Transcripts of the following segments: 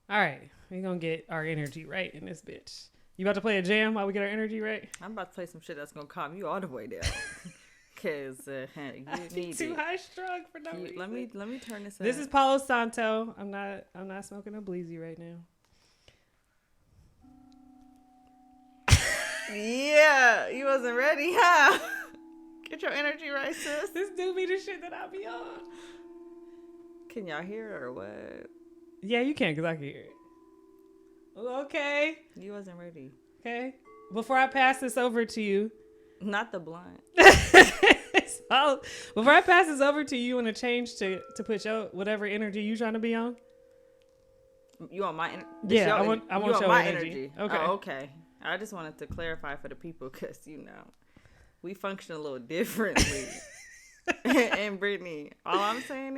All right, we're gonna get our energy right in this bitch. You about to play a jam while we get our energy right? I'm about to play some shit that's gonna calm you all the way down. Cause you need Too it. high strung for no reason. Let me turn this. This up. is Palo Santo. I'm not smoking a bleezy right now. Yeah, you wasn't ready, huh? Get your energy right, sis. This do be the shit that I be on. Can y'all hear it or what? Yeah, you can, cause I can hear it. Okay. You wasn't ready. Okay. Before I pass this over to you. Not the blunt. So, before I pass this over to you, you want to change to put your whatever energy you trying to be on? You want my energy? Yeah, I want your my energy. Okay. Oh, okay. I just wanted to clarify for the people because, we function a little differently. And Brittany, all I'm saying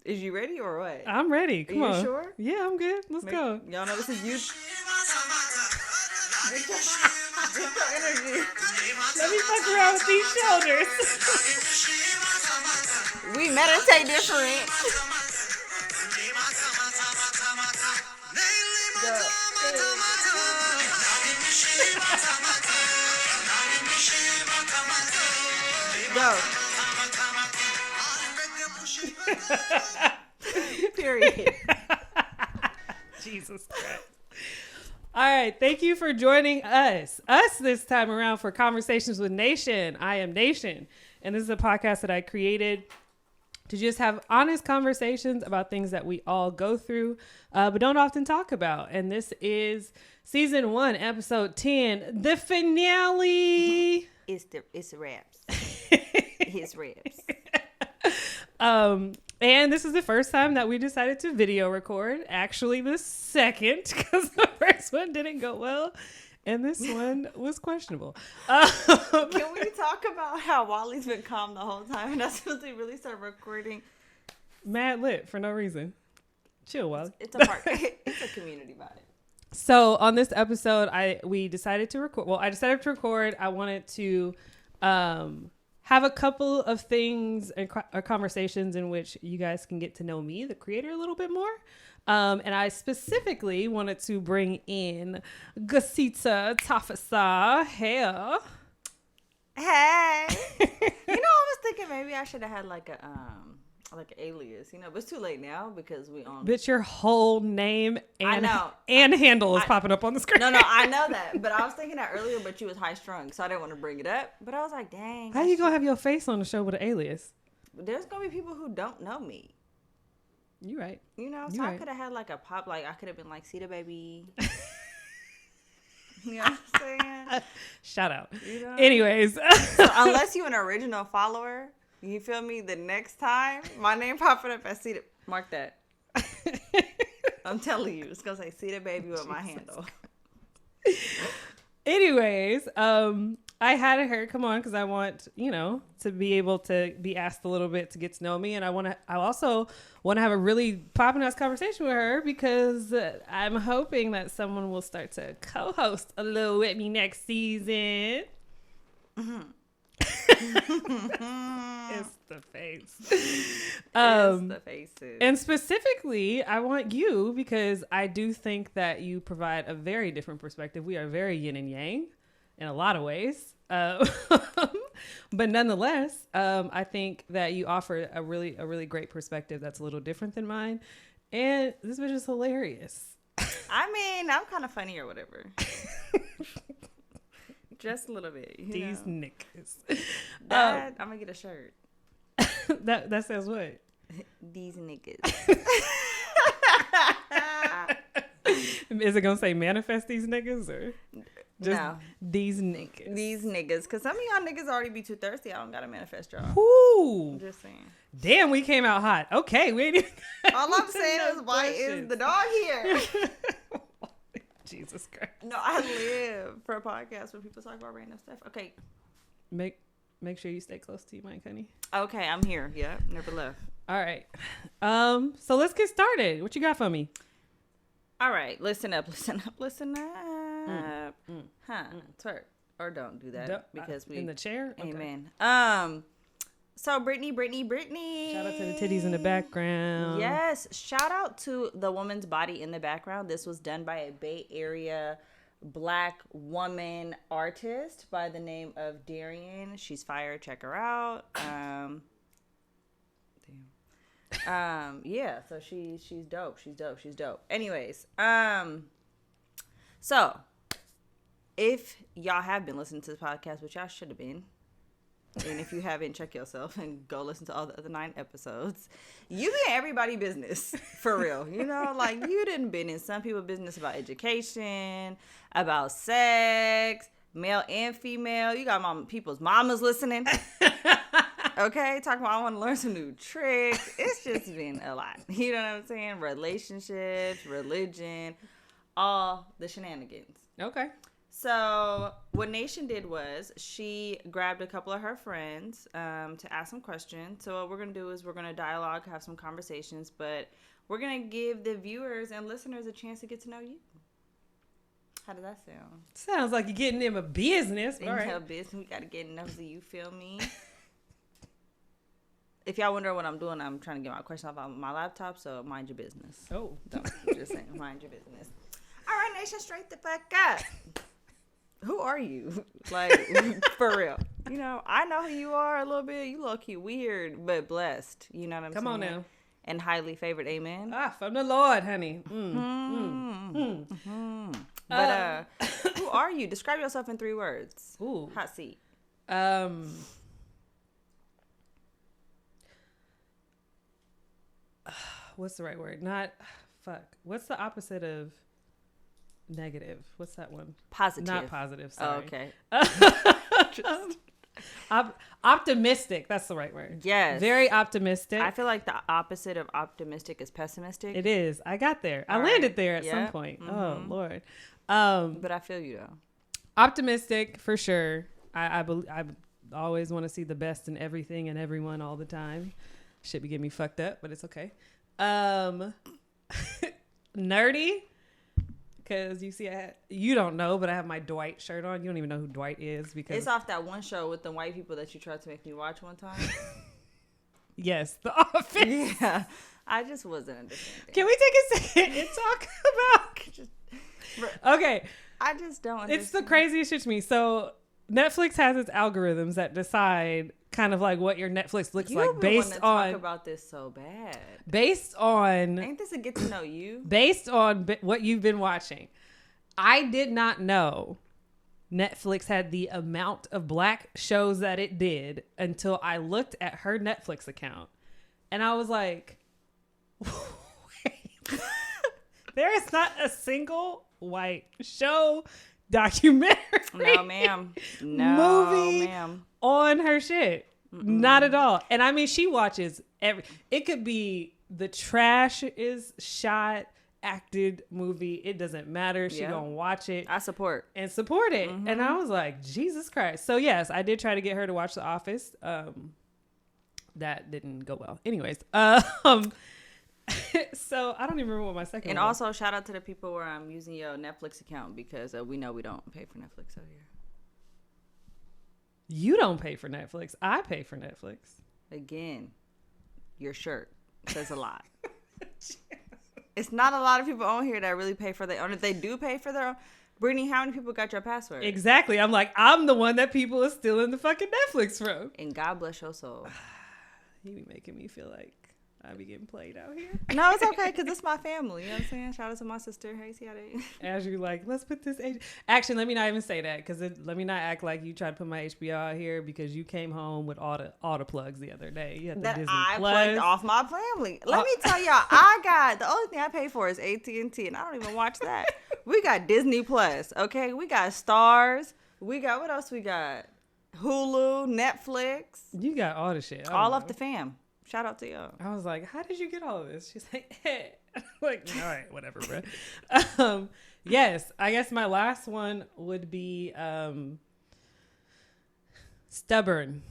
is you ready or what? I'm ready. Come on. You sure? Yeah, I'm good. Let's go. Y'all know this is you. Get your energy. Let me fuck around with these shoulders. We meditate different. Go. Period. Jesus Christ. All right. Thank you for joining us. Us this time around for Conversations with Nation. I am Nation. And this is a podcast that I created to just have honest conversations about things that we all go through, but don't often talk about. And this is season 1, episode 10, the finale. It's raps. His raps. And this is the first time that we decided to video record. Actually, the second, because the first one didn't go well. And this one was questionable. Can we talk about how Wally's been calm the whole time? And as soon as we really start recording, mad lit for no reason. Chill, Wally. It's a part. It's a community vibe. So on this episode, we decided to record. Well, I decided to record. I wanted to have a couple of things and conversations in which you guys can get to know me, the creator, a little bit more. And I specifically wanted to bring in Gasita Tafasa. Hey. Hey. I was thinking maybe I should have had like an alias, but it's too late now because we on. Bitch, your whole name I know. and handle is popping up on the screen. No, I know that. But I was thinking that earlier, but you was high strung, so I didn't want to bring it up. But I was like, dang. How you gonna have your face on the show with an alias? There's gonna be people who don't know me. You right. So I could have had like a pop, like I could have been like, see the baby. You know what I'm saying? Shout out. Anyways. So unless you an original follower, you feel me? The next time my name popping up, I see the mark that. I'm telling you, it's gonna say see the baby with my handle. Anyways, I had her come on because I want, to be able to be asked a little bit to get to know me. And I also want to have a really popping ass conversation with her because I'm hoping that someone will start to co-host a little with me next season. Mm-hmm. It's the face. It's the faces. And specifically, I want you because I do think that you provide a very different perspective. We are very yin and yang in a lot of ways. But nonetheless, I think that you offer a really great perspective that's a little different than mine. And this bitch is hilarious. I mean, I'm kind of funny or whatever. Just a little bit. These niggas. I'm going to get a shirt. That says what? These niggas. Is it going to say manifest these niggas or just no. These niggas? These niggas. Because some of y'all niggas already be too thirsty. I don't got to manifest y'all. Ooh. I'm just saying. Damn, we came out hot. Okay. We ain't even all I'm saying is why is the dog here? Jesus Christ. No, I live for a podcast where people talk about random stuff. Okay. Make sure you stay close to your mic, honey. Okay, I'm here. Yeah, never left. All right. So let's get started. What you got for me? All right. Listen up. Huh. Twerk. Or don't do that because we in the chair. Amen. Okay. So Brittany. Shout out to the titties in the background. Yes. Shout out to the woman's body in the background. This was done by a Bay Area Black woman artist by the name of Darian. She's fire. Check her out. Yeah. So she's dope. She's dope. Anyways, so if y'all have been listening to this podcast, which y'all should have been, and if you haven't, check yourself and go listen to all the other 9 episodes. You be in everybody's business, for real. You know, like, you didn't been in some people's business about education, about sex, male and female. You got people's mamas listening. Okay? Talking about, I want to learn some new tricks. It's just been a lot. You know what I'm saying? Relationships, religion, all the shenanigans. Okay. So what Nation did was she grabbed a couple of her friends to ask some questions. So what we're going to do is we're going to dialogue, have some conversations, but we're going to give the viewers and listeners a chance to get to know you. How does that sound? Sounds like you're getting them a business. In All right. her business, we got to get nosy, you feel me? If y'all wonder what I'm doing, I'm trying to get my question off on my laptop, so mind your business. Oh. Don't, just saying, mind your business. All right, Nation, straight the fuck up. Who are you? Like, for real. You know, I know who you are a little bit. You low-key weird, but blessed. You know what I'm saying? Come on now. And highly favored. Amen. From the Lord, honey. But who are you? Describe yourself in 3 words. Ooh. Hot seat. What's the right word? Fuck. What's the opposite of negative? What's that one? Positive. Not positive. Sorry. Oh, okay. Optimistic. That's the right word. Yes. Very optimistic. I feel like the opposite of optimistic is pessimistic. It is. I got there. I landed there at some point. Oh, Lord. But I feel you, though. Optimistic, for sure. I always want to see the best in everything and everyone all the time. Shit be getting me fucked up, but it's okay. Nerdy. Because you see, you don't know, but I have my Dwight shirt on. You don't even know who Dwight is because It's off that one show with the white people that you tried to make me watch one time. Yes, The Office. Yeah, I just wasn't understanding. Can we take a second and talk about? Okay, I just don't understand. It's the craziest shit to me. So Netflix has its algorithms that decide kind of like what your Netflix looks like based on. Talk about this so bad. Based on. Ain't this a get to know you? Based on what you've been watching. I did not know Netflix had the amount of Black shows that it did until I looked at her Netflix account. And I was like, wait, there is not a single white show, documentary, no ma'am, movie ma'am, on her shit. Not at all. And I mean, she watches it could be the trash is shot, acted movie. It doesn't matter. She gonna watch it. I support it. And I was like, Jesus Christ. So yes, I did try to get her to watch The Office. That didn't go well. Anyways, so I don't even remember what my second. And was. Also, shout out to the people where I'm using your Netflix account because we know we don't pay for Netflix over here. You don't pay for Netflix. I pay for Netflix. Again, your shirt says a lot. It's not a lot of people on here that really pay for their own. If they do pay for their own, Brittany, how many people got your password? Exactly. I'm like, I'm the one that people are stealing the fucking Netflix from. And God bless your soul. You be making me feel like I be getting played out here. No, it's okay because it's my family. You know what I'm saying? Shout out to my sister. Hey, see how they. As you like, let's put this. Actually, let me not even say that because let me not act like you tried to put my HBO out here because you came home with all the plugs the other day. You had the that Disney I Plus. plugged off my family. Let me tell y'all, the only thing I pay for is AT&T, and I don't even watch that. We got Disney Plus, okay? We got Stars. We got what else? We got Hulu, Netflix. You got all the shit. All off the fam. Shout out to y'all. I was like, how did you get all of this? She's like, hey. I'm like, all right, whatever, bro. Yes, I guess my last one would be stubborn.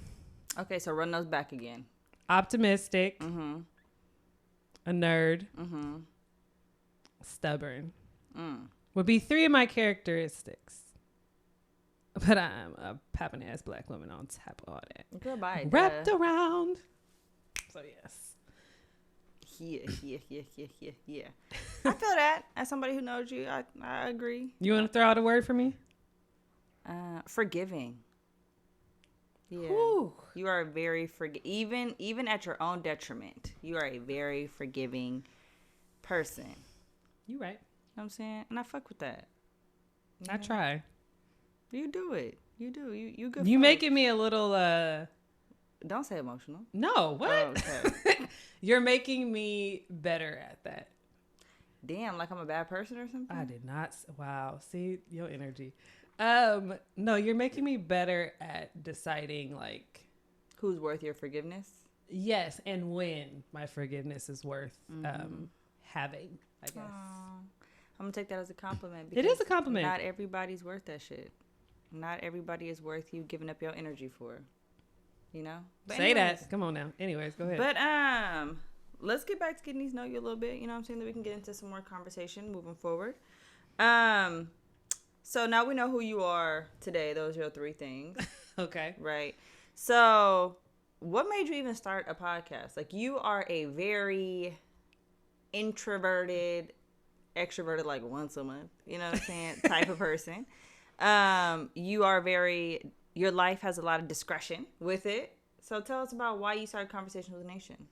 Okay, so run those back again. Optimistic. Mm-hmm. A nerd. Mm-hmm. Stubborn. Would be 3 of my characteristics. But I'm a popping ass black woman on top of all that. Girl, bye. Wrapped around. So yes. Yeah. I feel that. As somebody who knows you, I agree. You want to throw out a word for me? Forgiving. Yeah. Whew. You are very even at your own detriment. You are a very forgiving person. You right. You know what I'm saying? And I fuck with that. I try. You do it. You do. You good. You folk. making me a little Don't say emotional. No, what? Oh, okay. You're making me better at that. Damn, like I'm a bad person or something? I did not. Wow. See your energy. No, you're making me better at deciding like Who's worth your forgiveness? yes, and when my forgiveness is worth having, I guess. I'm gonna take that as a compliment. It is a compliment. Not everybody's worth that shit. Not everybody is worth you giving up your energy for. You know? But Say anyways, that. Come on now. Anyways, go ahead. But let's get back to getting these know you a little bit. You know what I'm saying? That we can get into some more conversation moving forward. So now we know who you are today. Those are your 3 things. Okay. Right. So what made you even start a podcast? Like, you are a very introverted, extroverted, like once a month, you know what I'm saying, type of person. You are your life has a lot of discretion with it. So tell us about why you started Conversations with Nation.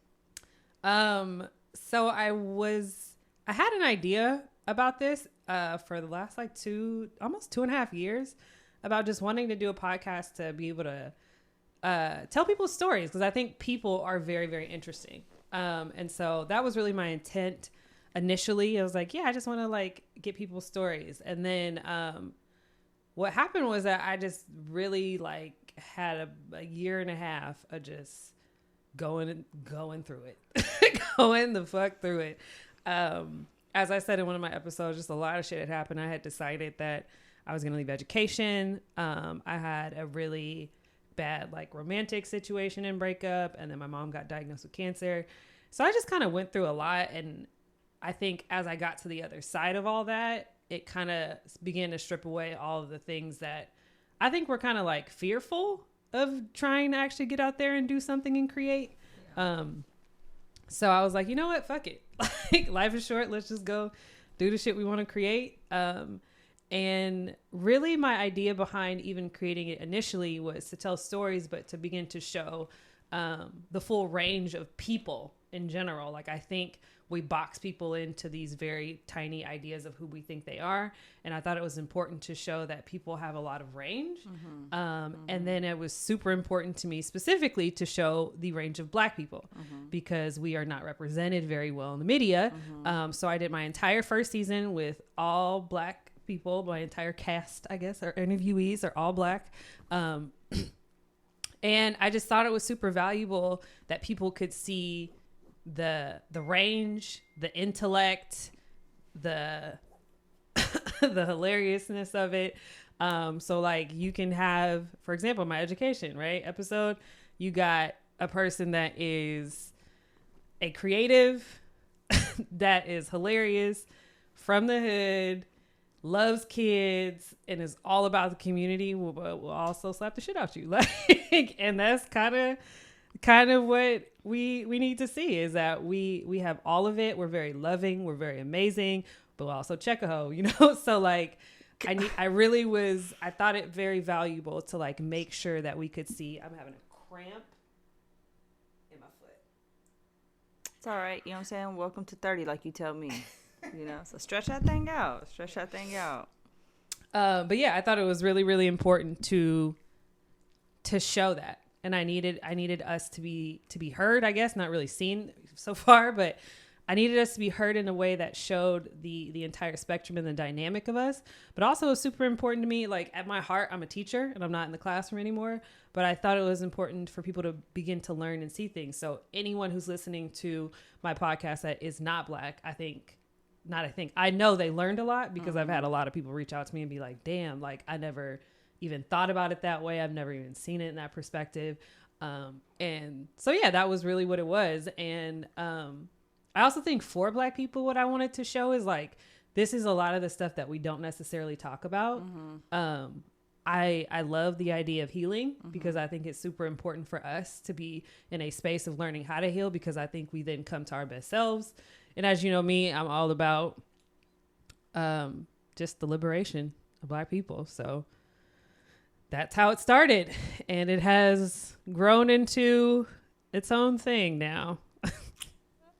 So I had an idea about this for the last like almost 2.5 years, about just wanting to do a podcast to be able to tell people's stories, because I think people are very, very interesting. And so that was really my intent initially. I was like, yeah, I just want to like get people's stories. And then what happened was that I just really like had a year and a half of just going through it, going the fuck through it. As I said in one of my episodes, just a lot of shit had happened. I had decided that I was going to leave education. I had a really bad like romantic situation and breakup, and then my mom got diagnosed with cancer. So I just kind of went through a lot, and I think as I got to the other side of all that, it kind of began to strip away all of the things that I think were kind of like fearful of trying to actually get out there and do something and create. Yeah. So I was like, you know what? Fuck it. Like, life is short. Let's just go do the shit we want to create. And really my idea behind even creating it initially was to tell stories, but to begin to show the full range of people in general. Like, I think we box people into these very tiny ideas of who we think they are. And I thought it was important to show that people have a lot of range. And then it was super important to me specifically to show the range of Black people, because we are not represented very well in the media. So I did my entire first season with all Black people. My entire cast, I guess, or interviewees are all Black. And I just thought it was super valuable that people could see the range, the intellect, the the hilariousness of it. So like, you can have, for example, my education, right, episode, you got a person that is a creative, that is hilarious, from the hood, loves kids, and is all about the community, will also slap the shit out you. Like, and that's kind of what we need to see, is that we have all of it. We're very loving, we're very amazing, but we'll also check a hoe, you know? So like, I thought it very valuable to like make sure that we could see. I'm having a cramp in my foot. It's all right. You know what I'm saying? Welcome to 30, like you tell me. You know, so stretch that thing out. But yeah, I thought it was really, really important to show that. And I needed us to be heard, I guess, not really seen so far, but I needed us to be heard in a way that showed the entire spectrum and the dynamic of us. But also, it was super important to me, like, at my heart, I'm a teacher and I'm not in the classroom anymore, but I thought it was important for people to begin to learn and see things. So anyone who's listening to my podcast that is not Black, I know they learned a lot, because I've had a lot of people reach out to me and be like, damn, like, I never even thought about it that way. I've never even seen it in that perspective. And so, yeah, that was really what it was. And I also think for Black people, what I wanted to show is like, this is a lot of the stuff that we don't necessarily talk about. I love the idea of healing because I think it's super important for us to be in a space of learning how to heal, because I think we then come to our best selves. And as you know me, I'm all about just the liberation of Black people. So that's how it started. And it has grown into its own thing now.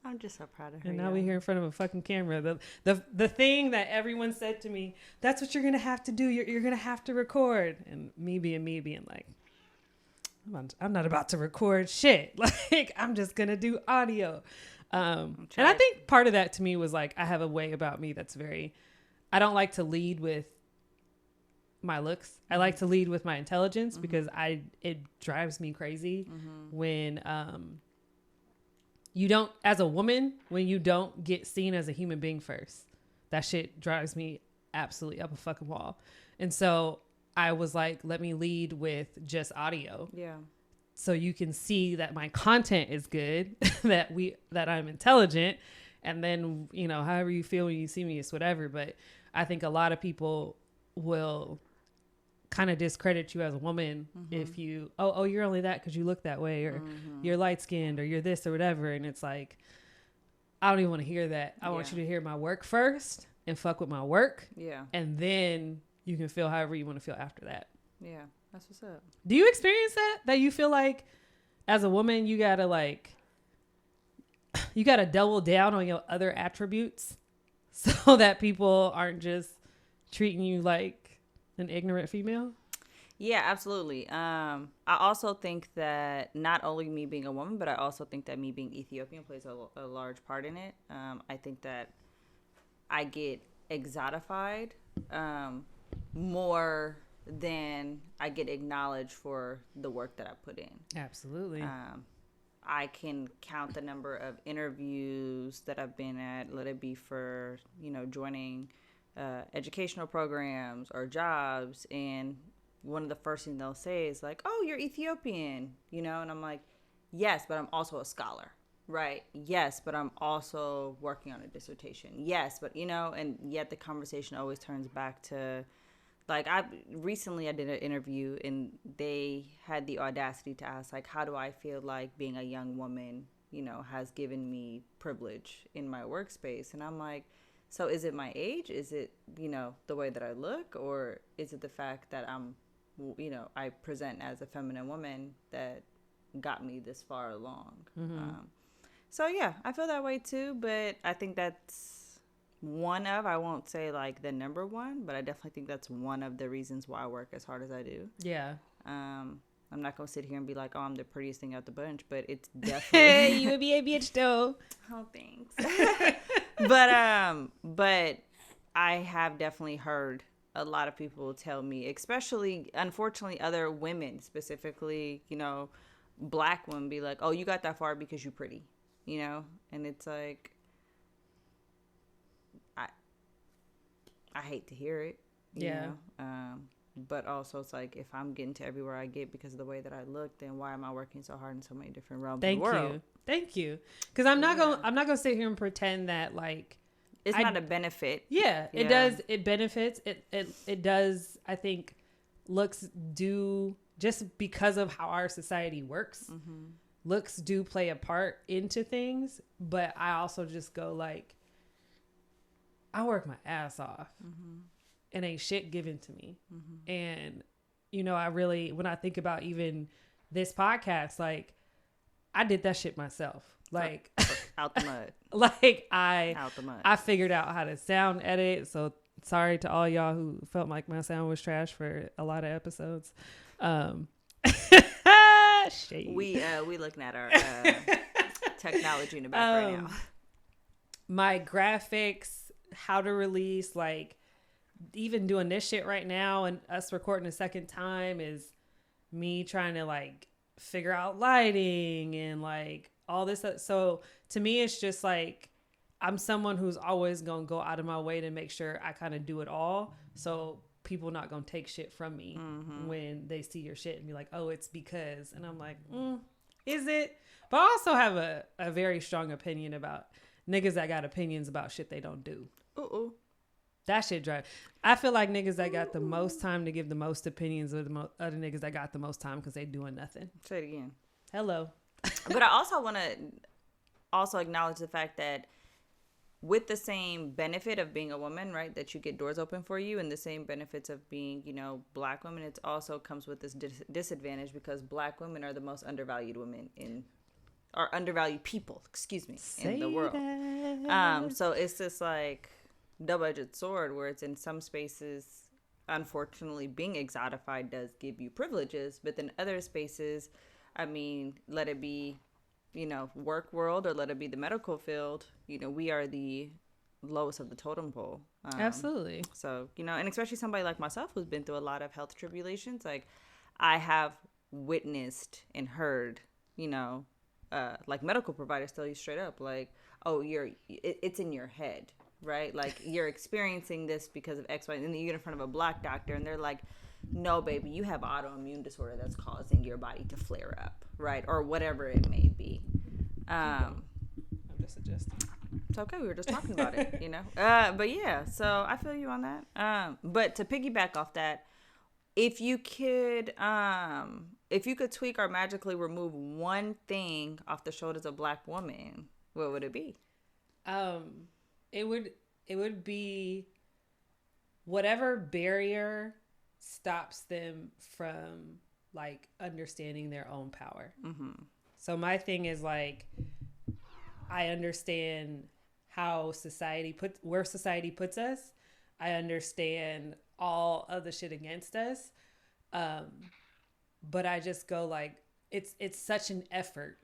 I'm just so proud of her. And now we're here in front of a fucking camera. The thing that everyone said to me, that's what you're going to have to do. You're going to have to record. And me being like, I'm not about to record shit. Like, I'm just going to do audio. And I think part of that to me was like, I have a way about me that's very, I don't like to lead with my looks. I like to lead with my intelligence because it drives me crazy when, you don't, as a woman, when you don't get seen as a human being first. That shit drives me absolutely up a fucking wall. And so I was like, let me lead with just audio. Yeah. So you can see that my content is good, that I'm intelligent. And then, you know, however you feel when you see me, it's whatever. But I think a lot of people will kind of discredit you as a woman if you you're only that because you look that way, or you're light skinned, or you're this or whatever. And it's like, I don't even want to hear that. I want you to hear my work first and fuck with my work. Yeah. And then you can feel however you want to feel after that. Yeah. That's what's up. Do you experience that you feel like as a woman, you gotta double down on your other attributes so that people aren't just treating you like an ignorant female? Yeah, absolutely. I also think that not only me being a woman, but I also think that me being Ethiopian plays a large part in it. I think that I get exotified more than I get acknowledged for the work that I put in. Absolutely. I can count the number of interviews that I've been at, let it be for, you know, joining educational programs or jobs, and one of the first things they'll say is like, oh, you're Ethiopian, you know? And I'm like, yes, but I'm also a scholar, right? Yes, but I'm also working on a dissertation. Yes, but, you know, and yet the conversation always turns back to, like, I did an interview and they had the audacity to ask, like, how do I feel like being a young woman, you know, has given me privilege in my workspace? And I'm like, so is it my age? Is it, you know, the way that I look? Or is it the fact that I'm, you know, I present as a feminine woman that got me this far along? So, yeah, I feel that way too. But I think that's one of, I won't say like the number one, but I definitely think that's one of the reasons why I work as hard as I do. Yeah. I'm not going to sit here and be like, oh, I'm the prettiest thing out the bunch, but it's definitely. You would be a bitch though. Oh, thanks. But I have definitely heard a lot of people tell me, especially, unfortunately, other women, specifically, you know, Black women, be like, oh, you got that far because you're pretty, you know? And it's like, I hate to hear it, you know? But also it's like, if I'm getting to everywhere I get because of the way that I look, then why am I working so hard in so many different realms of the world? Thank you. Because I'm not gonna sit here and pretend that like it's not a benefit. Yeah, it does. It benefits. It does. I think looks do, just because of how our society works. Looks do play a part into things, but I also just go like, I work my ass off. And ain't shit given to me. And, you know, I really, when I think about even this podcast, like, I did that shit myself. Like, out the mud. Like, out the mud. I figured out how to sound edit. So sorry to all y'all who felt like my sound was trash for a lot of episodes. Shade. We looking at our technology in the back right now. My graphics, how to release, like, even doing this shit right now and us recording a second time is me trying to like figure out lighting and like all this. So to me, it's just like, I'm someone who's always going to go out of my way to make sure I kind of do it all. So people not going to take shit from me when they see your shit and be like, oh, it's because, and I'm like, is it? But I also have a very strong opinion about niggas that got opinions about shit they don't do. That shit drive. I feel like niggas that got the most time to give the most opinions are the other niggas that got the most time because they doing nothing. Say it again. Hello. But I also want to also acknowledge the fact that with the same benefit of being a woman, right, that you get doors open for you, and the same benefits of being, you know, black women, it also comes with this disadvantage because black women are the most undervalued women or undervalued people, in the world. So it's this like double-edged sword where it's in some spaces, unfortunately, being exotified does give you privileges, but then other spaces, I mean, let it be, you know, work world or let it be the medical field, you know, we are the lowest of the totem pole. Absolutely. So, you know, and especially somebody like myself who's been through a lot of health tribulations, like I have witnessed and heard, you know, like medical providers tell you straight up, like, oh, it's in your head, right? Like you're experiencing this because of X, Y, and then you get in front of a black doctor and they're like, no, baby, you have autoimmune disorder that's causing your body to flare up, right? Or whatever it may be. I'm just adjusting. It's okay. We were just talking about it, you know? But yeah, so I feel you on that. But to piggyback off that, if you could tweak or magically remove one thing off the shoulders of a black woman, what would it be? It would be whatever barrier stops them from like understanding their own power. Mm-hmm. So my thing is like, I understand how where society puts us. I understand all of the shit against us. But I just go like, it's such an effort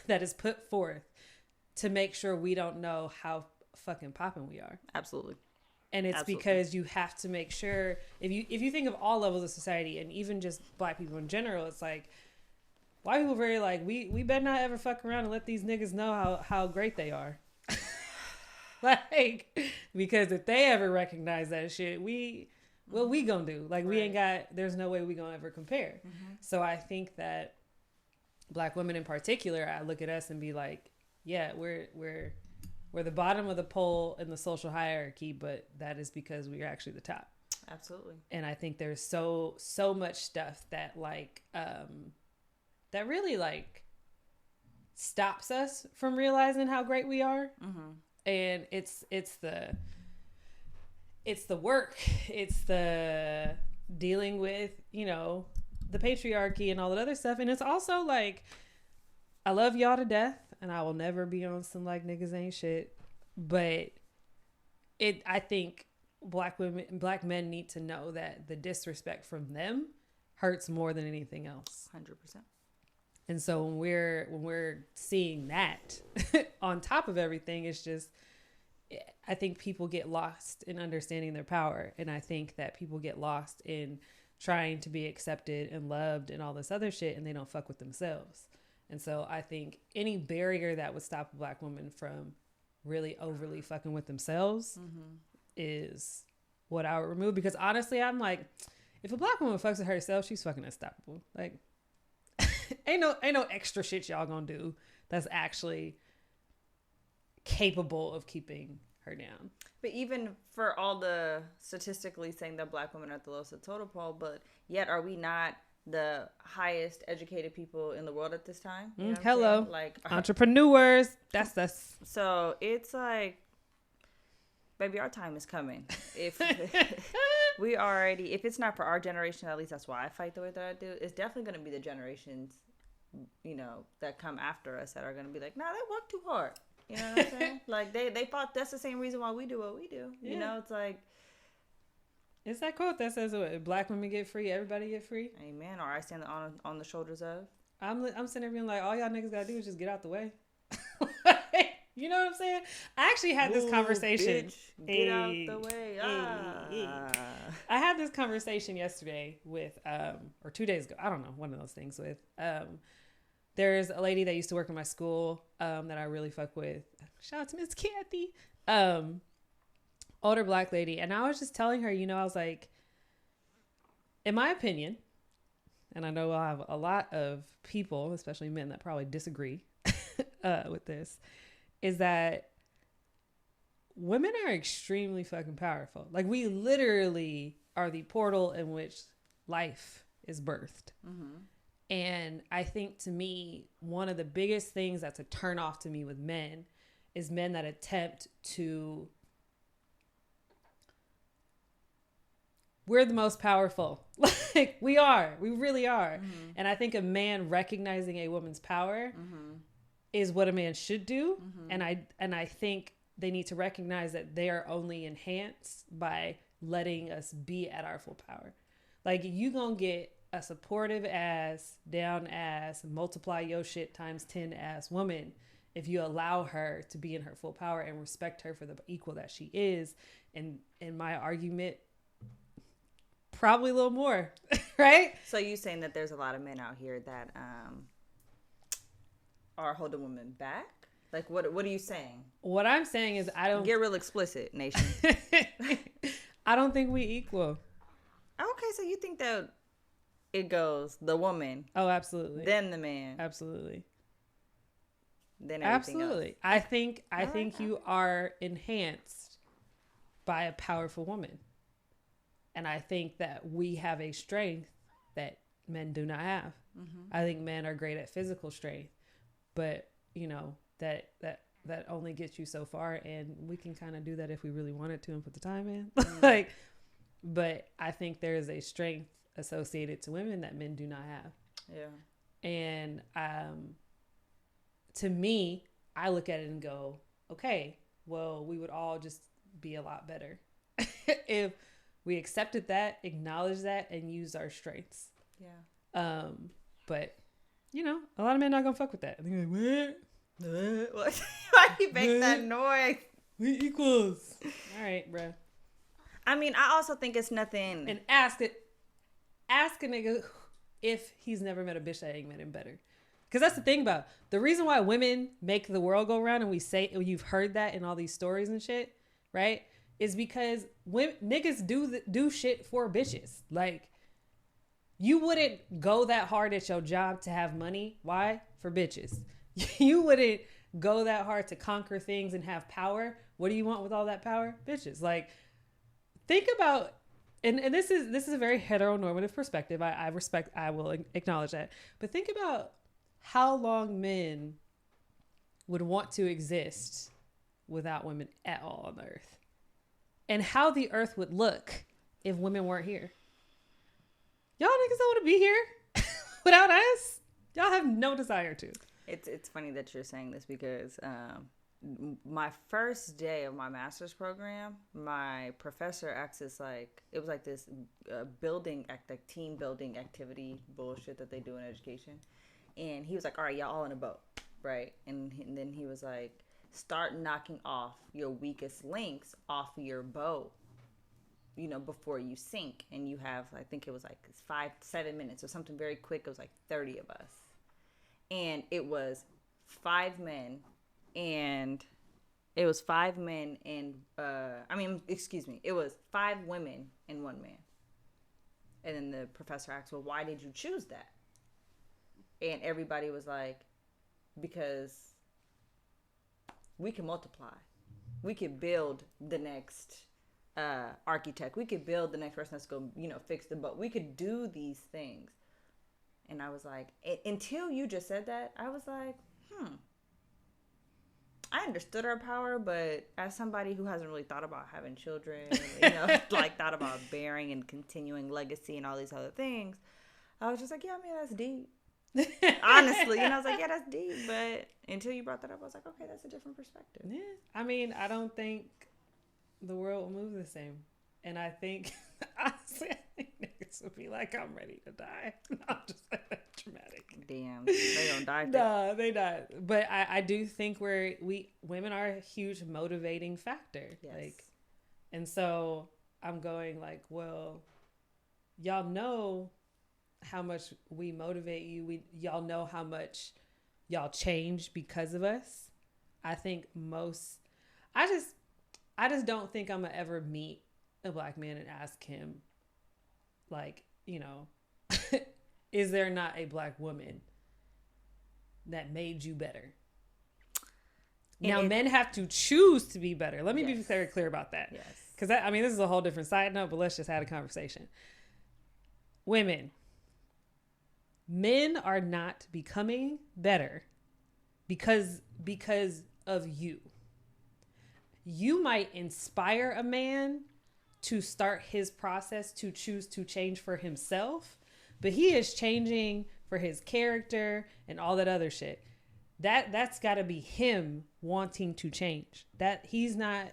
that is put forth to make sure we don't know how fucking popping we are. Absolutely. And it's because you have to make sure, if you think of all levels of society and even just black people in general, it's like white people very like, we better not ever fuck around and let these niggas know how great they are. Like, because if they ever recognize that shit, what we gonna do? Like, we ain't got, there's no way we gonna ever compare. Mm-hmm. So I think that black women in particular, I look at us and be like, yeah, we're the bottom of the pole in the social hierarchy, but that is because we are actually the top. Absolutely. And I think there's so much stuff that like, that really like stops us from realizing how great we are. Mm-hmm. And it's the work, it's the dealing with, you know, the patriarchy and all that other stuff. And it's also like, I love y'all to death and I will never be on some like niggas ain't shit. But I think black men need to know that the disrespect from them hurts more than anything else. 100%. And so when we're seeing that on top of everything, it's just, I think people get lost in understanding their power. And I think that people get lost in trying to be accepted and loved and all this other shit, and they don't fuck with themselves. And so I think any barrier that would stop a black woman from really overly fucking with themselves is what I would remove. Because honestly, I'm like, if a black woman fucks with herself, she's fucking unstoppable. Like, ain't no extra shit y'all gonna do that's actually capable of keeping her down. But even for all the statistically saying that black women are at the lowest of the totem pole, but yet are we not the highest educated people in the world at this time? You know hello, like entrepreneurs. That's us. So it's like, baby, our time is coming. If if it's not for our generation, at least that's why I fight the way that I do. It's definitely going to be the generations, you know, that come after us that are going to be like, nah, they work too hard. You know what I'm saying? Like they thought that's the same reason why we do what we do. Yeah. You know, it's like, it's that quote that says, if black women get free, everybody get free. Amen. Or I stand on the shoulders of. I'm sitting there being like, all y'all niggas gotta do is just get out the way. You know what I'm saying? I actually had this conversation. Bitch, get out the way. I had this conversation yesterday with, or 2 days ago. I don't know, one of those things with, there's a lady that used to work in my school, that I really fuck with. Shout out to Miss Kathy. Older black lady. And I was just telling her, you know, I was like, in my opinion, and I know I'll have a lot of people, especially men, that probably disagree with this, is that women are extremely fucking powerful. Like, we literally are the portal in which life is birthed. Mm-hmm. And I think, to me, one of the biggest things that's a turn off to me with men is men that attempt to... We're the most powerful. Like, we are. We really are. Mm-hmm. And I think a man recognizing a woman's power is what a man should do. Mm-hmm. And I think they need to recognize that they are only enhanced by letting us be at our full power. Like, you gonna get a supportive ass, down ass, multiply your shit times 10 ass woman if you allow her to be in her full power and respect her for the equal that she is. And in my argument, probably a little more, right? So you saying that there's a lot of men out here that are holding women back? Like, what are you saying? What I'm saying is, I don't... Get real explicit, nation. I don't think we equal. Okay, so you think that it goes the woman. Oh, absolutely. Then the man. Absolutely. Then everything absolutely. Else. I think you are enhanced by a powerful woman. And I think that we have a strength that men do not have. Mm-hmm. I think men are great at physical strength, but you know, that only gets you so far, and we can kind of do that if we really wanted to and put the time in. Mm-hmm. But I think there is a strength associated to women that men do not have. Yeah. And to me, I look at it and go, okay, well, we would all just be a lot better if we accepted that, acknowledged that, and used our strengths. Yeah. But you know, a lot of men not gonna fuck with that. They're like, what? Why you make that noise? We equals. All right, bro. I mean, I also think it's nothing. And ask a nigga if he's never met a bitch that ain't met him better. Because that's the thing about the reason why women make the world go round, and we say, you've heard that in all these stories and shit, right? Is because niggas do shit for bitches. Like, you wouldn't go that hard at your job to have money. Why? For bitches. You wouldn't go that hard to conquer things and have power. What do you want with all that power? Bitches. Like, think about, and this is a very heteronormative perspective. I will acknowledge that. But think about how long men would want to exist without women at all on the earth. And how the earth would look if women weren't here. Y'all niggas don't want to be here without us. Y'all have no desire to. It's funny that you're saying this because my first day of my master's program, my professor asked us it was like this team building activity bullshit that they do in education. And he was like, all right, y'all all in a boat, right? And then he was like, start knocking off your weakest links off of your boat, you know, before you sink. And you have, I think it was like 7 minutes or something very quick. It was like 30 of us. And it was 5 men and it was 5 men and, it was 5 women and 1 man. And then the professor asked, well, why did you choose that? And everybody was like, because we can multiply. We could build the next architect. We could build the next person that's going to, fix the boat. We could do these things. And I was like, until you just said that, I was like, I understood our power, but as somebody who hasn't really thought about having children, thought about bearing and continuing legacy and all these other things, I was just like, yeah, I mean, that's deep. Honestly, I was like, yeah, that's deep. But until you brought that up, I was like, okay, that's a different perspective. Yeah, I mean, I don't think the world will move the same, and I think honestly, I think niggas would be like, I'm ready to die. I'm just like, that's dramatic. Damn, they don't die. No, they not. But I do think women are a huge motivating factor. Yes. And so I'm going like, well, y'all know how much we motivate you. Y'all know how much y'all change because of us. I think I just don't think I'm gonna ever meet a black man and ask him, like, is there not a black woman that made you better? Now, men have to choose to be better. Let me be Yes. very clear about that. Yes. Because, this is a whole different side note, but let's just have a conversation. Women, men are not becoming better because of you. You might inspire a man to start his process to choose to change for himself, but he is changing for his character and all that other shit. That's got to be him wanting to change. That he's not.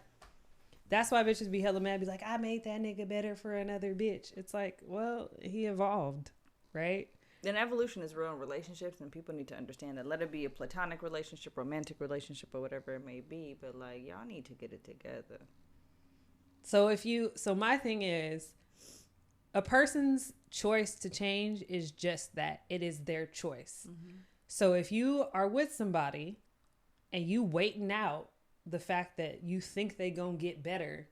That's why bitches be hella mad. Be like, I made that nigga better for another bitch. It's like, well, he evolved, right? And evolution is real in relationships, and people need to understand that. Let it be a platonic relationship, romantic relationship, or whatever it may be. But like, y'all need to get it together. So my thing is, a person's choice to change is just that. It is their choice. Mm-hmm. So if you are with somebody and you waiting out the fact that you think they gonna get better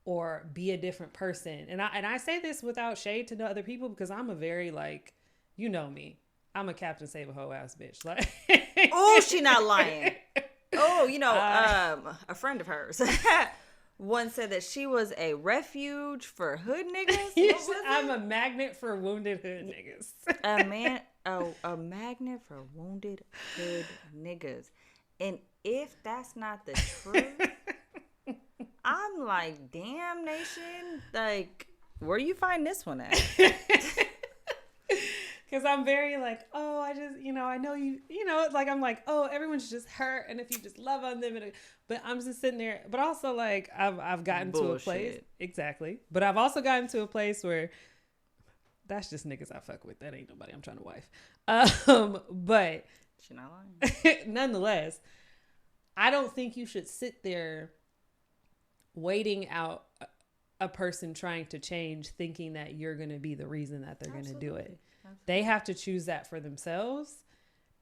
or be a different person, and I say this without shade to the other people, because I'm a very, like, you know me, I'm a Captain Save a Hoe ass bitch. Like, oh, she not lying. Oh, a friend of hers once said that she was a refuge for hood niggas. I'm a magnet for wounded hood niggas. A magnet for wounded hood niggas. And if that's not the truth, I'm like, damn, nation. Like, where do you find this one at? Because I'm very like, oh, I just, I know you, like, I'm like, oh, everyone's just hurt. And if you just love on them. But I'm just sitting there. But also, like, I've gotten to a place. Exactly. But I've also gotten to a place where that's just niggas I fuck with. That ain't nobody I'm trying to wife. But She not lying. Nonetheless, I don't think you should sit there waiting out a person trying to change, thinking that you're going to be the reason that they're going to do it. Absolutely. They have to choose that for themselves.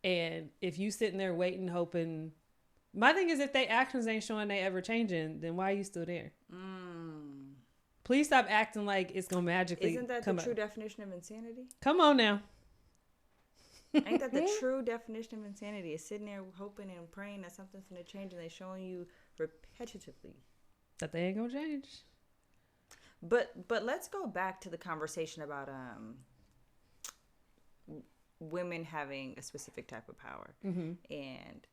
And if you sitting there waiting, hoping, my thing is, if they actions ain't showing they ever changing, then why are you still there? Please stop acting like it's going to magically Isn't that the true definition of insanity? Come on now. Ain't that the true definition of insanity? Is sitting there hoping and praying that something's going to change, and they're showing you repetitively that they ain't going to change. But let's go back to the conversation about women having a specific type of power. Mm-hmm. And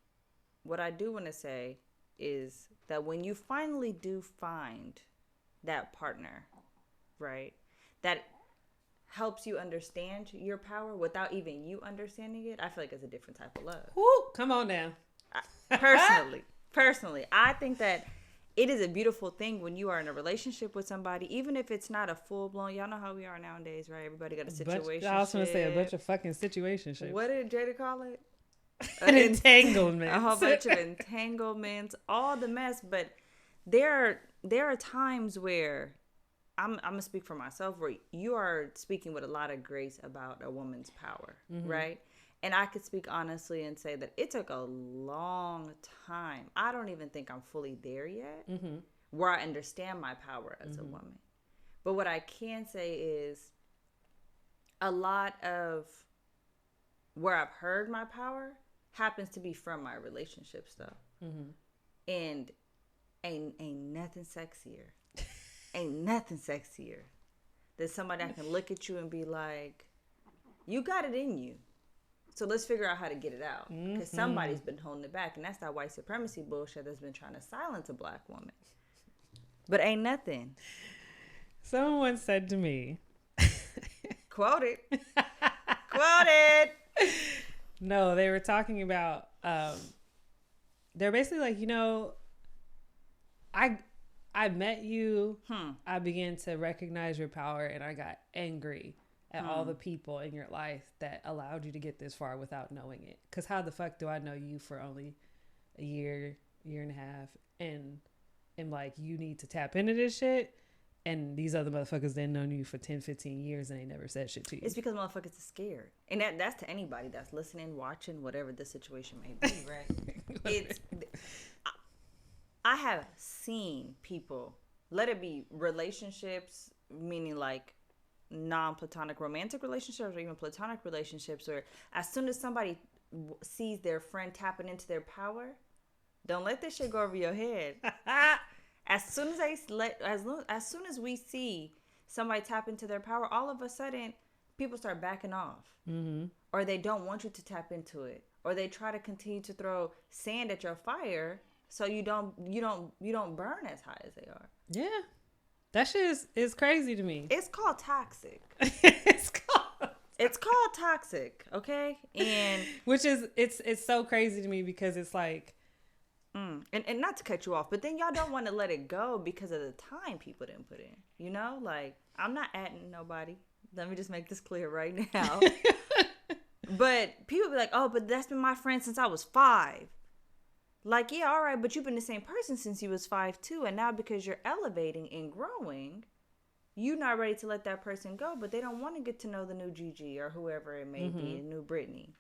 what I do want to say is that when you finally do find that partner, right, that helps you understand your power without even you understanding it, I feel like it's a different type of love. Woo, come on now. Personally, I think that it is a beautiful thing when you are in a relationship with somebody, even if it's not a full-blown, y'all know how we are nowadays, right? Everybody got a situation. I was going to say a bunch of fucking situationship. What did Jada call it? An entanglement. A whole bunch of entanglements, all the mess. But there are times where, I'm going to speak for myself, where you are speaking with a lot of grace about a woman's power, mm-hmm. right? And I could speak honestly and say that it took a long time. I don't even think I'm fully there yet, mm-hmm. where I understand my power as mm-hmm. a woman. But what I can say is a lot of where I've heard my power happens to be from my relationship stuff. Mm-hmm. And ain't nothing sexier. Ain't nothing sexier than somebody that can look at you and be like, you got it in you. So let's figure out how to get it out. Because mm-hmm. somebody's been holding it back. And that's that white supremacy bullshit that's been trying to silence a black woman. But ain't nothing. Someone once said to me. Quote it. Quote it. No, they were talking about, they're basically like, I met you. I began to recognize your power, and I got angry at all the people in your life that allowed you to get this far without knowing it. Because how the fuck do I know you for only a year and a half, and like, you need to tap into this shit, and these other motherfuckers didn't know you for 10, 15 years, and they never said shit to you. It's because motherfuckers are scared. And that's to anybody that's listening, watching, whatever the situation may be, right? I have seen people, let it be relationships, meaning like non-platonic romantic relationships or even platonic relationships, where as soon as somebody sees their friend tapping into their power, Don't let this shit go over your head. As soon as we see somebody tap into their power, all of a sudden people start backing off, or they don't want you to tap into it, or they try to continue to throw sand at your fire so you don't burn as high as they are. Yeah, that shit is crazy to me. It's called toxic. It's called toxic, okay? And which is it's so crazy to me because it's like. And not to cut you off, but then y'all don't want to let it go because of the time people didn't put in. You know, like, I'm not atting nobody. Let me just make this clear right now. But people be like, oh, but that's been my friend since I was 5. Like, yeah, all right, but you've been the same person since you was 5 too. And now because you're elevating and growing, you're not ready to let that person go. But they don't want to get to know the new Gigi or whoever it may be, the new Brittany.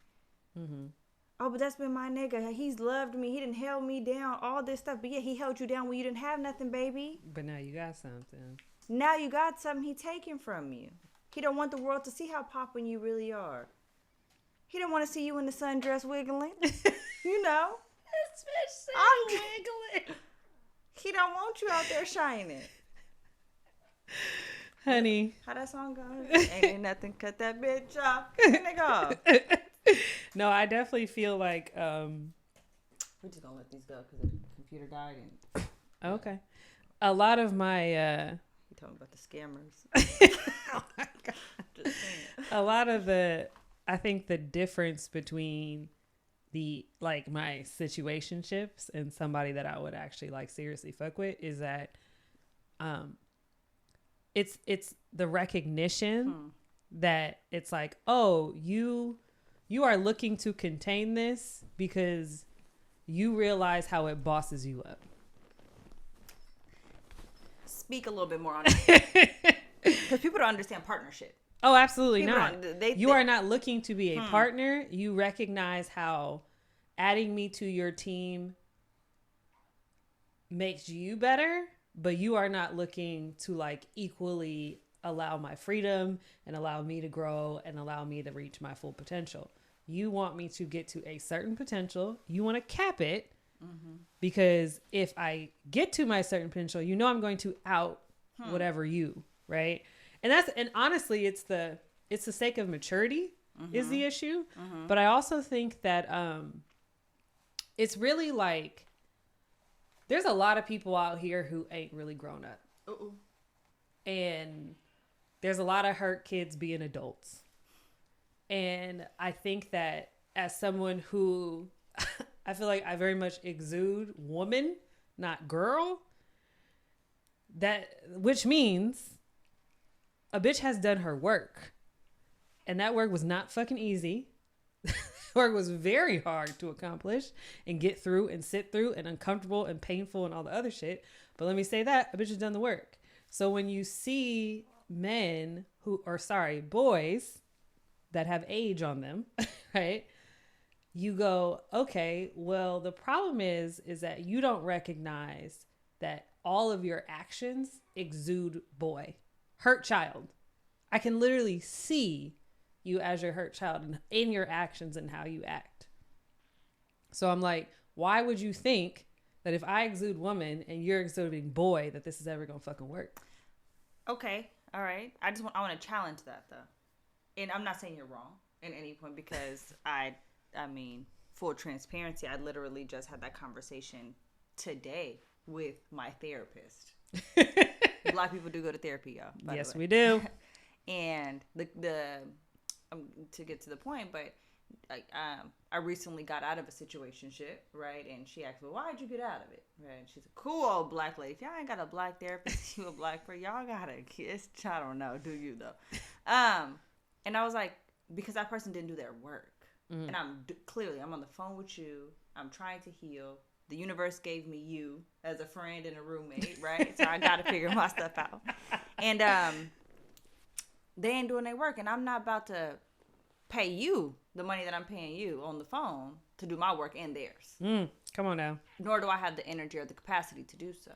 Oh, but that's been my nigga. He's loved me. He didn't held me down, all this stuff. But yeah, he held you down when you didn't have nothing, baby. But now you got something. Now you got something he taking from you. He don't want the world to see how poppin' you really are. He don't want to see you in the sundress wiggling. You know? This bitch wiggling. He don't want you out there shining. Honey. How that song goes? Ain't nothing, cut that bitch off. Cut that nigga off. No, I definitely feel like we're just gonna let these go because the computer died. And okay, a lot of my you talking about the scammers. Oh my God. Just saying. A lot of I think the difference between the like my situationships and somebody that I would actually like seriously fuck with is that it's the recognition that it's like, oh, you are looking to contain this because you realize how it bosses you up. Speak a little bit more on it. Because people don't understand partnership. Oh, absolutely People not. You are not looking to be a partner. You recognize how adding me to your team makes you better, but you are not looking to like equally allow my freedom and allow me to grow and allow me to reach my full potential. You want me to get to a certain potential. You want to cap it because if I get to my certain potential, you know I'm going to out whatever you, right? And honestly, it's the sake of maturity is the issue. But I also think that it's really like there's a lot of people out here who ain't really grown up. And there's a lot of hurt kids being adults. And I think that as someone who I feel like I very much exude woman, not girl, which means a bitch has done her work. And that work was not fucking easy. Work was very hard to accomplish and get through and sit through and uncomfortable and painful and all the other shit. But let me say that a bitch has done the work. So when you see boys that have age on them, right? You go, okay, well, the problem is that you don't recognize that all of your actions exude boy, hurt child. I can literally see you as your hurt child in your actions and how you act. So I'm like, why would you think that if I exude woman and you're exuding boy, that this is ever gonna fucking work? Okay, all right. I want to challenge that though. And I'm not saying you're wrong at any point because I mean, full transparency, I literally just had that conversation today with my therapist. Black people do go to therapy, y'all. Yes, we do. And the to get to the point, but I recently got out of a situationship, right? And she asked, well, why'd you get out of it? Right? And she's a cool old black lady. If y'all ain't got a black therapist, you a black person, y'all got a kiss. I don't know, do you though? And I was like, because that person didn't do their work. And I'm on the phone with you. I'm trying to heal. The universe gave me you as a friend and a roommate, right? So I got to figure my stuff out. And they ain't doing their work. And I'm not about to pay you the money that I'm paying you on the phone to do my work and theirs. Come on now. Nor do I have the energy or the capacity to do so.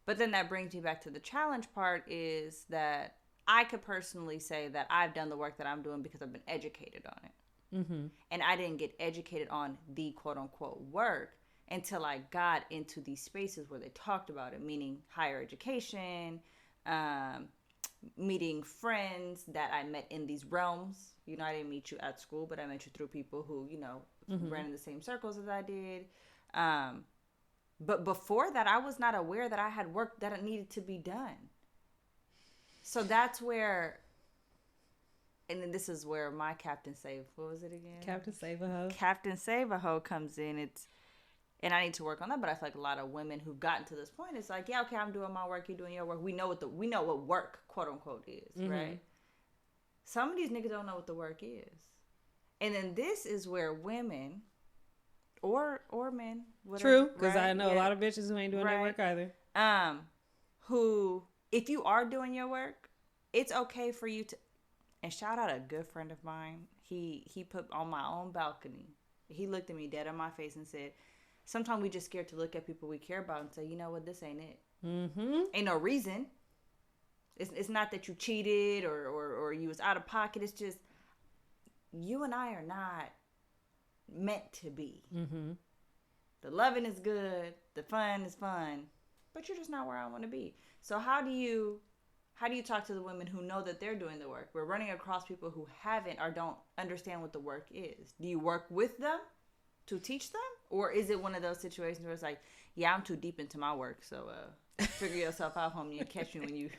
But then that brings me back to the challenge part is that I could personally say that I've done the work that I'm doing because I've been educated on it. And I didn't get educated on the quote unquote work until I got into these spaces where they talked about it, meaning higher education, meeting friends that I met in these realms. You know, I didn't meet you at school, but I met you through people who, you know, ran in the same circles as I did. But before that, I was not aware that I had work that needed to be done. So that's where, and then this is where my Captain Save, what was it again? Captain Save a Hoe. Captain Save a Hoe comes in. And I need to work on that, but I feel like a lot of women who've gotten to this point, it's like, yeah, okay, I'm doing my work, you're doing your work. We know what work, quote unquote, is, right? Some of these niggas don't know what the work is. And then this is where women or men, whatever, true, because I know a lot of bitches who ain't doing their work either. Who, if you are doing your work, it's okay for you to, and shout out a good friend of mine. He put on my own balcony. He looked at me dead in my face and said, sometimes we just scared to look at people we care about and say, you know what, this ain't it. Ain't no reason. It's not that you cheated or you was out of pocket. It's just you and I are not meant to be. The loving is good. The fun is fun. But you're just not where I want to be. So how do you talk to the women who know that they're doing the work? We're running across people who haven't or don't understand what the work is. Do you work with them to teach them? Or is it one of those situations where it's like, yeah, I'm too deep into my work, so figure yourself out, homie, and catch you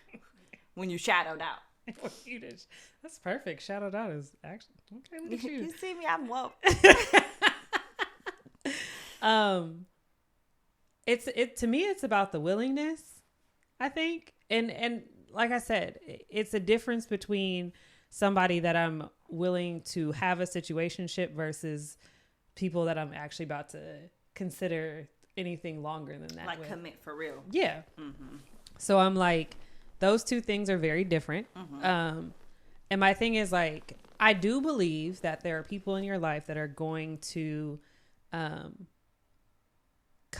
when you shadowed out. That's perfect. Shadowed out is actually okay. Look at you. You see me, I'm woke. To me, it's about the willingness, I think, and like I said, it's a difference between somebody that I'm willing to have a situationship versus people that I'm actually about to consider anything longer than that. Like commit for real. Yeah. So I'm like, those two things are very different. And my thing is like, I do believe that there are people in your life that are going to kind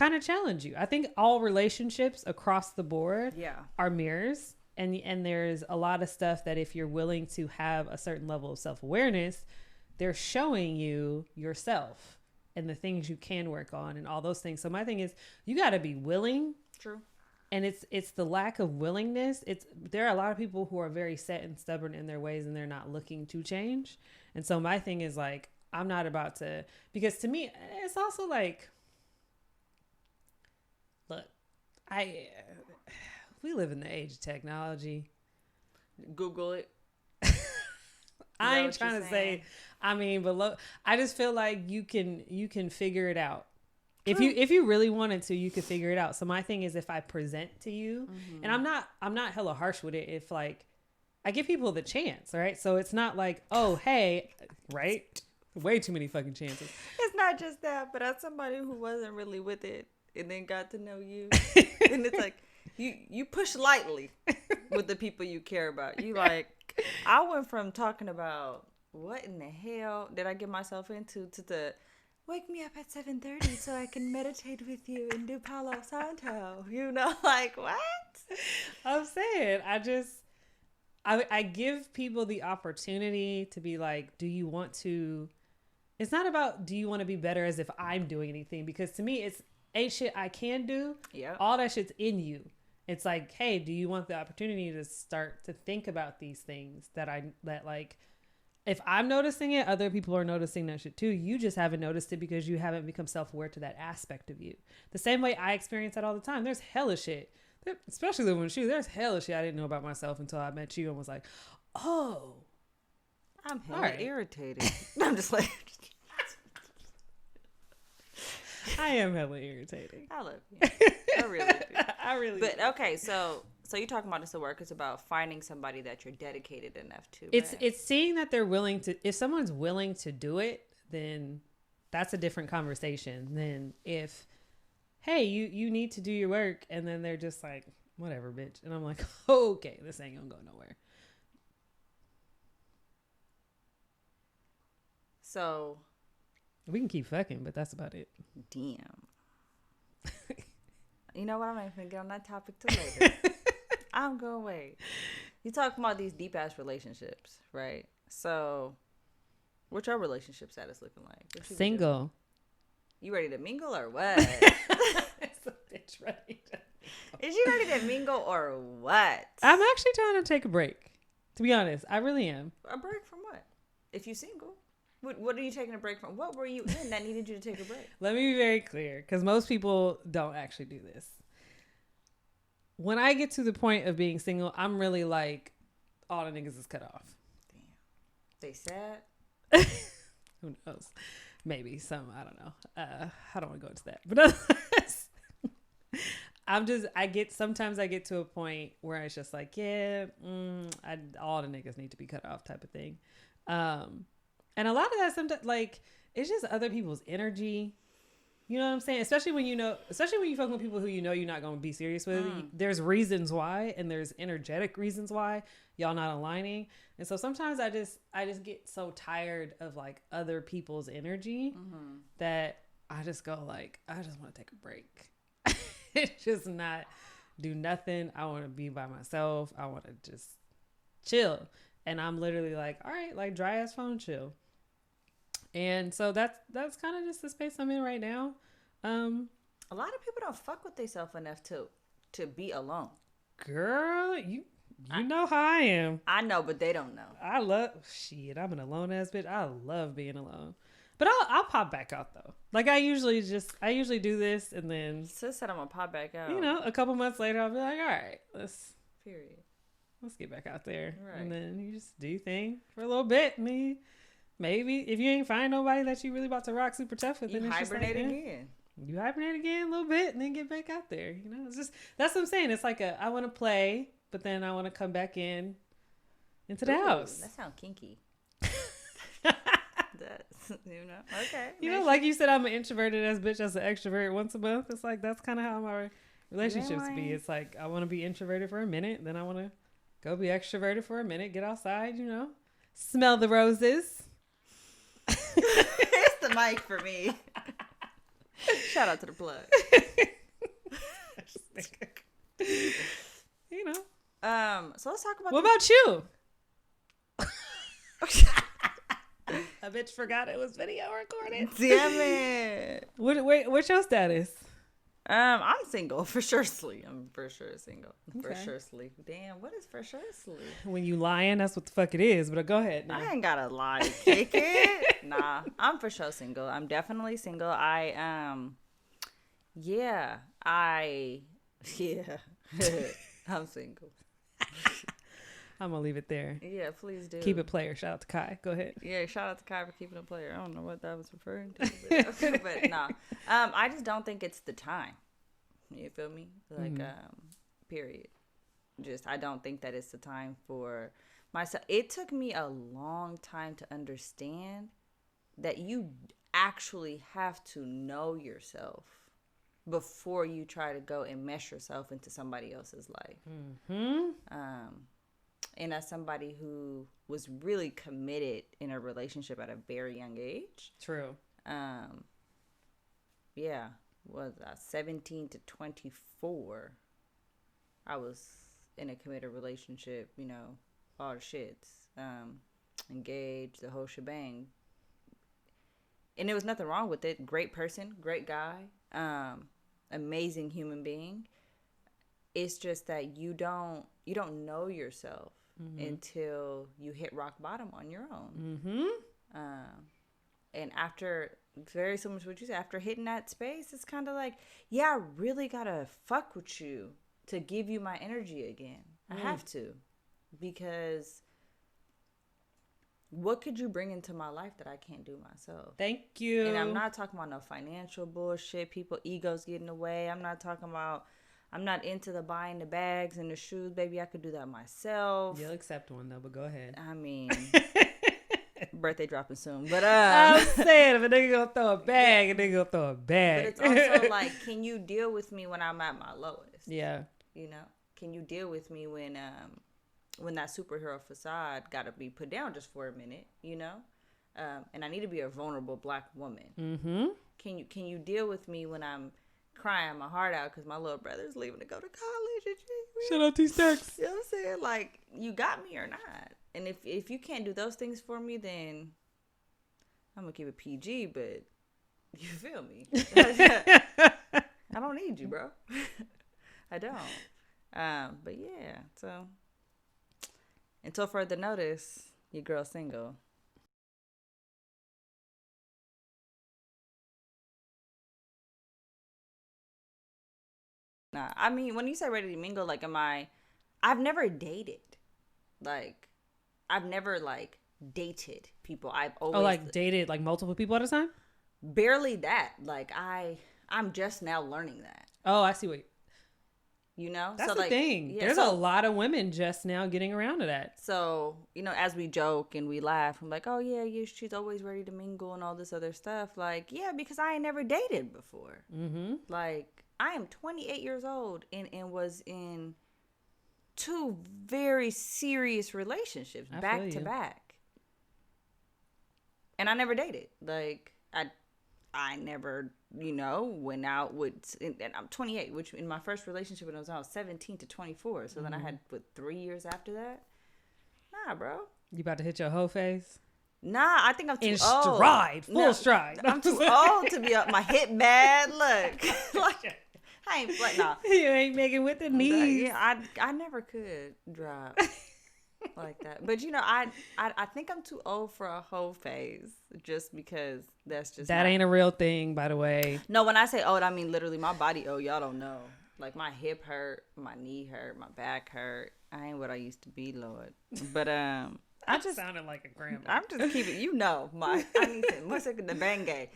of challenge you. I think all relationships across the board are mirrors. And there's a lot of stuff that if you're willing to have a certain level of self-awareness, they're showing you yourself and the things you can work on and all those things. So my thing is, you got to be willing. True. And it's the lack of willingness. There are a lot of people who are very set and stubborn in their ways and they're not looking to change. And so my thing is like, I'm not about to, because to me, it's also like, look, we live in the age of technology. Google it. I ain't trying to say, I mean, but look, I just feel like you can figure it out. If you really wanted to, you could figure it out. So my thing is, if I present to you, and I'm not hella harsh with it. If like, I give people the chance, right? So it's not like, oh, hey, right? Way too many fucking chances. It's not just that, but as somebody who wasn't really with it and then got to know you, and it's like, you push lightly with the people you care about. You like, I went from talking about what in the hell did I get myself into to the wake me up at 7:30 so I can meditate with you and do Palo Santo. You know, like what? I'm saying, I give people the opportunity to be like, do you want to? It's not about do you want to be better as if I'm doing anything, because to me it's ain't shit I can do. Yeah. All that shit's in you. It's like, hey, do you want the opportunity to start to think about these things that like, if I'm noticing it, other people are noticing that shit too. You just haven't noticed it because you haven't become self-aware to that aspect of you. The same way I experience that all the time. There's hella shit, especially living with you. There's hella shit I didn't know about myself until I met you and was like, oh, I'm hella irritated. I'm just like, I am hella irritating. I love you. I really do. I really But do. okay, so you're talking about this at work. It's about finding somebody that you're dedicated enough to. It's seeing that they're willing to, if someone's willing to do it, then that's a different conversation than if, hey, you need to do your work, and then they're just like, whatever, bitch. And I'm like, okay, this ain't gonna go nowhere. So we can keep fucking, but that's about it. Damn. You know what? I'm not even gonna get on that topic till later. I'm gonna wait. You talking about these deep ass relationships, right? So, what's your relationship status looking like? Single. You ready to mingle or what? It's a bitch ready to mingle. Is you ready to mingle or what? I'm actually trying to take a break. To be honest, I really am. A break from what? If you single, what are you taking a break from? What were you in that needed you to take a break? Let me be very clear, because most people don't actually do this. When I get to the point of being single, I'm really like, all the niggas is cut off. Damn. They sad? Who knows? Maybe some, I don't know. I don't want to go into that. But sometimes I get to a point where it's just like, yeah, all the niggas need to be cut off type of thing. And a lot of that sometimes, like, it's just other people's energy. You know what I'm saying? Especially when you fuck with people who you know you're not going to be serious with. There's reasons why, and there's energetic reasons why y'all not aligning. And so sometimes I just get so tired of like other people's energy that I just go like, I just want to take a break. It's just not do nothing. I want to be by myself. I want to just chill. And I'm literally like, all right, like dry ass phone chill. And so that's kind of just the space I'm in right now. A lot of people don't fuck with themselves enough to be alone. Girl, you know how I am. I know, but they don't know. I'm an alone ass bitch. I love being alone. But I'll pop back out though. Like I usually do this, and then Sis said I'm gonna pop back out. You know, a couple months later I'll be like, all right, let's get back out there. Right. And then you just do your thing for a little bit, and then maybe if you ain't find nobody that you really about to rock super tough with, you then hibernate again. You hibernate again a little bit, and then get back out there. You know, it's just that's what I'm saying. It's like I want to play, but then I want to come back into the house. That sounds kinky. You know, okay. You know, like you said, I'm an introverted ass bitch as an extrovert once a month. It's like that's kind of how my relationships be. It's like I want to be introverted for a minute, then I want to go be extroverted for a minute, get outside, you know, smell the roses. It's the mic for me. Shout out to the plug. You know. So let's talk about. What about you? A bitch forgot it was video recorded. Damn it. What's your status? I'm single for sure. I'm for sure single. Okay. For sure sleep. Damn, what is for sure sleep? When you lying, that's what the fuck it is. But go ahead. Now. I ain't gotta lie, kick it. Nah, I'm for sure single. I'm definitely single. I'm single. I'm gonna leave it there. Yeah, please do. Keep it player. Shout out to Kai. Go ahead. Yeah, shout out to Kai for keeping it player. I don't know what that was referring to, but no. I just don't think it's the time. You feel me? Like, period. Just, I don't think that it's the time for myself. It took me a long time to understand that you actually have to know yourself before you try to go and mesh yourself into somebody else's life. And as somebody who was really committed in a relationship at a very young age. True. Yeah. Was 17 to 24. I was in a committed relationship, you know, all the shits. Engaged, the whole shebang. And there was nothing wrong with it. Great person, great guy, amazing human being. It's just that you don't know yourself until you hit rock bottom on your own. And after, very similar to what you said, after hitting that space, it's kind of like, yeah, I really gotta fuck with you to give you my energy again. I have to, because what could you bring into my life that I can't do myself? Thank you. And I'm not talking about no financial bullshit, people egos getting in the way. I'm not into the buying the bags and the shoes, baby. I could do that myself. You'll accept one though, but go ahead. I mean, birthday dropping soon, but I'm saying if a nigga gonna throw a bag, a nigga gonna throw a bag. But it's also like, can you deal with me when I'm at my lowest? Yeah. You know, can you deal with me when that superhero facade got to be put down just for a minute? You know, and I need to be a vulnerable Black woman. Can you deal with me when I'm crying my heart out because my little brother's leaving to go to college? Shout out T-Stacks. You know what I'm saying? Like, you got me or not? And if you can't do those things for me, then I'm gonna keep it PG. But You feel me? I don't need you, bro. I don't. But yeah, so until further notice, your girl's single. Nah, I mean, when you say ready to mingle, like, I've never dated. Like, I've never, like, dated people. I've always. Oh, like dated like multiple people at a time? Barely that. Like, I'm just now learning that. Oh, I see what. You know? That's so, the like, thing. yeah, There's so, a lot of women just now getting around to that. So, you know, as we joke and we laugh, I'm like, oh, yeah, she's always ready to mingle and all this other stuff. Like, yeah, because I ain't never dated before. Mm-hmm. Like, I am 28 years old and was in 2 very serious relationships back to back. And I never dated. Like, I never, you know, went out with, and I'm 28, which in my first relationship when I was 17 to 24. So then I had, 3 years after that? Nah, bro. You about to hit your whole face? Nah, I think I'm too in old. Stride, full stride. I'm too old to be up. My hip bad. Look. Like, I ain't, like, nah. You ain't making with the knees. Yeah, I never could drop like that. But you know, I think I'm too old for a whole phase, just because that's just that ain't a real thing, by the way. No, when I say old, I mean literally my body old. Y'all don't know. Like, my hip hurt, my knee hurt, my back hurt. I ain't what I used to be, Lord. But I just sounded like a grandma. I'm just keeping, you know, I need to what's it, the Bengay.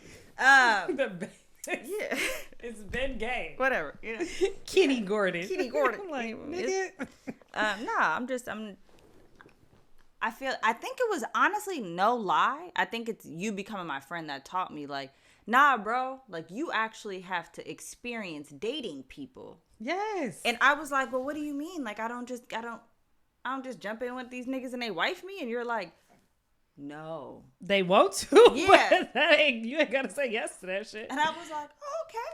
Yeah, it's Ben Gay. Whatever, you know. Kenny Gordon. I'm like, nigga. I think it was honestly no lie. I think it's you becoming my friend that taught me, like, nah, bro, like, you actually have to experience dating people. Yes. And I was like, well, what do you mean? Like, I don't just jump in with these niggas and they wife me. And you're like, no. They want to. Yeah. But you ain't got to say yes to that shit. And I was like, oh, okay.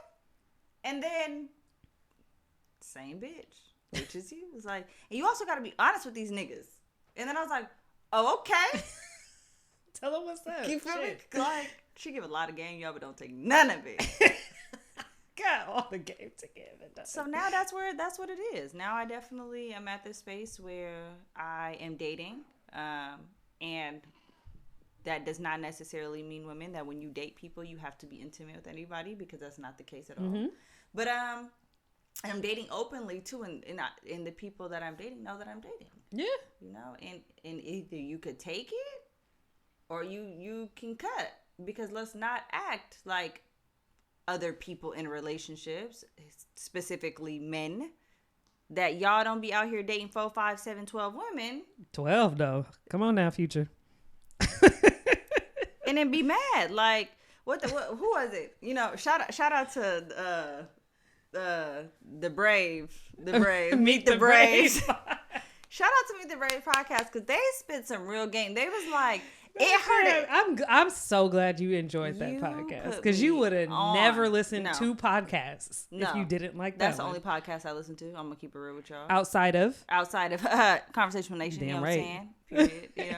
And then, same bitch, which is you. Was like, and you also got to be honest with these niggas. And then I was like, oh, okay. Tell them what's up. You feel me? Like, she give a lot of game, y'all, but don't take none of it. Got all the game to give. So now that's what it is. Now I definitely am at this space where I am dating. And that does not necessarily mean, women, that when you date people, you have to be intimate with anybody, because that's not the case at all. Mm-hmm. But I'm dating openly too, and the people that I'm dating know that I'm dating. Yeah. You know, and either you could take it or you can cut, because let's not act like other people in relationships, specifically men, that y'all don't be out here dating 4, 5, 7, 12 women. 12 though. Come on now, Future. And then be mad. Like, who was it? You know, shout out to the Brave. Meet the Braves. Shout out to Meet the Brave podcast, because they spit some real game. They was like, it hurt. I'm so glad you enjoyed that podcast, because you would have never listened to podcasts if you didn't like that. That's the only podcast I listen to. I'm gonna keep it real with y'all. Outside of Conversational Nation. Damn, you know right. what I'm saying? Period. You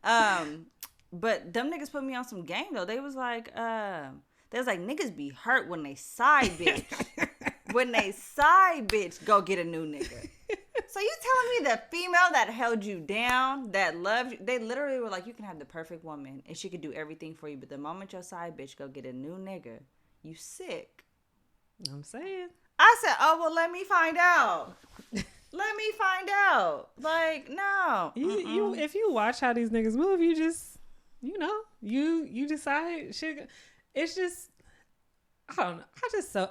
know. But them niggas put me on some game though. They was like, niggas be hurt when they side bitch. When they side bitch, go get a new nigga. So you telling me the female that held you down, that loved you, they literally were like, you can have the perfect woman and she could do everything for you, but the moment your side bitch go get a new nigga, you sick. I'm saying. I said, oh, well, let me find out. Let me find out. Like, no. You if you watch how these niggas move, you just, you know, you decide shit. It's just, I don't know.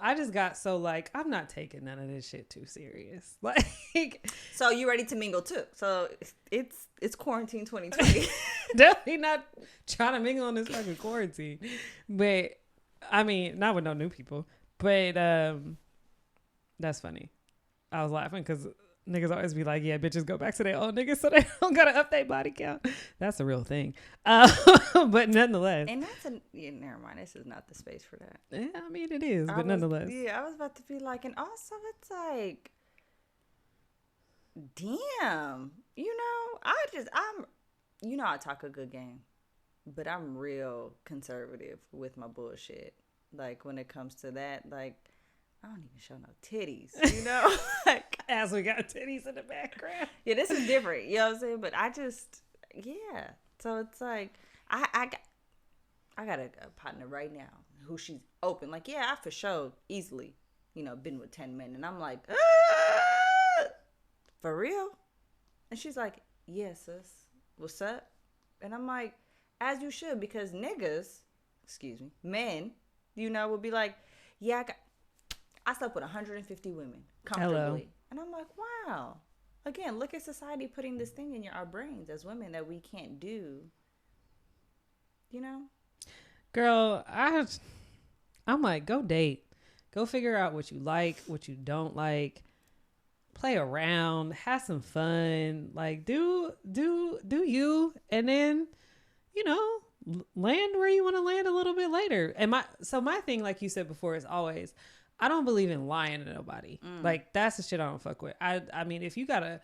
I just got so, like, I'm not taking none of this shit too serious. Like, so you ready to mingle too? So it's quarantine 2020. Definitely not trying to mingle on this fucking quarantine. But I mean, not with no new people. But that's funny. I was laughing because niggas always be like, yeah, bitches go back to their old niggas so they don't gotta up their body count. That's a real thing. But nonetheless. And that's never mind. This is not the space for that. Yeah, I mean, it is, but nonetheless. Yeah, I was about to be like, and also it's like, damn, you know, I talk a good game, but I'm real conservative with my bullshit. Like when it comes to that, like I don't even show no titties, you know? Like As we got titties in the background. yeah, this is different, you know what I'm saying? But I just yeah. So it's like I got a partner right now who she's open. Like, yeah, I for sure easily, you know, been with 10 men. And I'm like, for real? And she's like, yeah, sis. What's up? And I'm like, as you should, because niggas, excuse me, men, you know, will be like, yeah, I slept with 150 women comfortably. Hello. And I'm like, wow. Again, look at society putting this thing in our brains as women that we can't do. You know? Girl, I'm like, go date. Go figure out what you like, what you don't like. Play around, have some fun. Like do you, and then, you know, land where you want to land a little bit later. And my thing, like you said before, is always, I don't believe in lying to nobody. Like that's the shit I don't fuck with. I mean, if you gotta,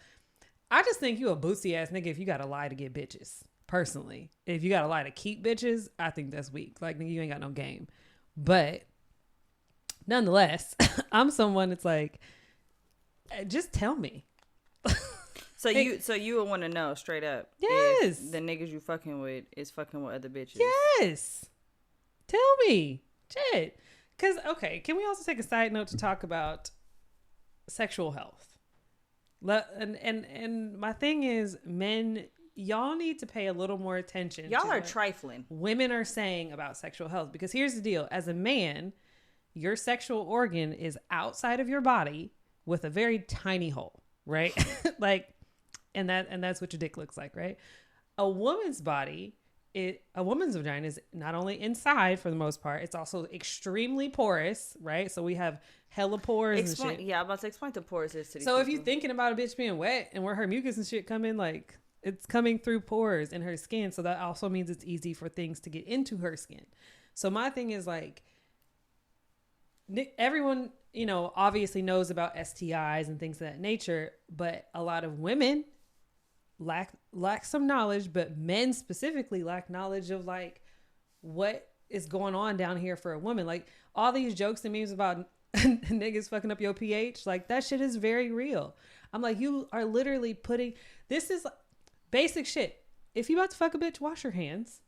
I just think you a bootsy ass nigga if you gotta lie to get bitches. Personally, if you gotta lie to keep bitches, I think that's weak. Like, nigga, you ain't got no game. But nonetheless, I'm someone that's like, just tell me. So you would want to know straight up. Yes. If the niggas you fucking with is fucking with other bitches. Yes. Tell me. Shit. Because, okay, can we also take a side note to talk about sexual health? And my thing is, men, y'all need to pay a little more attention. Y'all are trifling. Women are saying about sexual health. Because here's the deal. As a man, your sexual organ is outside of your body with a very tiny hole, right? Like, and that's what your dick looks like, right? A woman's body, a woman's vagina is not only inside for the most part, it's also extremely porous, right? So we have hella pores and shit. Yeah, I'm about to explain to pores is to these So if people. you're thinking about a bitch being wet and where her mucus and shit come in, like, it's coming through pores in her skin. So that also means it's easy for things to get into her skin. So my thing is, like, everyone, you know, obviously knows about STIs and things of that nature, but a lot of women lack some knowledge, but men specifically lack knowledge of, like, what is going on down here for a woman. Like, all these jokes and memes about niggas fucking up your pH, like, that shit is very real. I'm like, you are literally this is basic shit. If you about to fuck a bitch, wash your hands.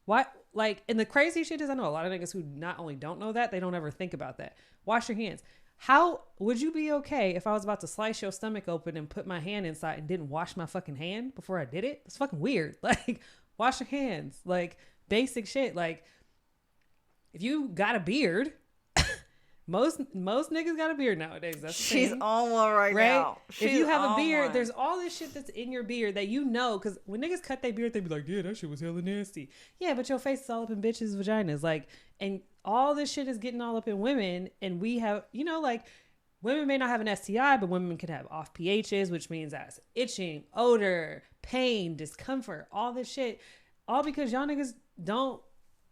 Why? Like, and the crazy shit is, I know a lot of niggas who not only don't know that, they don't ever think about that. Wash your hands. How would you be okay if I was about to slice your stomach open and put my hand inside and didn't wash my fucking hand before I did it? It's fucking weird. Like, wash your hands. Like, basic shit. Like, if you got a beard, most niggas got a beard nowadays. That's the She's thing. on one right now. If you have a beard, there's all this shit that's in your beard that you know, because when niggas cut their beard, they be like, yeah, that shit was hella nasty. Yeah, but your face is all up in bitches' vaginas. Like, and all this shit is getting all up in women, and we have, you know, like, women may not have an STI, but women can have off pHs, which means that's itching, odor, pain, discomfort, all this shit. All because y'all niggas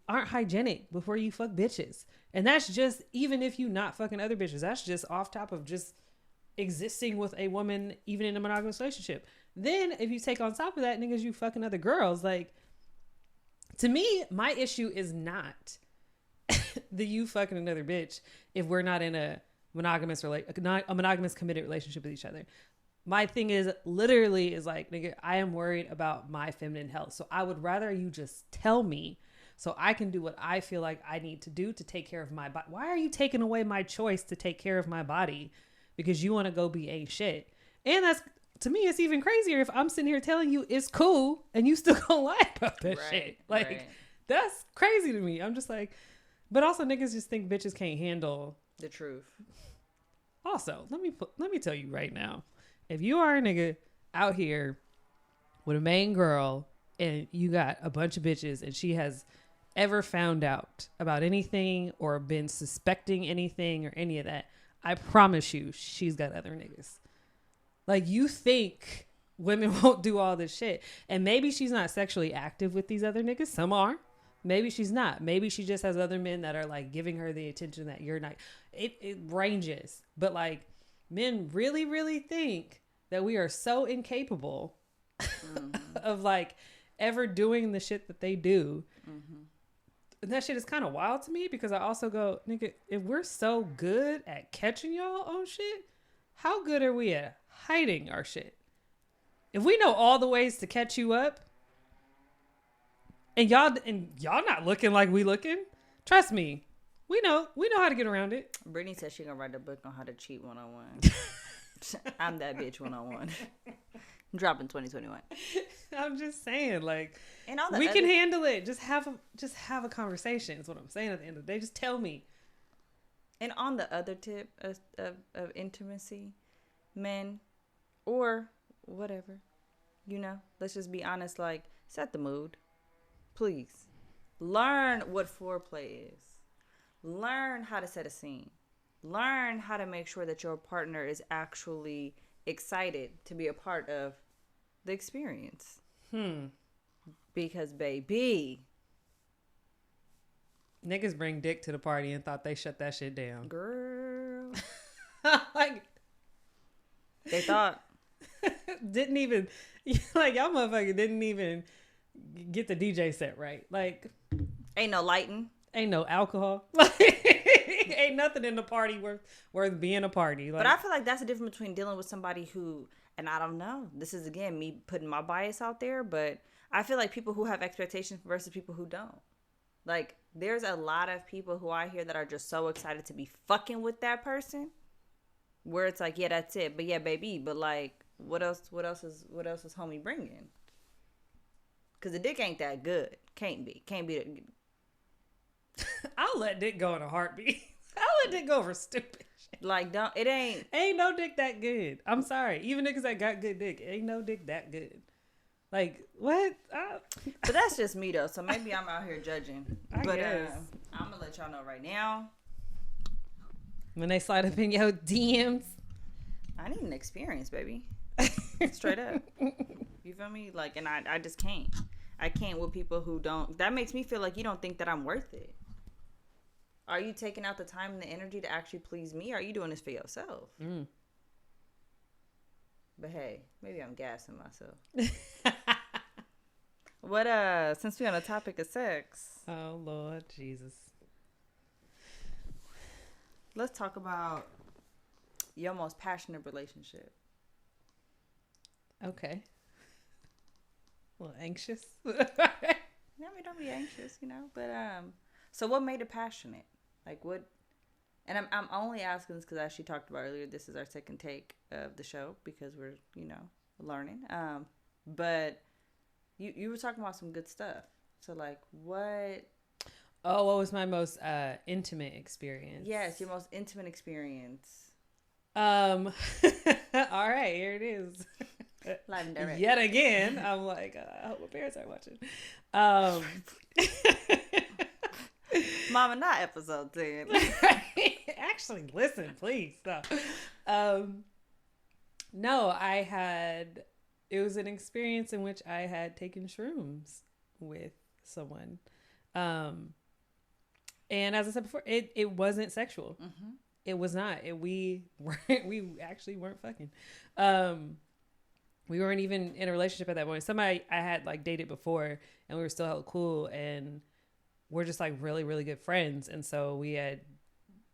aren't hygienic before you fuck bitches. And that's just, even if you not fucking other bitches, that's just off top of just existing with a woman, even in a monogamous relationship. Then if you take on top of that, niggas, you fucking other girls. Like, to me, my issue is not the you fucking another bitch if we're not in a monogamous committed relationship with each other. My thing is literally is like, nigga, I am worried about my feminine health. So I would rather you just tell me so I can do what I feel like I need to do to take care of my body. Why are you taking away my choice to take care of my body because you want to go be ain't shit? And that's, to me, it's even crazier if I'm sitting here telling you it's cool and you still gonna lie about that shit. Like, that's crazy to me. I'm just like, but also niggas just think bitches can't handle the truth. Also, let me tell you right now, if you are a nigga out here with a main girl and you got a bunch of bitches and she has ever found out about anything or been suspecting anything or any of that, I promise you she's got other niggas. Like, you think women won't do all this shit, and maybe she's not sexually active with these other niggas. Some are. Maybe she's not. Maybe she just has other men that are, like, giving her the attention that you're not. It ranges, but, like, men really, really think that we are so incapable of, like, ever doing the shit that they do. that shit is kind of wild to me because I also go, nigga, if we're so good at catching y'all on shit, how good are we at hiding our shit? If we know all the ways to catch you up, and y'all not looking like we looking, trust me, we know how to get around it. Brittany said she gonna write a book on how to cheat 101. I'm that bitch 101. Dropping 2021. I'm just saying, like, And all the we other- can handle it. Just have a conversation. Is what I'm saying. At the end of the day, just tell me. And on the other tip of intimacy, men or whatever, let's just be honest. Like, set the mood, please. Learn what foreplay is. Learn how to set a scene. Learn how to make sure that your partner is actually excited to be a part of the experience. Because, baby, niggas bring dick to the party and thought they shut that shit down. girl, Like, they thought. didn't even, like, y'all motherfucker didn't even get the DJ set right. Like, Ain't no lighting. ain't no alcohol. Like, ain't nothing in the party worth being a party. Like, But I feel like that's the difference between dealing with somebody who, and I don't know, this is again me putting my bias out there, but I feel like people who have expectations versus people who don't. Like, there's a lot of people who I hear that are just so excited to be fucking with that person, where it's like, yeah, that's it. But yeah, baby, but like, what else is homie bringing? Because the dick ain't that good. Can't be. I'll let dick go in a heartbeat. I'll let dick go for stupid shit. Like, Ain't no dick that good. I'm sorry. Even niggas that got good dick, ain't no dick that good. Like, what? But that's just me though. So maybe I'm out here judging. I guess. I'm gonna let y'all know right now. When they slide up in your DMs. I need an experience, baby. Straight up. You feel me? Like, and I just can't. I can't with people who don't. That makes me feel like you don't think that I'm worth it. Are you taking out the time and the energy to actually please me? Or are you doing this for yourself? But hey, maybe I'm gassing myself. What, since we're on the topic of sex. Oh, Lord Jesus. Let's talk about your most passionate relationship. Okay. A little anxious. I mean, don't be anxious, But so what made it passionate? Like what? And I'm only asking this because, as she talked about earlier, this is our second take of the show because we're learning. But you were talking about some good stuff. So like what? Oh, what was my most intimate experience? Yes, your most intimate experience. All right, here it is. Live and direct. Yet again, I'm like, I hope my parents aren't watching. Mama, not episode 10. Actually, listen, please stop. No, it was an experience in which I had taken shrooms with someone. And as I said before, it wasn't sexual. Mm-hmm. It was not. We actually weren't fucking. We weren't even in a relationship at that point. Somebody I had like dated before, and we were still hella cool, and we're just like really, really good friends. And so we had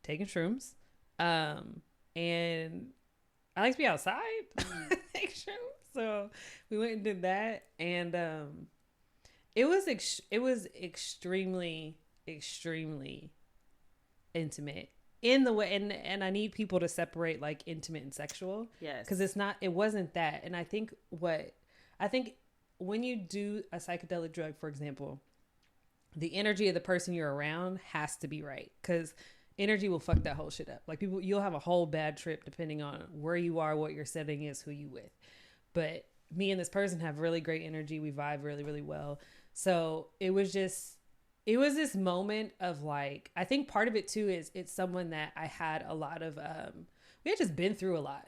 taken shrooms, and I like to be outside, take shrooms. So we went and did that, and it was extremely, extremely intimate. In the way, and I need people to separate like intimate and sexual. Yes. Because it wasn't that. And I think when you do a psychedelic drug, for example, the energy of the person you're around has to be right. Because energy will fuck that whole shit up. Like you'll have a whole bad trip depending on where you are, what your setting is, who you with. But me and this person have really great energy. We vibe really, really well. So it was this moment of like, I think part of it too is it's someone that I had a lot of, we had just been through a lot.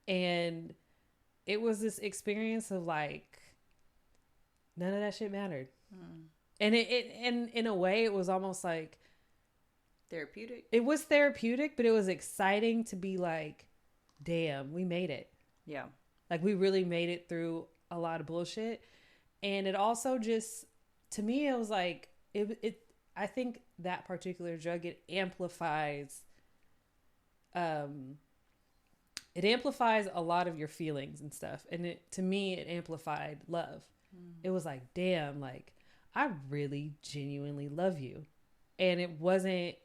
And it was this experience of like, none of that shit mattered. And and in a way it was almost like therapeutic. It was therapeutic, but it was exciting to be like, damn, we made it. Yeah. Like we really made it through a lot of bullshit. And it also just, to me, it was like, I think that particular drug, it amplifies a lot of your feelings and stuff. And to me, it amplified love. It was like, damn, like I really genuinely love you. And it wasn't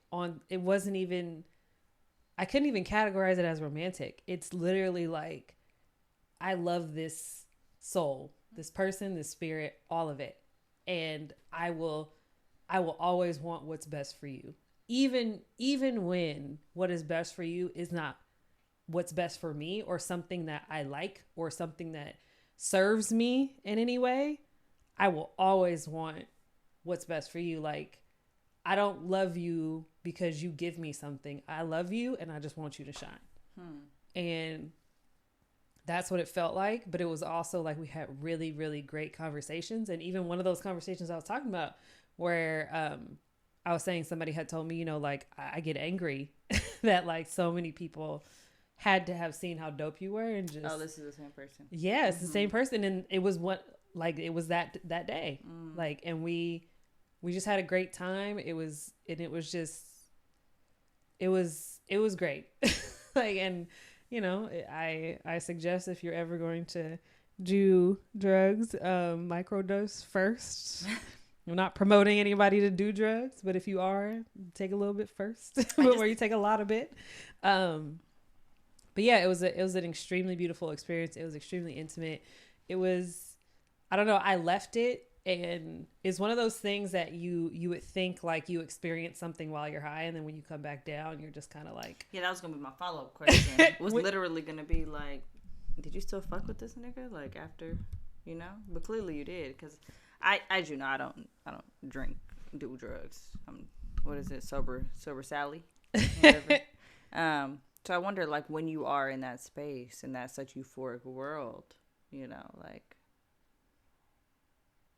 even, I couldn't even categorize it as romantic. It's literally like, I love this soul, this person, this spirit, all of it. And I will always want what's best for you. Even when what is best for you is not what's best for me, or something that I like, or something that serves me in any way, I will always want what's best for you. Like, I don't love you because you give me something. I love you and I just want you to shine. And that's what it felt like. But it was also like we had really, really great conversations. And even one of those conversations I was talking about where I was saying somebody had told me, you know, like I get angry that like so many people had to have seen how dope you were and just, oh, this is the same person. Yeah, it's the same person. And it was that day. Like, and we just had a great time. It was great. Like, and you know, I suggest if you're ever going to do drugs, microdose first. I'm not promoting anybody to do drugs, but if you are, take a little bit first before you take a lot of it. But yeah, it was an extremely beautiful experience. It was extremely intimate. It was, I don't know, I left it, and it's one of those things that you would think like you experience something while you're high, and then when you come back down, you're just kind of like, yeah, that was gonna be my follow-up question. It was literally gonna be like, did you still fuck with this nigga like after, you know? But clearly you did, because as you know, I don't drink, do drugs. What is it, sober Sally, whatever. So I wonder, like, when you are in that space, in that such euphoric world, you know, like,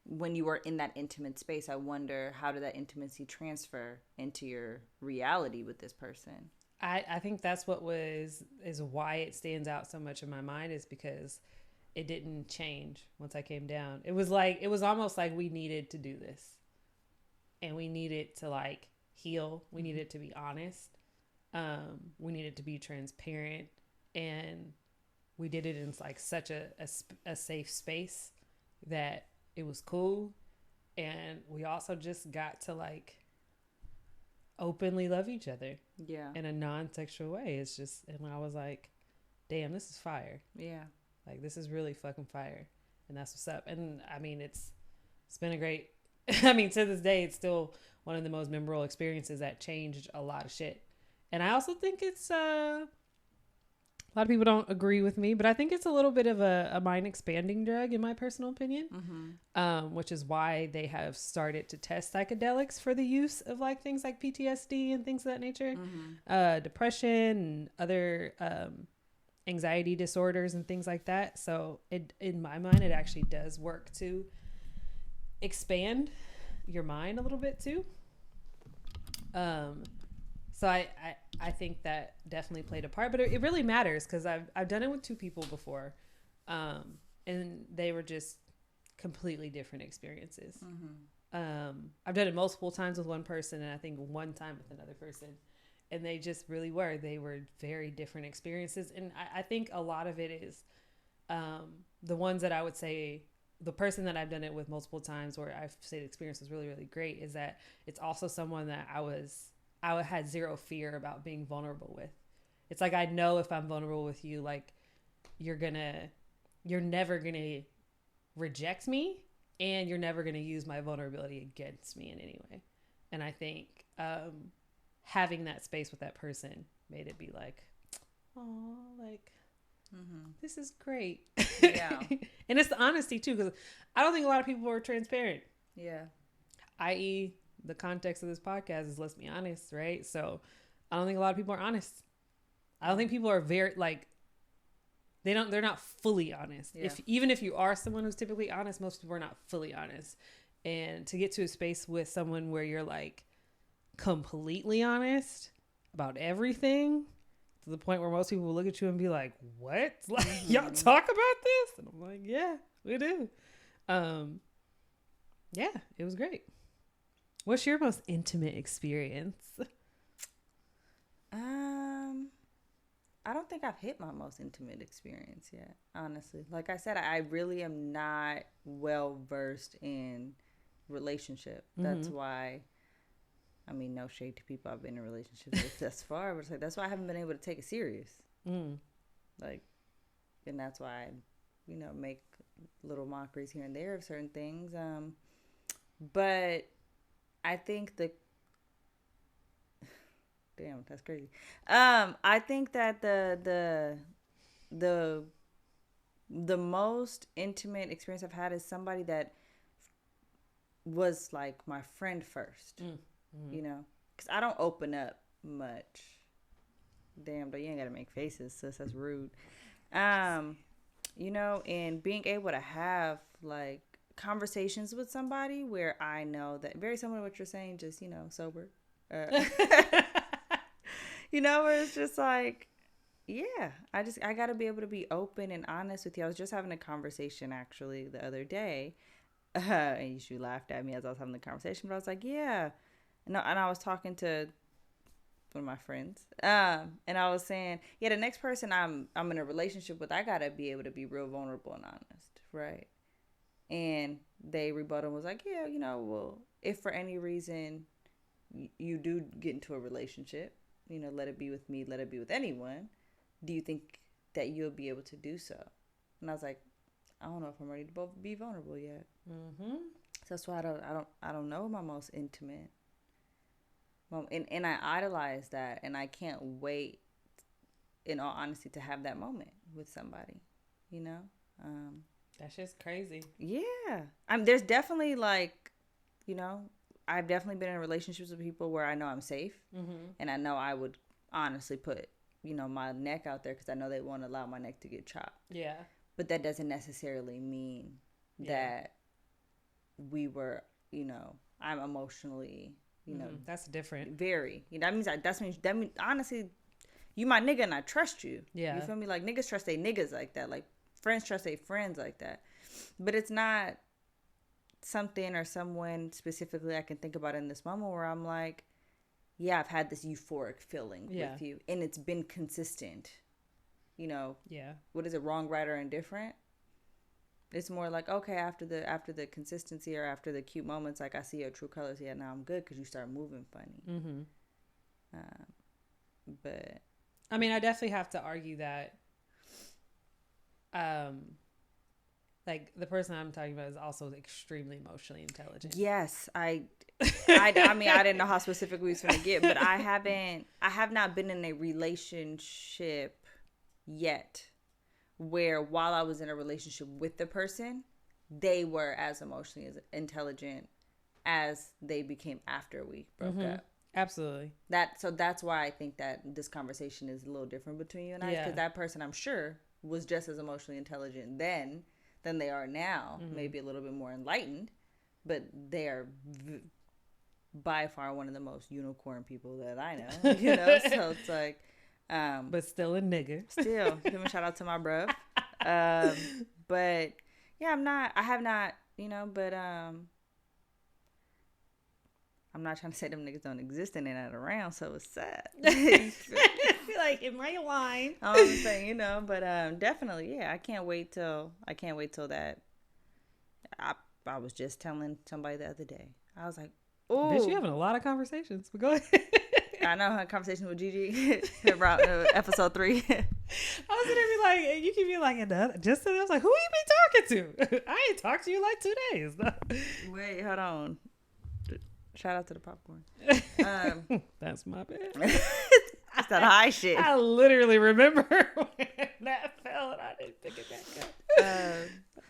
when you are in that intimate space, I wonder, how did that intimacy transfer into your reality with this person? I think that's is why it stands out so much in my mind, is because it didn't change once I came down. It was almost like we needed to do this, and we needed to like heal. We needed to be honest. We needed to be transparent, and we did it in like such a safe space that it was cool. And we also just got to like openly love each other, in a non-sexual way. It's just, and I was like, damn, this is fire. Yeah, like this is really fucking fire. And that's what's up. And I mean, it's been a great, I mean, to this day, it's still one of the most memorable experiences that changed a lot of shit. And I also think it's, a lot of people don't agree with me, but I think it's a little bit of a mind expanding drug, in my personal opinion, which is why they have started to test psychedelics for the use of like things like PTSD and things of that nature, depression and other anxiety disorders and things like that. So in my mind, it actually does work to expand your mind a little bit too. So I think that definitely played a part, but it really matters, because I've done it with two people before, and they were just completely different experiences. I've done it multiple times with one person, and I think one time with another person, and they just really were. They were very different experiences, and I think a lot of it is the ones that I would say, the person that I've done it with multiple times, where I've said the experience was really, really great, is that it's also someone that I had zero fear about being vulnerable with. It's like, I know if I'm vulnerable with you, like you're never gonna reject me, and you're never gonna use my vulnerability against me in any way. And I think having that space with that person made it be like, oh, like this is great. Yeah. And it's the honesty too, because I don't think a lot of people are transparent. Yeah. I.e., the context of this podcast is, let's be honest, right? So I don't think a lot of people are honest. I don't think people are very like, they're not fully honest. Yeah. Even if you are someone who's typically honest, most people are not fully honest. And to get to a space with someone where you're like completely honest about everything, to the point where most people will look at you and be like, what? Like, y'all talk about this? And I'm like, yeah, we do. Yeah, it was great. What's your most intimate experience? I don't think I've hit my most intimate experience yet, honestly. Like I said, I really am not well versed in relationship. That's why, I mean, no shade to people I've been in relationships with thus far, but it's like that's why I haven't been able to take it serious. Like, and that's why I, make little mockeries here and there of certain things. But I think damn, that's crazy. I think that the most intimate experience I've had is somebody that was like my friend first. Because I don't open up much. Damn, but you ain't gotta make faces, sis. That's rude. And being able to have like conversations with somebody where I know that very similar to what you're saying, just sober. Where it's just like, yeah, I got to be able to be open and honest with you. I was just having a conversation actually the other day, and you laughed at me as I was having the conversation, but I was like, yeah, and I was talking to one of my friends, and I was saying, yeah, the next person I'm in a relationship with, I got to be able to be real vulnerable and honest, right? And they rebutted and was like, yeah, well, if for any reason you do get into a relationship, let it be with me, let it be with anyone, do you think that you'll be able to do so? And I was like, I don't know if I'm ready to be vulnerable yet. So that's why I don't know my most intimate moment. And I idolize that, and I can't wait, in all honesty, to have that moment with somebody, That's just crazy. Yeah. There's definitely like, I've definitely been in relationships with people where I know I'm safe, and I know I would honestly put, my neck out there because I know they won't allow my neck to get chopped. Yeah. But that doesn't necessarily mean that we were, I'm emotionally, that's different. very. That means honestly, you my nigga and I trust you. Yeah. You feel me? Like niggas trust they niggas like that. Like friends trust they friends like that. But it's not something or someone specifically I can think about in this moment where I'm like, yeah, I've had this euphoric feeling with you, and it's been consistent. What is it, wrong, right, or indifferent? It's more like, okay, after the consistency or after the cute moments, like I see your true colors. Yeah, now I'm good because you start moving funny. But I mean, I definitely have to argue that like the person I'm talking about is also extremely emotionally intelligent. Yes, I mean, I didn't know how specific we was going to get, but I have not been in a relationship yet where while I was in a relationship with the person, they were as emotionally as intelligent as they became after we broke up. Absolutely. So that's why I think that this conversation is a little different between you and I, because that person, I'm sure, was just as emotionally intelligent then than they are now, maybe a little bit more enlightened, but they are by far one of the most unicorn people that I know, so it's like, but still a nigga. Still, give a shout out to my bruv. But yeah, I have not, but I'm not trying to say them niggas don't exist and they're not around, so it's sad. Like, am I lying? I'm saying, but definitely, yeah, I can't wait till that. I was just telling somebody the other day. I was like, "Oh, bitch, you having a lot of conversations." But go ahead. I know, I had a conversation with Gigi about episode 3. I was gonna be like, you can be like, just I was like, who you be talking to? I ain't talked to you like 2 days. Wait, hold on. Shout out to the popcorn. That's my bad. It's that high shit. I literally remember when that fell and I didn't pick it back up.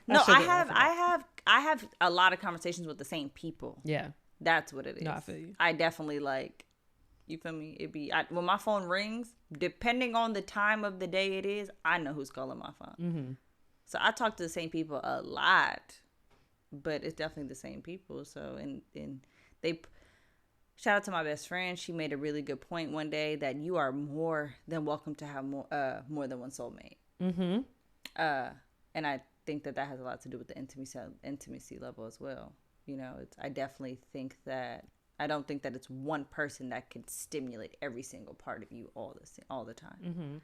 No, I have a lot of conversations with the same people. Yeah, that's what it is. No, I feel you. I definitely like. You feel me? When my phone rings, depending on the time of the day it is, I know who's calling my phone. So I talk to the same people a lot, but it's definitely the same people. So and they. Shout out to my best friend. She made a really good point one day that you are more than welcome to have more than one soulmate. And I think that has a lot to do with the intimacy level as well. I definitely think that I don't think that it's one person that can stimulate every single part of you all the time.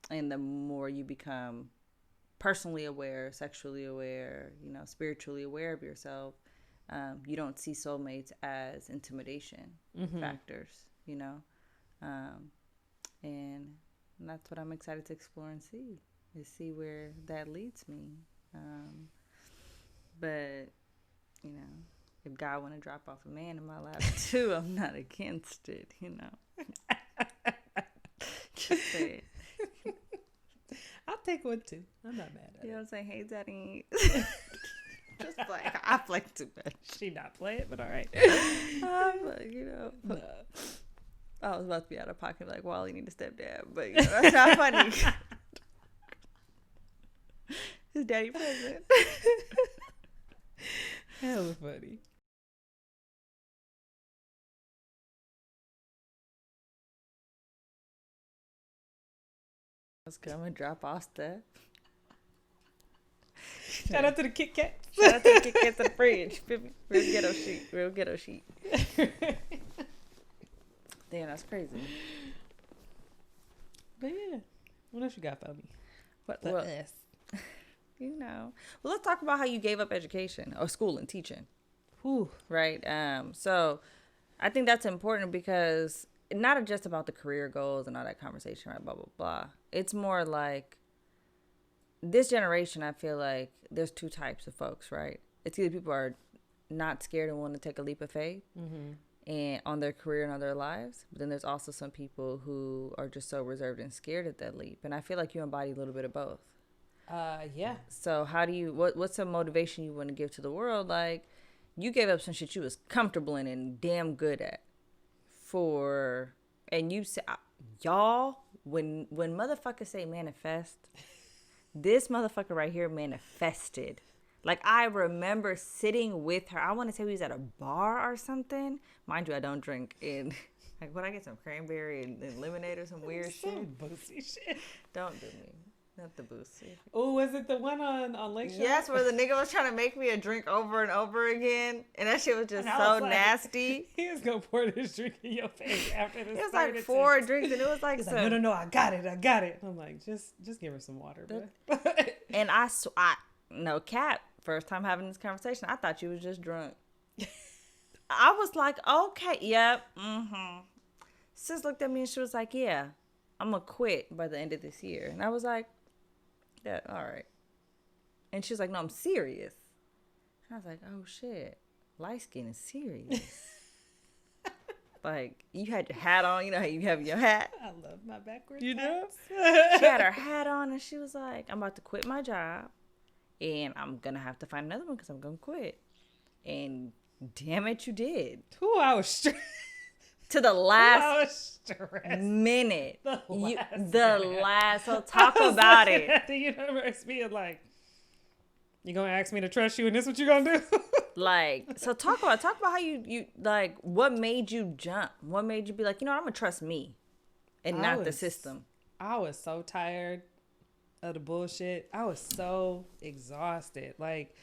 And the more you become personally aware, sexually aware, spiritually aware of yourself, you don't see soulmates as intimidation factors, and that's what I'm excited to explore and see where that leads me. But if God want to drop off a man in my lap too, I'm not against it. Just say it. I'll take one too. I'm not mad at it. You know what I'm saying? Hey, daddy. Just like I play too much. She not playing, but all right. But, I was about to be out of pocket like Wally need a stepdad, but that's not funny. His daddy present. Hella funny. Let's go and drop off stuff. Shout out to the Kit Kat. Shout out to the Kit Kats in the fridge. Real ghetto sheet. Damn, that's crazy. But yeah, what else you got for me? What else? Well, let's talk about how you gave up education or school and teaching. Whew. Right. So I think that's important because not just about the career goals and all that conversation, right? Blah, blah, blah. It's more like this generation, I feel like there's two types of folks, right? It's either people are not scared and want to take a leap of faith and on their career and on their lives. But then there's also some people who are just so reserved and scared at that leap. And I feel like you embody a little bit of both. Yeah. So how do you, what's some motivation you want to give to the world? Like, you gave up some shit you was comfortable in and damn good at and you say, y'all, when motherfuckers say manifest, this motherfucker right here manifested. Like, I remember sitting with her. I want to say we was at a bar or something. Mind you, I don't drink. And like, what I get some cranberry and lemonade or some weird shit. Boozy shit. Don't do me. Not the boozy. Oh, was it the one on Lakeshore? Yes, where the nigga was trying to make me a drink over and over again. And that shit was just so nasty. He was going to pour this drink in your face after this. It was like 4 drinks, and it was like, he's like, no, I got it. I'm like, just give her some water, bro. And no cap, first time having this conversation, I thought you was just drunk. I was like, okay, yep, Sis looked at me and she was like, yeah, I'm going to quit by the end of this year. And I was like, yeah, all right. And she was like, no, I'm serious. And I was like, oh, shit. Light skin is serious. Like, you had your hat on. You know how you have your hat? I love my backwards You know? hats. She had her hat on and she was like, I'm about to quit my job. And I'm going to have to find another one because I'm going to quit. And damn it, you did. Ooh, I was stressed. To the last minute. The last. So talk about it. At the universe being like, you gonna ask me to trust you, and this what you gonna do? Like, so talk about how you like. What made you jump? What made you be like, I'm gonna trust me, and not the system? I was so tired of the bullshit. I was so exhausted. Like,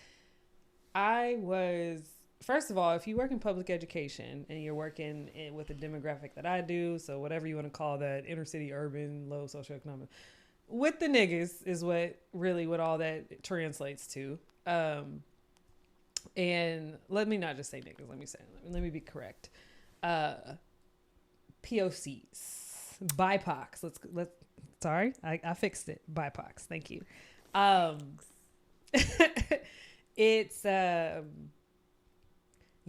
I was. First of all, if you work in public education and you're working with a demographic that I do, so whatever you want to call that, inner city, urban, low socioeconomic, with the niggas is what all that translates to. And let me not just say niggas. Let me be correct. POCs, BIPOCs. Sorry, I fixed it. BIPOCs. Thank you. It's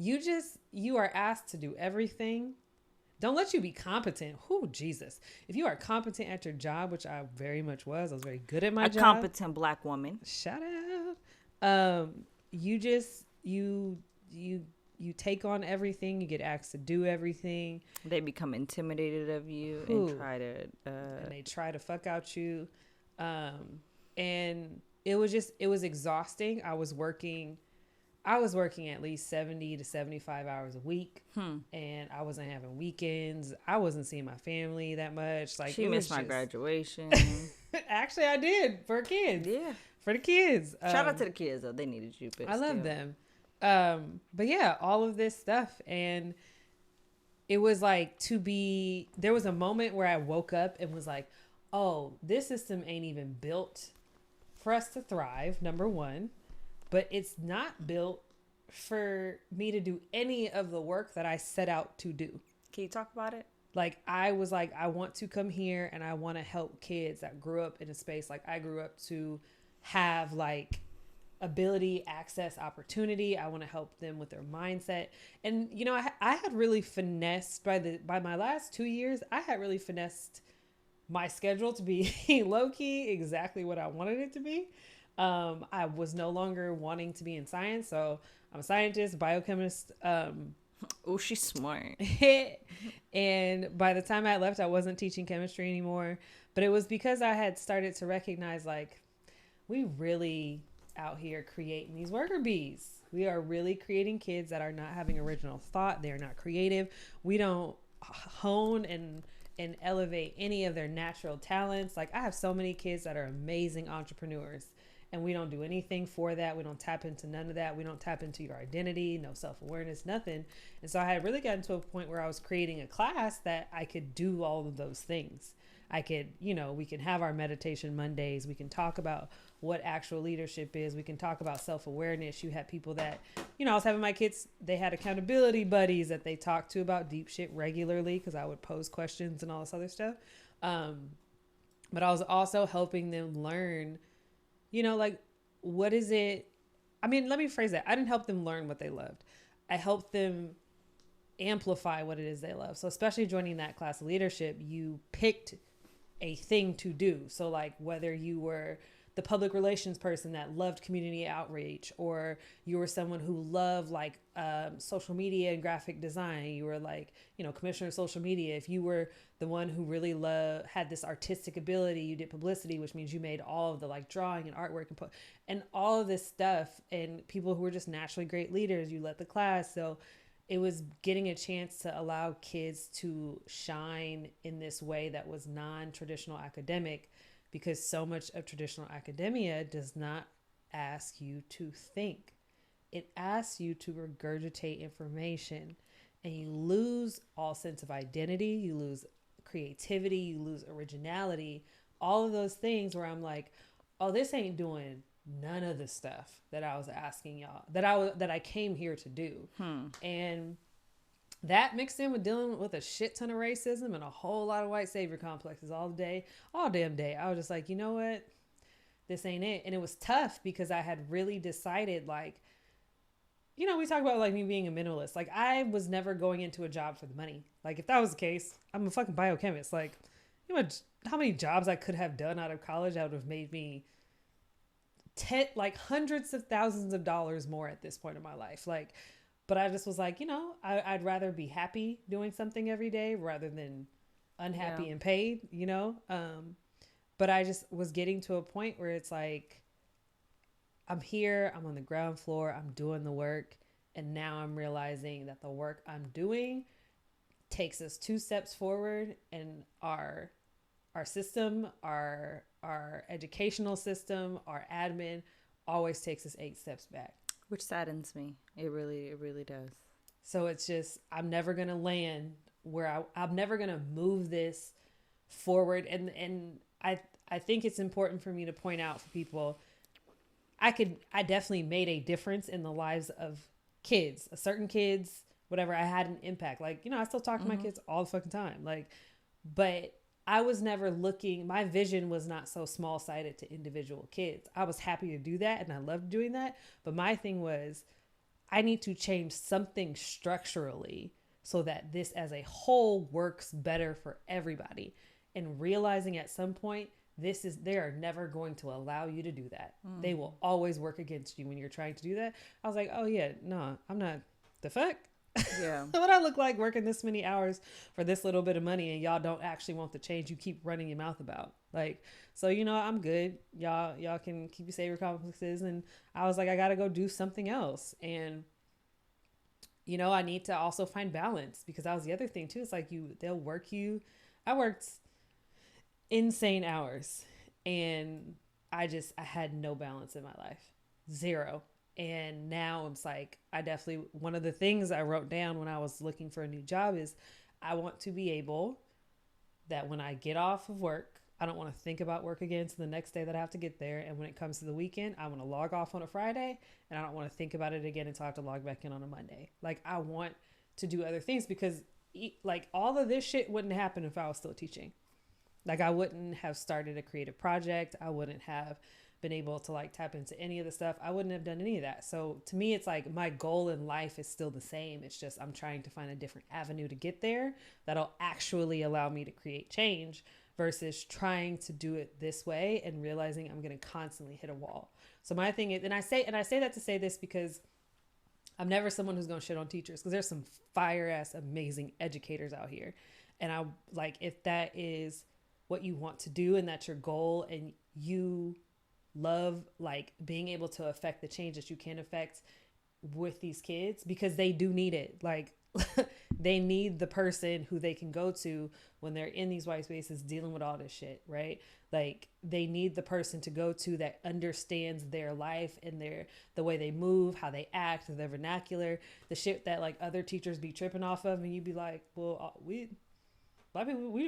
you are asked to do everything. Don't let you be competent. Who Jesus. If you are competent at your job, which I very much was very good at my job. A competent black woman. Shout out. You take on everything. You get asked to do everything. They become intimidated of you and they try to fuck out you. And it was exhausting. I was working at least 70 to 75 hours a week, and I wasn't having weekends. I wasn't seeing my family that much. Like, she missed my graduation. Actually, I did for kids. Yeah, for the kids. Shout out to the kids though; they needed you. I love them. But yeah, all of this stuff. And it was like there was a moment where I woke up and was like, oh, this system ain't even built for us to thrive, number one, but it's not built for me to do any of the work that I set out to do. Can you talk about it? Like, I was like, I want to come here and I want to help kids that grew up in a space like I grew up to have, like, ability, access, opportunity. I want to help them with their mindset. And, you know, I had really finessed by my last 2 years, I had really finessed my schedule to be low key exactly what I wanted it to be. I was no longer wanting to be in science. So I'm a scientist, biochemist. Oh, she's smart. And by the time I left, I wasn't teaching chemistry anymore. But it was because I had started to recognize, like, we really out here creating these worker bees. We are really creating kids that are not having original thought. They're not creative. We don't hone and elevate any of their natural talents. Like, I have so many kids that are amazing entrepreneurs, and we don't do anything for that. We don't tap into none of that. We don't tap into your identity, no self-awareness, nothing. And so I had really gotten to a point where I was creating a class that I could do all of those things. I could, you know, we can have our meditation Mondays. We can talk about what actual leadership is. We can talk about self-awareness. You had people that, you know, I was having my kids, they had accountability buddies that they talked to about deep shit regularly, because I would pose questions and all this other stuff. But I was also helping them learn, you know, like, what is it? I mean, let me phrase that. I didn't help them learn what they loved. I helped them amplify what it is they love. So especially joining that class of leadership, you picked a thing to do. So, like, whether you were the public relations person that loved community outreach, or you were someone who loved, like, social media and graphic design, you were, like, you know, commissioner of social media. If you were the one who really had this artistic ability, you did publicity, which means you made all of the, like, drawing and artwork and all of this stuff. And people who were just naturally great leaders, you led the class. So it was getting a chance to allow kids to shine in this way that was non-traditional academic, because so much of traditional academia does not ask you to think. It asks you to regurgitate information, and you lose all sense of identity. You lose creativity. You lose originality. All of those things where I'm like, oh, this ain't doing none of the stuff that I was asking y'all, that I came here to do. And that mixed in with dealing with a shit ton of racism and a whole lot of white savior complexes all damn day. I was just like, you know what? This ain't it. And it was tough because I had really decided, like, you know, we talk about, like, me being a minimalist. Like, I was never going into a job for the money. Like, if that was the case, I'm a fucking biochemist. Like, you know how many jobs I could have done out of college that would have made me like hundreds of thousands of dollars more at this point in my life. Like, but I just was like, you know, I'd rather be happy doing something every day rather than unhappy and paid, you know? But I just was getting to a point where it's like, I'm here, I'm on the ground floor, I'm doing the work. And now I'm realizing that the work I'm doing takes us 2 steps forward, and our system, our educational system, our admin always takes us 8 steps back. Which saddens me. It really does. So it's just, I'm never going to land where I'm never going to move this forward. And I think it's important for me to point out for people, I definitely made a difference in the lives of kids, certain kids, whatever. I had an impact. Like, you know, I still talk to my kids all the fucking time. Like, but I was never my vision was not so small-sided to individual kids. I was happy to do that, and I loved doing that. But my thing was, I need to change something structurally so that this as a whole works better for everybody. And realizing at some point, they are never going to allow you to do that. They will always work against you when you're trying to do that. I was like, oh yeah, no, I'm not. The fuck? Yeah. What I look like working this many hours for this little bit of money, and y'all don't actually want the change you keep running your mouth about. Like, so, you know, I'm good. Y'all can keep your savior complexes. And I was like, I got to go do something else. And, you know, I need to also find balance, because that was the other thing too. It's like they'll work you. I worked insane hours, and I had no balance in my life. Zero. And now it's like, I definitely, one of the things I wrote down when I was looking for a new job is I want to be able that when I get off of work, I don't want to think about work again to the next day that I have to get there. And when it comes to the weekend, I want to log off on a Friday and I don't want to think about it again until I have to log back in on a Monday. Like, I want to do other things because like all of this shit wouldn't happen if I was still teaching. Like, I wouldn't have started a creative project. I wouldn't have been able to like tap into any of the stuff. I wouldn't have done any of that. So to me, it's like my goal in life is still the same. It's just I'm trying to find a different avenue to get there that'll actually allow me to create change versus trying to do it this way and realizing I'm going to constantly hit a wall. So my thing is, and I say that to say this because I'm never someone who's going to shit on teachers, because there's some fire ass amazing educators out here. And I like, if that is what you want to do and that's your goal and you love like being able to affect the change that you can affect with these kids, because they do need it. Like they need the person who they can go to when they're in these white spaces dealing with all this shit, right? Like they need the person to go to that understands their life and the way they move, how they act, their vernacular, the shit that like other teachers be tripping off of. And you'd be like, well, we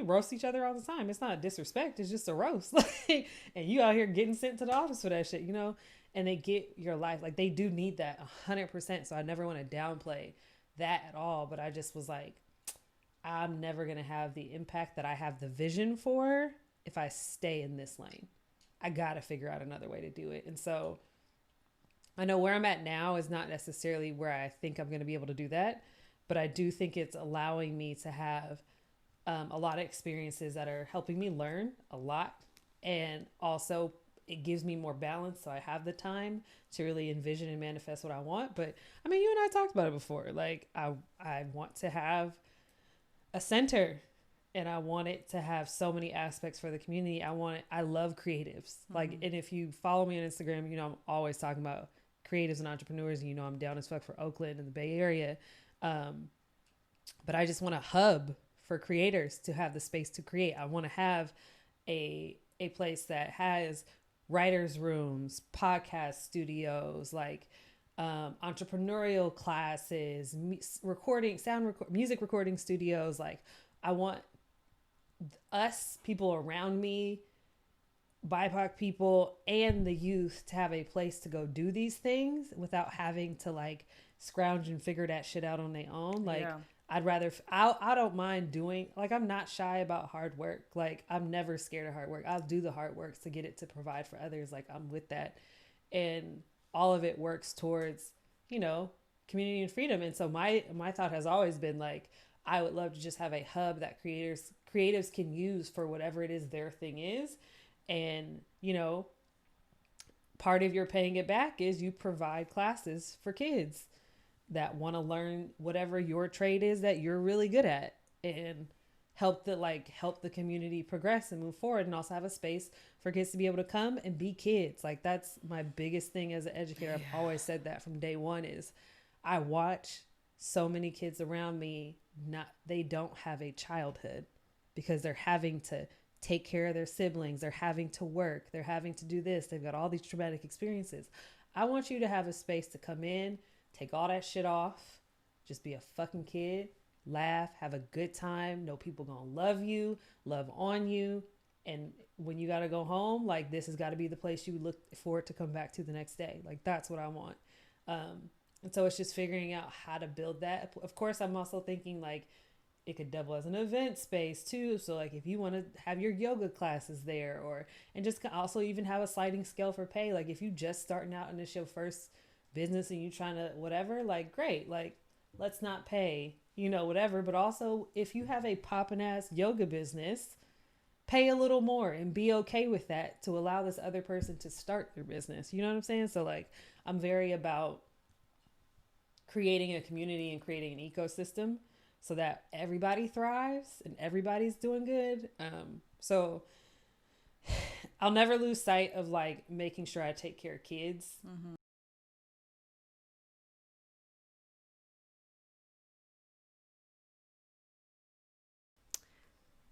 roast each other all the time. It's not a disrespect. It's just a roast. Like, and you out here getting sent to the office for that shit, you know? And they get your life. Like they do need that 100%. So I never want to downplay that at all. But I just was like, I'm never going to have the impact that I have the vision for if I stay in this lane. I got to figure out another way to do it. And so I know where I'm at now is not necessarily where I think I'm going to be able to do that. But I do think it's allowing me to have a lot of experiences that are helping me learn a lot. And also it gives me more balance. So I have the time to really envision and manifest what I want. But I mean, you and I talked about it before. Like I want to have a center and I want it to have so many aspects for the community. I love creatives. Mm-hmm. Like, and if you follow me on Instagram, you know, I'm always talking about creatives and entrepreneurs, and you know, I'm down as fuck for Oakland and the Bay Area. But I just want a hub for creators to have the space to create. I want to have a place that has writers' rooms, podcast studios, like entrepreneurial classes, music recording studios. Like I want us, people around me, BIPOC people, and the youth to have a place to go do these things without having to like scrounge and figure that shit out on their own. Like, yeah. I don't mind doing, like, I'm not shy about hard work. Like, I'm never scared of hard work. I'll do the hard work to get it to provide for others. Like, I'm with that. And all of it works towards, you know, community and freedom. And so my thought has always been like, I would love to just have a hub that creatives can use for whatever it is their thing is. And, you know, part of your paying it back is you provide classes for kids that want to learn whatever your trade is that you're really good at, and help the community progress and move forward, and also have a space for kids to be able to come and be kids. Like, that's my biggest thing as an educator. Yeah. I've always said that from day one is I watch so many kids around me, they don't have a childhood because they're having to take care of their siblings. They're having to work. They're having to do this. They've got all these traumatic experiences. I want you to have a space to come in, take all that shit off, just be a fucking kid, laugh, have a good time, know people gonna love you, love on you. And when you gotta go home, like, this has got to be the place you look forward to come back to the next day. Like, that's what I want. And so it's just figuring out how to build that. Of course, I'm also thinking like it could double as an event space too. So like if you want to have your yoga classes there, and just also even have a sliding scale for pay. Like if you just starting out and it's your first business and you trying to whatever, like, great, like, let's not pay, you know, whatever. But also if you have a poppin' ass yoga business, pay a little more and be okay with that to allow this other person to start their business. You know what I'm saying? So like, I'm very about creating a community and creating an ecosystem so that everybody thrives and everybody's doing good. So I'll never lose sight of like making sure I take care of kids. Mm-hmm.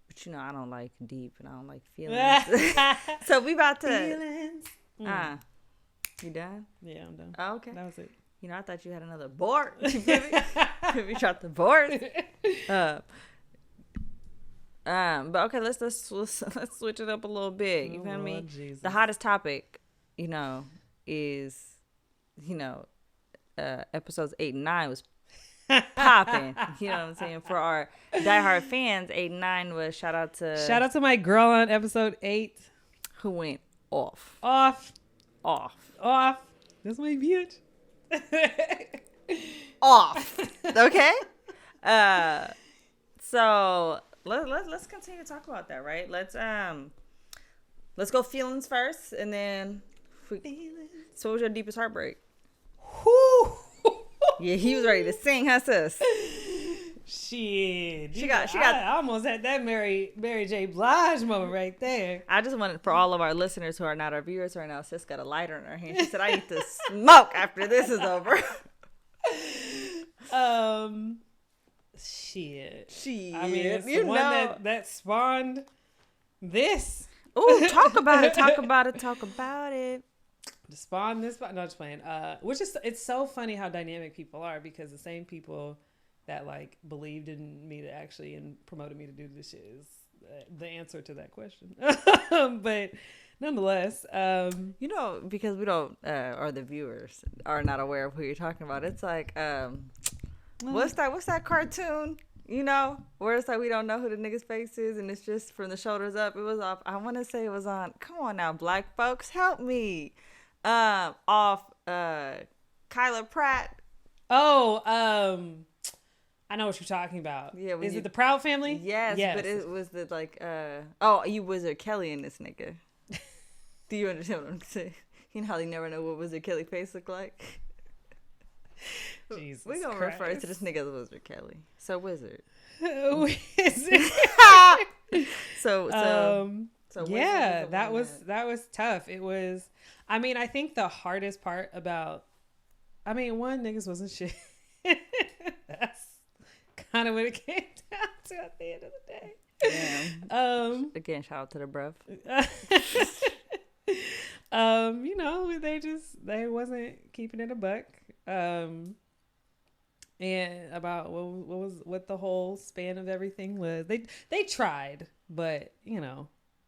But you know, I don't like deep and I don't like feelings. So we about to feelings. You done? Yeah, I'm done. Oh, okay. That was it. You know, I thought you had another board. You feel me? We dropped the board. But okay, let's switch it up a little bit. You feel me? Jesus. The hottest topic, is, episodes 8 and 9 was popping. You know what I'm saying? For our diehard fans, 8 and 9 was shout out to my girl on episode 8. who went off. Off. That's my bitch. Off. Okay. So let's continue to talk about that, right? Let's go feelings first, and then so what was your deepest heartbreak? Whew. Yeah, he was ready to sing, huh, sis? Shit. She got. I almost had that Mary J. Blige moment right there. I just wanted, for all of our listeners who are not our viewers right now, sis got a lighter in her hand. She said, "I need to smoke after this is over." Shit. I mean, it's the one that spawned this. Ooh, talk about it. To spawn this, no, just playing. Which is, it's so funny how dynamic people are, because the same people that like believed in me to actually and promoted me to do this shit is the answer to that question. But nonetheless, because we don't, or the viewers are not aware of who you're talking about. It's like, what's that cartoon? Where it's like we don't know who the nigga's face is, and it's just from the shoulders up. It was off. I want to say it was on. Come on now, black folks, help me. Off Kyla Pratt. Oh, I know what you're talking about. Yeah, is it the Proud Family? Yes, but it was the you Wizard Kelly in this nigga. Do you understand what I'm saying? You know how they never know what Wizard Kelly face look like. Jesus, we gonna Christ. refer to this nigga as Wizard Kelly. So Wizard. Wizard. So yeah, that was tough. It was. I mean, I think the hardest part about, one, niggas wasn't shit. That's kind of what it came down to at the end of the day. Yeah. Again, shout out to the bruv. They wasn't keeping it a buck. And about what the whole span of everything was. They tried, but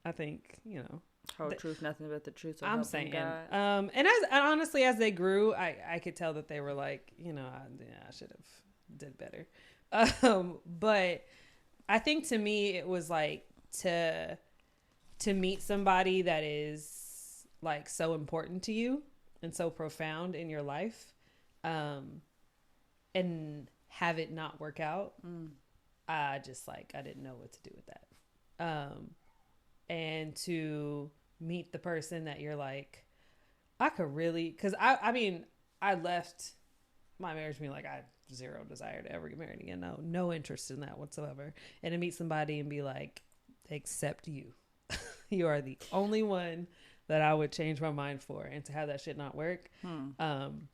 I think whole truth, nothing but the truth. So I'm saying, and honestly, as they grew, I could tell that they were like, I should have did better. But I think to me, it was like to meet somebody that is like so important to you and so profound in your life, and have it not work out. I didn't know what to do with that. And to meet the person that you're like, I could really, because I left my marriage being like, I have zero desire to ever get married again. No interest in that whatsoever. And to meet somebody and be like, except you. You are the only one that I would change my mind for. And to have that shit not work. And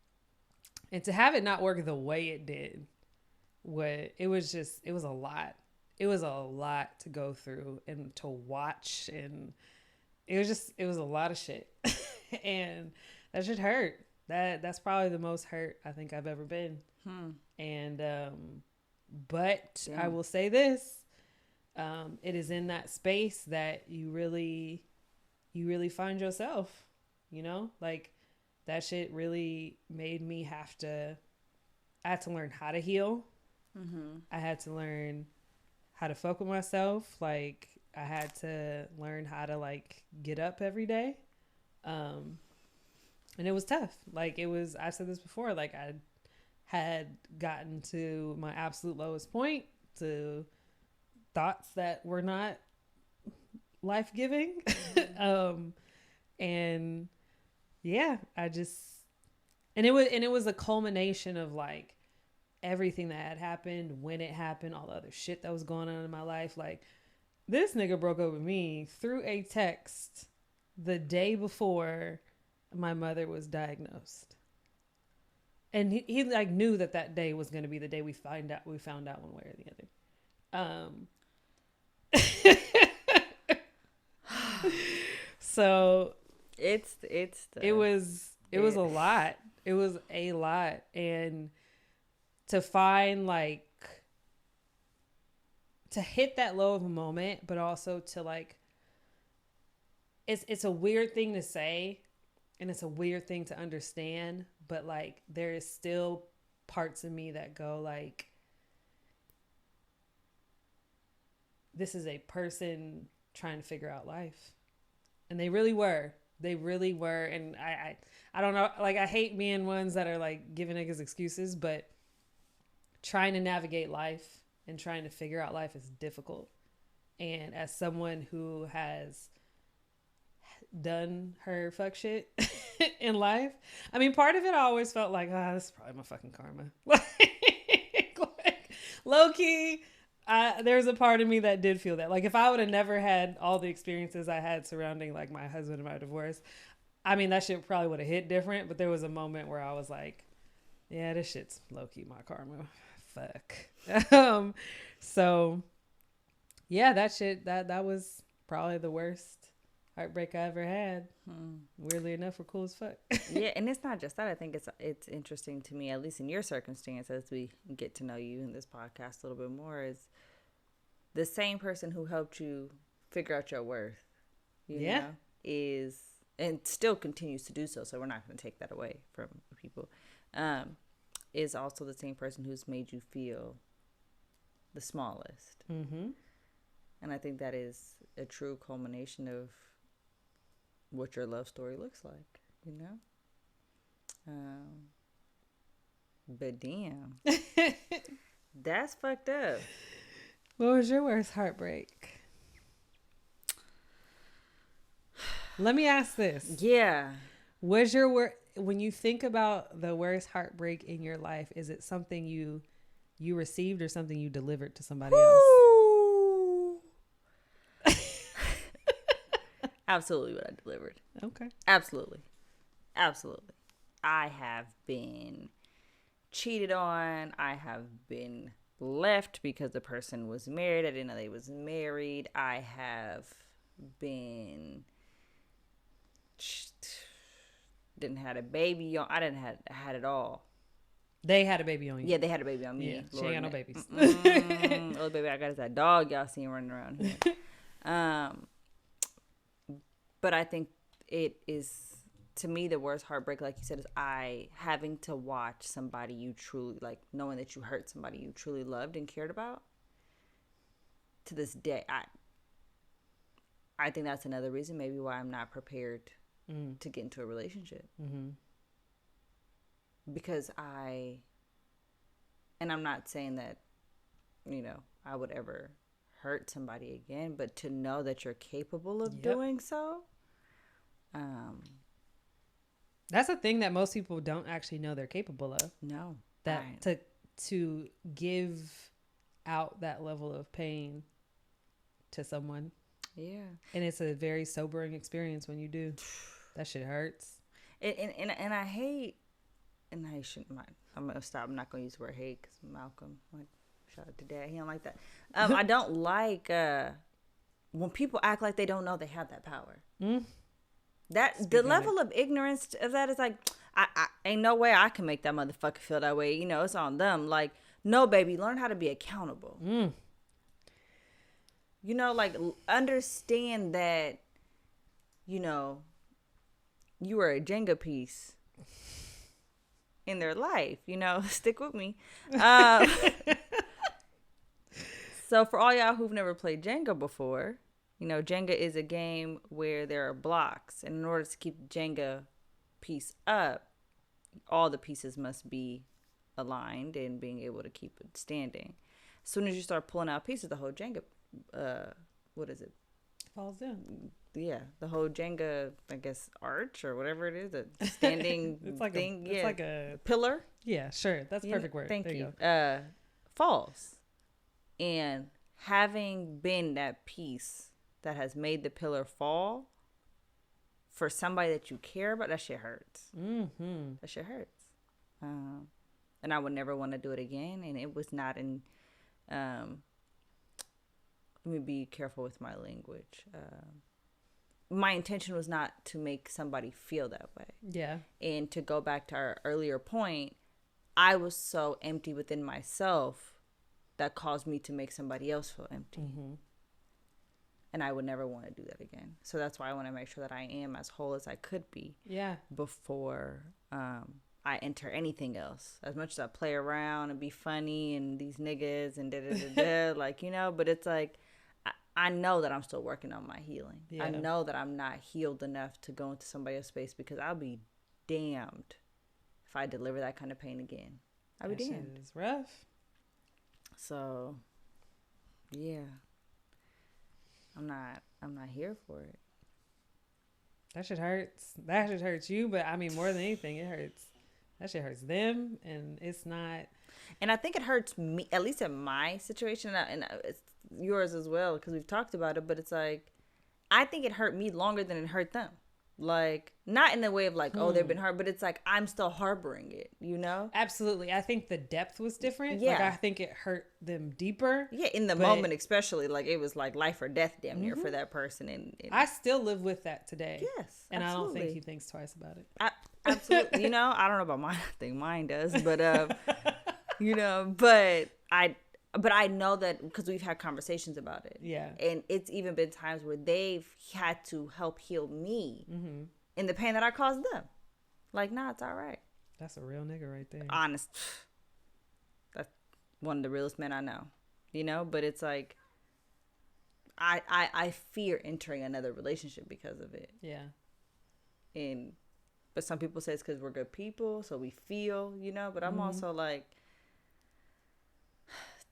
to have it not work the way it did, it was a lot. It was a lot to go through and to watch, and it was a lot of shit. And that shit hurt. That's probably the most hurt I think I've ever been. And but I will say this, it is in that space that you really find yourself, like that shit really made me I had to learn how to heal. I had to learn how to fuck with myself. Like I had to learn how to like get up every day. And it was tough. Like I said this before, like I had gotten to my absolute lowest point, to thoughts that were not life-giving. And yeah, it was a culmination of like everything that had happened, when it happened, all the other shit that was going on in my life. Like this nigga broke up with me through a text the day before my mother was diagnosed. And he like knew that day was going to be the day we found out one way or the other. So it was It was a lot. It was a lot. And to find like, to hit that low of a moment, but also to like, it's a weird thing to say and it's a weird thing to understand, but like there is still parts of me that go like, this is a person trying to figure out life. And they really were. They really were. And I don't know, like I hate being ones that are like giving niggas excuses, but trying to navigate life and trying to figure out life is difficult. And as someone who has done her fuck shit in life, I mean, part of it I always felt like, this is probably my fucking karma. Like low key, there's a part of me that did feel that. Like if I would have never had all the experiences I had surrounding like my husband and my divorce, I mean, that shit probably would have hit different. But there was a moment where I was like, yeah, this shit's low key my karma. Fuck. So yeah, that shit, that was probably the worst heartbreak I ever had. Weirdly enough, we're cool as fuck. Yeah, and it's not just that. I think it's interesting to me, at least in your circumstance, as we get to know you in this podcast a little bit more, is the same person who helped you figure out your worth, you know, is, and still continues to do so, so we're not going to take that away from people, is also the same person who's made you feel the smallest. Mm-hmm. And I think that is a true culmination of what your love story looks like, you know? But damn, that's fucked up. What was your worst heartbreak? Let me ask this. Yeah. Was your when you think about the worst heartbreak in your life, is it something you received or something you delivered to somebody else? Absolutely what I delivered. Okay. Absolutely. I have been cheated on. I have been left because the person was married. I didn't know they was married. I have been didn't have a baby on. I didn't had it all. They had a baby on you. Yeah, they had a baby on me. Yeah, she ain't got no babies. Little baby I got is that dog y'all seen running around here. But I think it is, to me, the worst heartbreak, like you said, is having to watch somebody you truly, like, knowing that you hurt somebody you truly loved and cared about. To this day, I think that's another reason maybe why I'm not prepared to get into a relationship. Mm-hmm. Because and I'm not saying that, you know, I would ever hurt somebody again, but to know that you're capable of doing so. That's a thing that most people don't actually know they're capable of. No. That to give out that level of pain to someone. Yeah. And it's a very sobering experience when you do. That shit hurts. And I hate, and I shouldn't mind. I'm going to stop. I'm not going to use the word hate because Malcolm, like, shout out to Dad. He don't like that. I don't like when people act like they don't know they have that power. The level of ignorance of that is like, I ain't no way I can make that motherfucker feel that way. You know, it's on them. Like, no, baby, learn how to be accountable. You know, like, understand that, you know, you are a Jenga piece in their life. You know, stick with me. So for all y'all who've never played Jenga before, you know, Jenga is a game where there are blocks. And in order to keep the Jenga piece up, all the pieces must be aligned and being able to keep it standing. As soon as you start pulling out pieces, the whole Jenga, what is it? Falls down. Yeah, the whole Jenga, I guess, arch or whatever it is, a standing it's like thing. It's like a pillar. Yeah, sure. That's a perfect word. Thank there you. Go. Falls. And having been that piece that has made the pillar fall, for somebody that you care about, that shit hurts. Mm-hmm. That shit hurts. And I would never want to do it again. And it was not in, let me be careful with my language. my intention was not to make somebody feel that way. Yeah. And to go back to our earlier point, I was so empty within myself that caused me to make somebody else feel empty. Mm-hmm. And I would never want to do that again. So that's why I want to make sure that I am as whole as I could be. Yeah. Before I enter anything else. As much as I play around and be funny and these niggas and da-da-da-da, like, you know, but it's like, I know that I'm still working on my healing. Yeah. I know that I'm not healed enough to go into somebody else's space, because I'll be damned if I deliver that kind of pain again. I'll be damned. It's rough. So, yeah. I'm not here for it. That shit hurts. That shit hurts you, but I mean, more than anything, it hurts. That shit hurts them, and it's not. And I think it hurts me, at least in my situation, and it's yours as well, because we've talked about it. But it's like, I think it hurt me longer than it hurt them. Like, not in the way of like, oh, they've been hurt, but it's like I'm still harboring it, you know? Absolutely. I think the depth was different. Yeah. Like, I think it hurt them deeper. Yeah, in the moment especially, like it was like life or death damn near for that person. And I still live with that today. Yes, and absolutely. I don't think he thinks twice about it. Absolutely. You know, I don't know about mine. I think mine does, but you know, but I know that because we've had conversations about it. Yeah. And it's even been times where they've had to help heal me in the pain that I caused them. Like, nah, it's all right. That's a real nigga right there. Honest. That's one of the realest men I know. You know, but it's like, I fear entering another relationship because of it. Yeah. But some people say it's because we're good people, so we feel, you know, but I'm also like,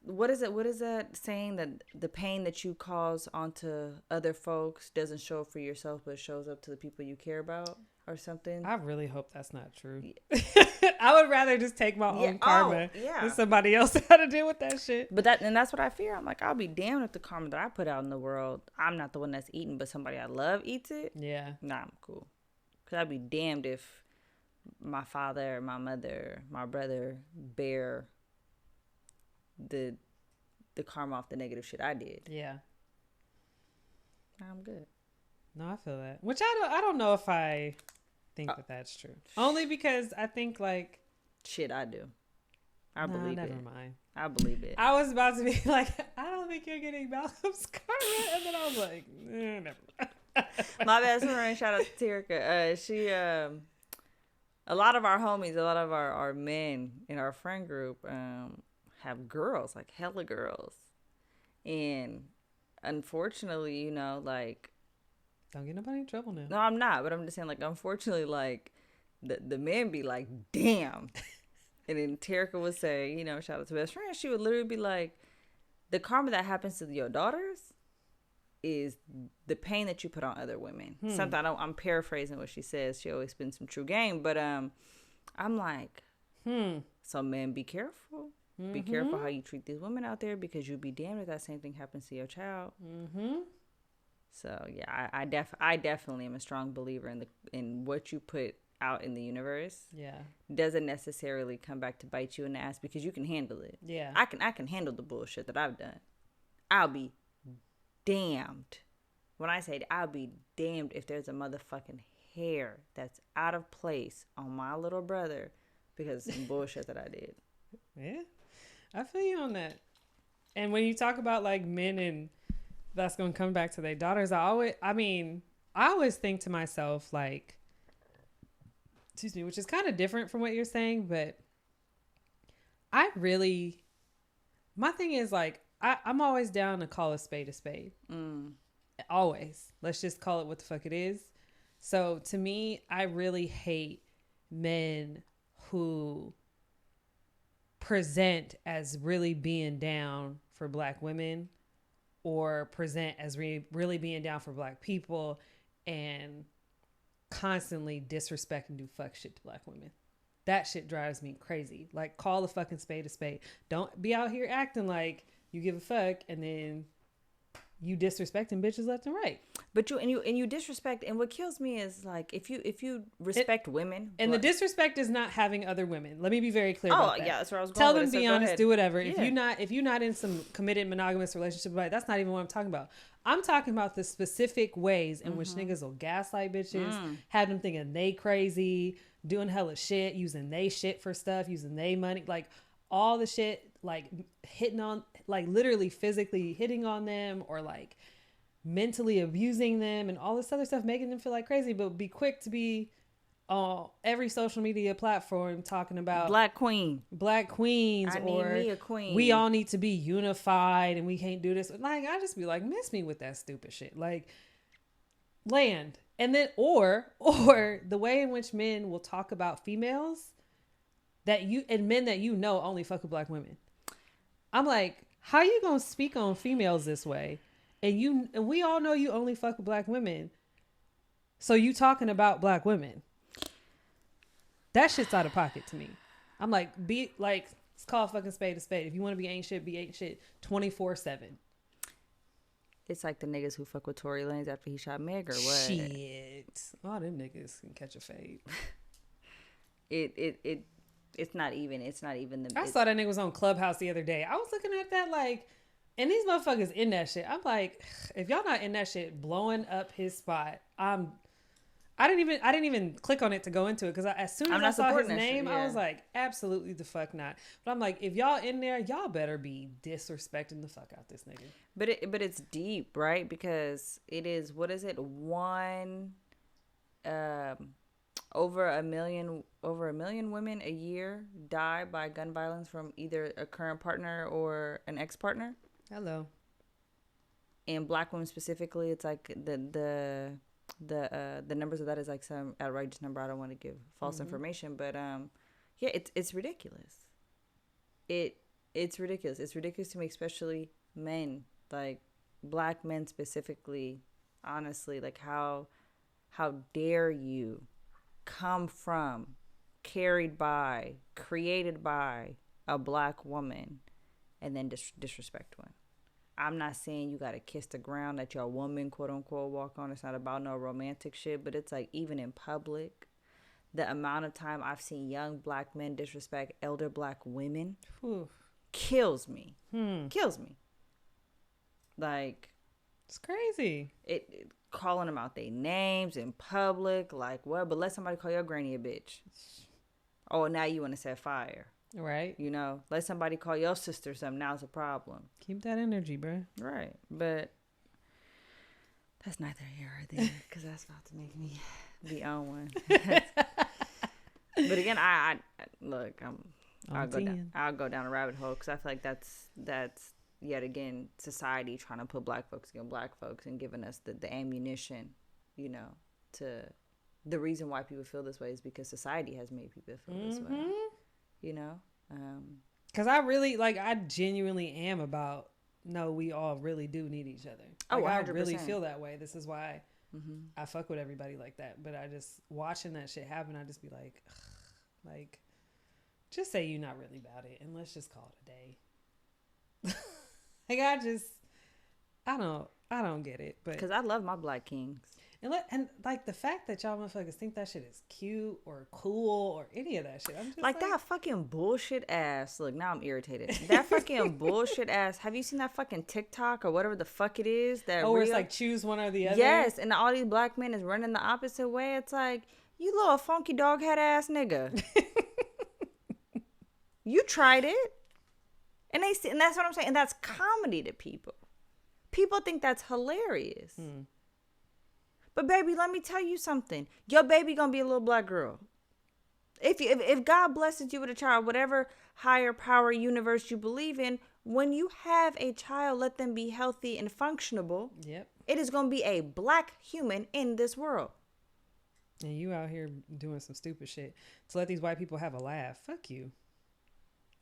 what is that saying, that the pain that you cause onto other folks doesn't show up for yourself, but shows up to the people you care about, or something? I really hope that's not true. Yeah. I would rather just take my own karma than somebody else how to deal with that shit. But that's what I fear. I'm like, I'll be damned if the karma that I put out in the world, I'm not the one that's eating, but somebody I love eats it. Yeah. Nah, I'm cool. Because I'd be damned if my father, my mother, my brother bear the karma off the negative shit I did. Yeah. I'm good. No, I feel that. Which I don't know if I think that that's true. Only because I think like shit I do. I believe it. Never mind. I believe it. I was about to be like, I don't think you're getting Malcolm's karma, and then I was like, never mind. My best friend, shout out to Terica. She a lot of our homies, a lot of our men in our friend group have girls, like hella girls. And unfortunately, you know, like, don't get nobody in trouble now. No, I'm not, but I'm just saying, like, unfortunately, like, the men be like, damn. And then Terica would say, you know, shout out to best friend, she would literally be like, the karma that happens to your daughters is the pain that you put on other women. Something I'm paraphrasing what she says. She always spins some true game, but I'm like, so men, be careful. Be careful how you treat these women out there, because you'll be damned if that same thing happens to your child. So yeah, I definitely am a strong believer in what you put out in the universe. Yeah, doesn't necessarily come back to bite you in the ass, because you can handle it. Yeah, I can handle the bullshit that I've done. I'll be damned. When I say I'll be damned if there's a motherfucking hair that's out of place on my little brother because of some bullshit that I did. Yeah, I feel you on that. And when you talk about like men and that's going to come back to their daughters, I always think to myself, like, excuse me, which is kind of different from what you're saying, but my thing is like, I'm always down to call a spade a spade. Always. Let's just call it what the fuck it is. So to me, I really hate men who present as really being down for Black women, or present as really being down for Black people, and constantly disrespect and do fuck shit to Black women. That shit drives me crazy. Like, call a fucking spade a spade. Don't be out here acting like you give a fuck and then you disrespecting bitches left and right. But you disrespect, and what kills me is like if you respect women, and the disrespect is not having other women. Let me be very clear. Oh about that. yeah, that's where I was going. Tell with them, it. So be go honest, ahead. do whatever. Yeah. If you're not in some committed monogamous relationship, like that's not even what I'm talking about. I'm talking about the specific ways in which niggas will gaslight bitches, have them thinking they crazy, doing hella shit, using they shit for stuff, using they money, like all the shit, like hitting on, like literally physically hitting on them, or like mentally abusing them and all this other stuff, making them feel like crazy, but be quick to be on every social media platform talking about black queens, I need or me a queen. We all need to be unified and we can't do this. Like, I just be like, miss me with that stupid shit. Like, land. And then or the way in which men will talk about females and men that only fuck with black women. I'm like, how you gonna speak on females this way? And we all know you only fuck with black women. So you talking about black women. That shit's out of pocket to me. I'm like, let's call a fucking spade a spade. If you want to be ain't shit, be ain't shit 24/7. It's like the niggas who fuck with Tory Lanez after he shot Meg or what? Shit. All them niggas can catch a fade. It's not even the... I saw that nigga was on Clubhouse the other day. I was looking at that like... And these motherfuckers in that shit. I'm like, if y'all not in that shit blowing up his spot, I didn't even click on it to go into it, because as soon as I saw his name, shit, yeah. I was like, absolutely the fuck not. But I'm like, if y'all in there, y'all better be disrespecting the fuck out this nigga. But it's deep, right? Because it is, what is it? Over a million women a year die by gun violence from either a current partner or an ex-partner. Hello. And black women specifically, it's like the numbers of that is like some outrageous number. I don't want to give false information, but yeah, it's ridiculous. It's ridiculous. It's ridiculous to me, especially men, like black men specifically. Honestly, like how dare you come from, carried by, created by a black woman, and then disrespect one. I'm not saying you gotta kiss the ground that your woman, quote unquote, walk on. It's not about no romantic shit, but it's like, even in public, the amount of time I've seen young black men disrespect elder black women kills me. Kills me. Like, it's crazy. It calling them out their names in public, like what? But let somebody call your granny a bitch. Oh, now you want to set fire. Right. You know, let somebody call your sister something. Now it's a problem. Keep that energy, bro. Right. But that's neither here or there, because that's about to make me be on one. But again, I look, I'll go down a rabbit hole, because I feel like that's yet again society trying to put black folks against black folks and giving us the ammunition, you know, to the reason why people feel this way is because society has made people feel this way. You know, because I genuinely am about, no, we all really do need each other. Like, 100%. I really feel that way. This is why I fuck with everybody like that. But I just, watching that shit happen, I just be like, ugh, like, just say you're not really about it and let's just call it a day. Like, I don't get it. But because I love my black kings. And like the fact that y'all motherfuckers think that shit is cute or cool or any of that shit. I'm just like that fucking bullshit ass. Look, now I'm irritated. That fucking bullshit ass. Have you seen that fucking TikTok or whatever the fuck it is? Where it's like choose one or the other? Yes, and all these black men is running the opposite way. It's like, you little funky dog head ass nigga. You tried it. And that's what I'm saying. And that's comedy to people. People think that's hilarious. But baby, let me tell you something. Your baby gonna be a little black girl. If God blesses you with a child, whatever higher power universe you believe in, when you have a child, let them be healthy and functionable. Yep. It is gonna be a black human in this world. And you out here doing some stupid shit to let these white people have a laugh. Fuck you.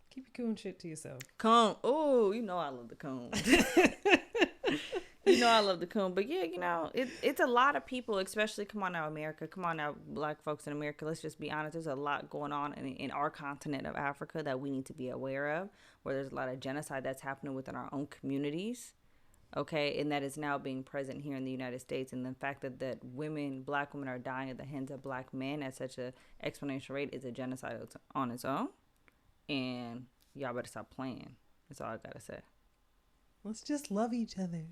Keep your coon shit to yourself. Coon. Oh, you know I love the coon. You know I love the coon. But yeah, you know, it's a lot of people, especially, come on now, America. Come on now, black folks in America. Let's just be honest. There's a lot going on in our continent of Africa that we need to be aware of, where there's a lot of genocide that's happening within our own communities. okay, and that is now being present here in the United States, and the fact that black women are dying at the hands of black men at such a exponential rate is a genocide on its own, and y'all better stop playing. That's all I gotta say. Let's just love each other.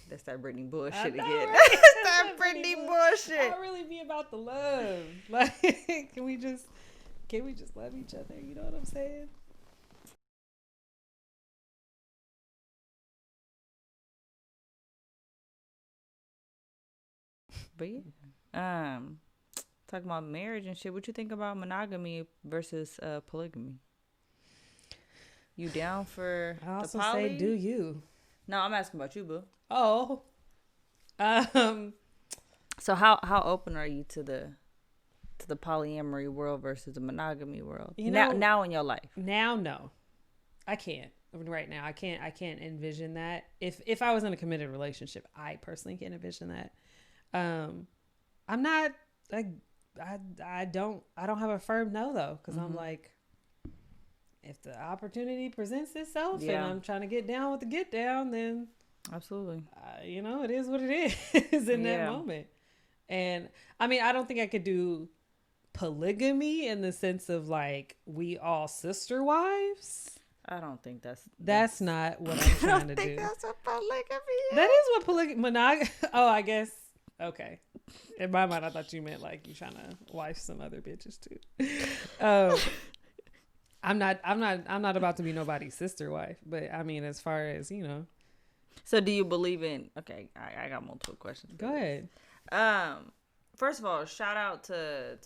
That's that Britney bullshit know, again. right? That's that Britney bullshit. I really be about the love. Like, can we just love each other? You know what I'm saying? But yeah, talking about marriage and shit. What you think about monogamy versus polygamy? You down for I also the poly? say, do you? No, I'm asking about you, boo. Oh, So how open are you to the polyamory world versus the monogamy world? You know, now in your life. Now, no, I can't. Right now, I can't envision that. If I was in a committed relationship, I personally can't envision that. I'm not like I don't have a firm no though, because I'm like, if the opportunity presents itself and I'm trying to get down with the get down, then absolutely, you know, it is what it is in that moment. And I mean, I don't think I could do polygamy in the sense of like we all sister wives. I don't think that's not what I'm trying to do. I don't think that's what polygamy is. That is what polygamy. Oh, I guess. Okay. In my mind, I thought you meant like you trying to wife some other bitches too. I'm not about to be nobody's sister wife, but I mean, as far as, you know. So do you believe in, okay, I got multiple questions. Go ahead. First of all, shout out to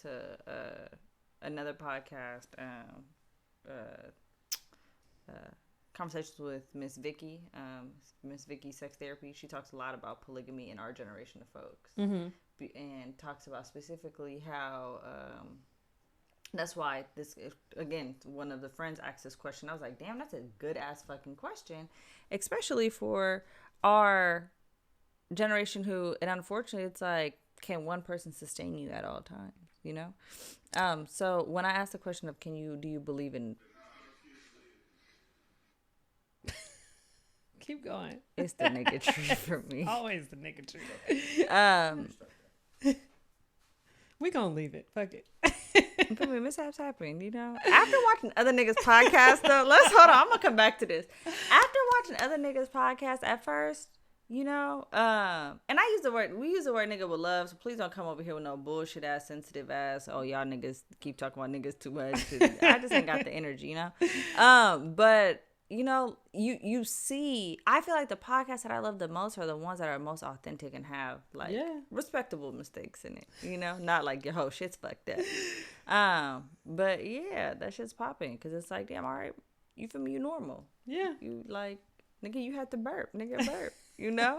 another podcast, Conversations with Miss Vicky, Miss Vicky Sex Therapy. She talks a lot about polygamy in our generation of folks, and talks about specifically how that's why this, again, one of the friends asked this question. I was like, damn, that's a good ass fucking question, especially for our generation who, and unfortunately, it's like, can one person sustain you at all times? You know. So when I asked the question of, do you believe in? Keep going. It's the nigga tree for me. Always the nigga tree. We gonna leave it. Fuck it. I mean, mishaps happen, you know. After watching other niggas' podcasts, though, let's hold on. I'm gonna come back to this. After watching other niggas' podcasts at first, you know, and we use the word nigga with love, so please don't come over here with no bullshit ass, sensitive ass. Oh, y'all niggas keep talking about niggas too much. I just ain't got the energy, you know. But you know, you see, I feel like the podcasts that I love the most are the ones that are most authentic and have like respectable mistakes in it, you know, not like your whole shit's fucked up. But yeah, that shit's popping because it's like, damn, all right, you feel me? You normal. Yeah. You like, nigga, you had to burp, nigga, burp, you know?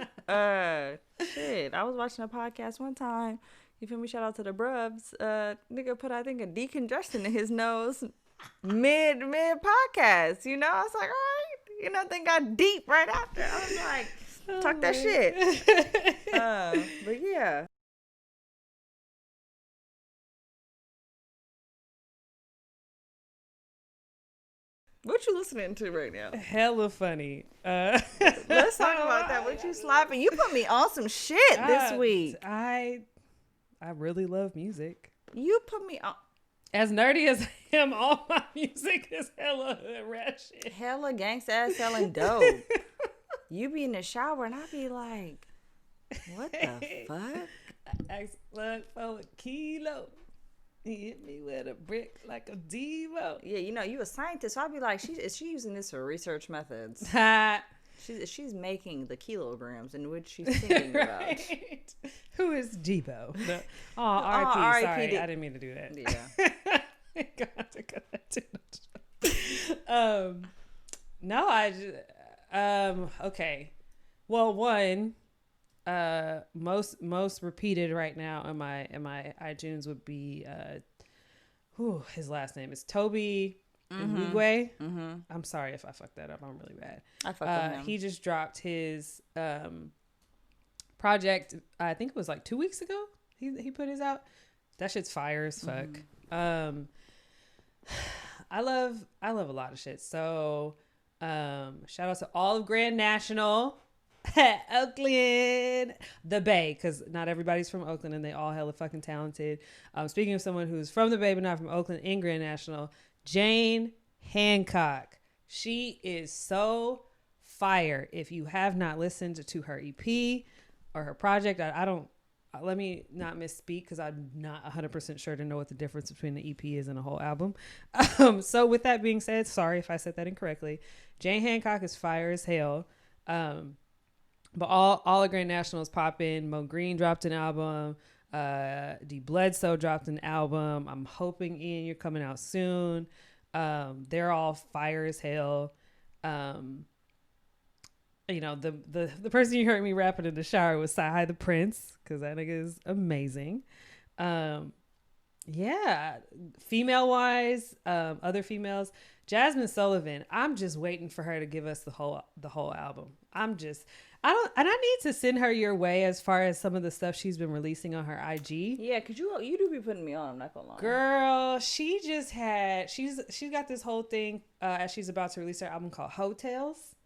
Shit, I was watching a podcast one time. You feel me? Shout out to the Brubs. Nigga put, I think, a decongestant in his nose mid podcast, you know. I was like, all right, you know, thing got deep right after. I was like, talk that shit. But yeah. What you listening to right now? Hella funny. Let's talk about that. What you slapping? You put me on some shit this week. I really love music. You put me on. As nerdy as I am, all my music is hella rat shit. Hella gangsta ass selling dope. You be in the shower and I be like, what the fuck? I asked plug for a kilo. He hit me with a brick like a Devo. Yeah, you know, you a scientist, so I'd be like, is she using this for research methods? She's making the kilograms in which she's thinking about. Who is Debo? No. Oh, R.I.P. Sorry, I didn't mean to do that. Yeah. No, I just, okay. Well, one, most repeated right now in my iTunes would be, his last name is Toby Nwigwe. I'm sorry if I fucked that up. I'm really bad. I fucked with him. He just dropped his project. I think it was like 2 weeks ago. He put his out. That shit's fire as fuck. I love a lot of shit. So shout out to all of Grand National. Oakland, the Bay, because not everybody's from Oakland and they all hella fucking talented. Speaking of someone who's from the Bay but not from Oakland in Grand National, Jane Hancock. She is so fire. If you have not listened to her EP or her project, I don't, let me not misspeak because I'm not 100% sure to know what the difference between the EP is and a whole album. So with that being said, sorry if I said that incorrectly. Jane Hancock is fire as hell. But all of Grand National is popping. Mo Green dropped an album. D Bledsoe dropped an album. I'm hoping, Ian, you're coming out soon. They're all fire as hell. You know, the person you heard me rapping in the shower was Sci-Hi the Prince, because that nigga is amazing. Yeah, female wise, other females, Jasmine Sullivan. I'm just waiting for her to give us the whole album. I need to send her your way as far as some of the stuff she's been releasing on her IG. Yeah, cause you do be putting me on. I'm not gonna lie. Girl, she's got this whole thing as she's about to release her album called Hotels,